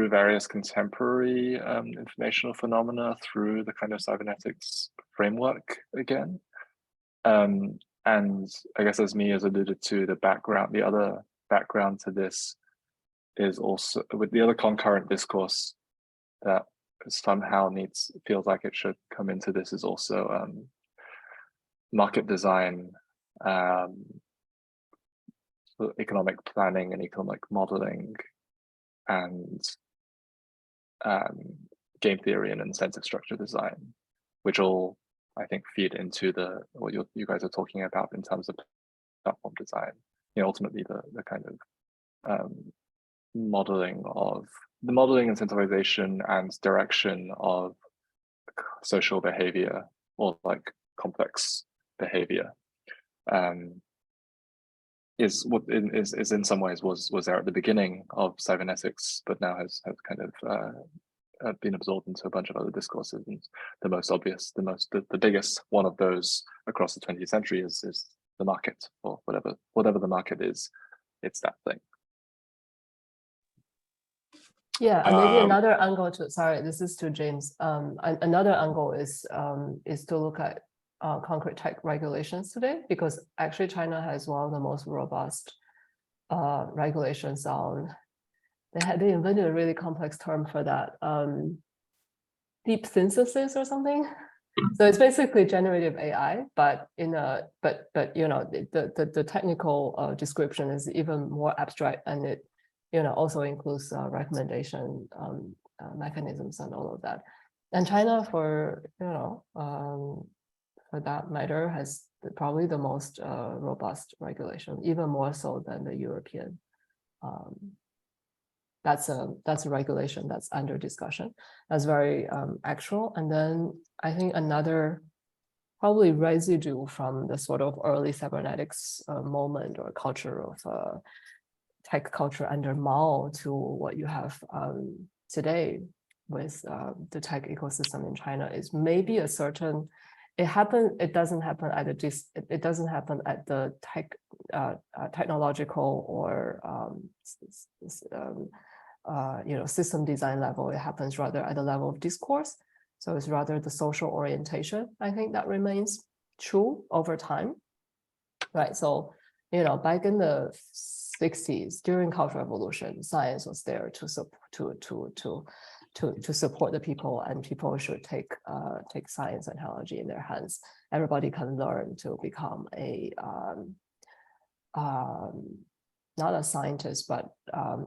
various contemporary informational phenomena through the kind of cybernetics framework again. And I guess as Mia has alluded to, the other background to this is also with the other concurrent discourse that somehow feels like it should come into this is also market design, economic planning and economic modeling, and game theory and incentive structure design, which all I think feed into what you guys are talking about in terms of platform design. Ultimately the kind of modeling, incentivization, and direction of social behavior, or like complex behavior, is what is in some ways was there at the beginning of cybernetics, but now has kind of been absorbed into a bunch of other discourses. And the most obvious, the biggest one of those across the 20th century is the market, or whatever the market is. It's that thing. Yeah, and maybe another angle to, sorry, this is to James. Another angle is to look at concrete tech regulations today, because actually China has one of the most robust regulations on, they invented a really complex term for that, deep synthesis or something. So it's basically generative AI, but the technical description is even more abstract, and it also includes recommendation mechanisms and all of that. And China, for that matter, has probably the most robust regulation, even more so than the European. That's a regulation that's under discussion. That's very actual. And then I think another probably residue from the sort of early cybernetics moment or culture of tech culture under Mao to what you have today with the tech ecosystem in China is maybe a certain. It doesn't happen at the technological or system design level. It happens rather at the level of discourse. So it's rather the social orientation. I think that remains true over time, right? So back in the 60s, during Cultural Revolution, science was there to support the people, and people should take science and technology in their hands. Everybody can learn to become a not a scientist, but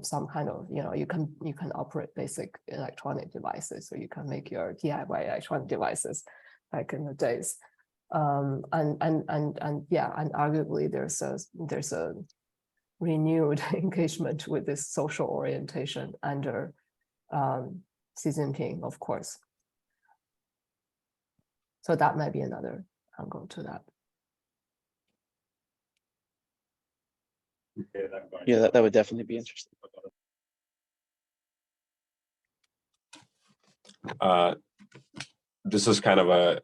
some kind of, you can operate basic electronic devices, so you can make your DIY electronic devices back in the days. And arguably there's a renewed engagement with this social orientation under Xi Jinping, of course. So that might be another angle to that. Yeah, that would definitely be interesting. This is kind of a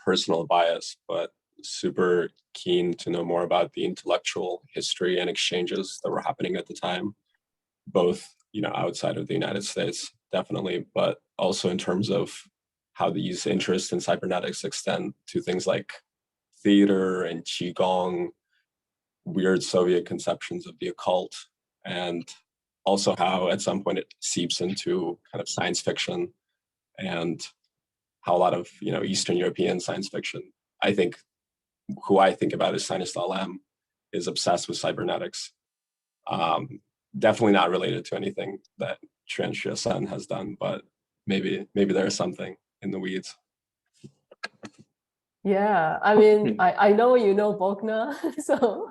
personal bias, but super keen to know more about the intellectual history and exchanges that were happening at the time, both outside of the United States, definitely, but also in terms of how these interests in cybernetics extend to things like theater and Qigong, weird Soviet conceptions of the occult, and also how at some point it seeps into kind of science fiction, and how a lot of Eastern European science fiction, I think, who I think about as Sinistol M, is obsessed with cybernetics. Definitely not related to anything that Qian Xuesen has done, but maybe there is something in the weeds. Yeah, I mean, I know Bogna, so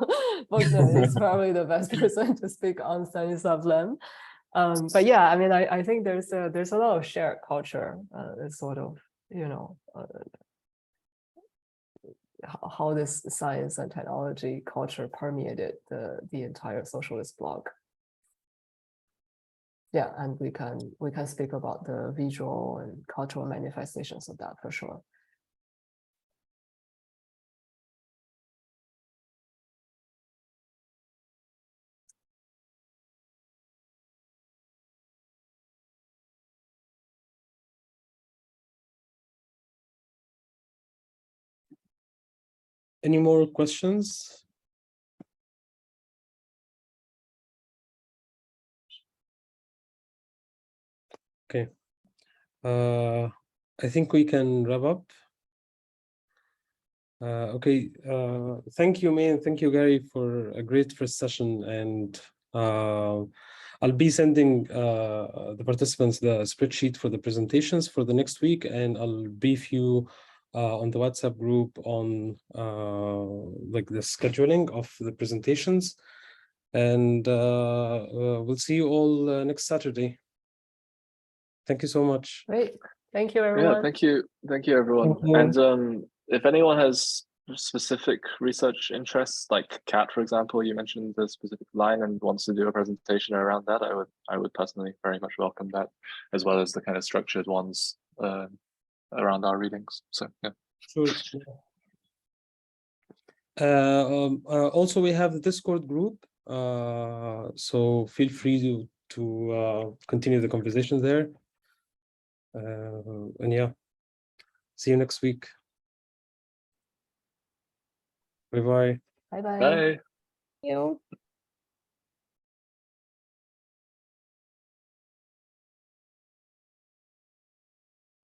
Bogna is probably the best person to speak on Stanislav Lem. But yeah, I mean, I think there's a lot of shared culture, sort of, how this science and technology culture permeated the entire socialist bloc. Yeah, and we can speak about the visual and cultural manifestations of that for sure. Any more questions? Okay. I think we can wrap up. Okay, thank you, May, and thank you, Gary, for a great first session. And I'll be sending the participants the spreadsheet for the presentations for the next week, and I'll brief you on the WhatsApp group on like the scheduling of the presentations. And we'll see you all next Saturday. Thank you so much. Great. Thank you, everyone. Yeah, thank you, everyone. Thank you. And if anyone has specific research interests, like CAT, for example, you mentioned the specific line and wants to do a presentation around that, I would personally very much welcome that, as well as the kind of structured ones around our readings. So yeah. Sure. Also, we have the Discord group, so feel free to continue the conversation there. And yeah, see you next week. Bye-bye. Bye-bye. Bye. You.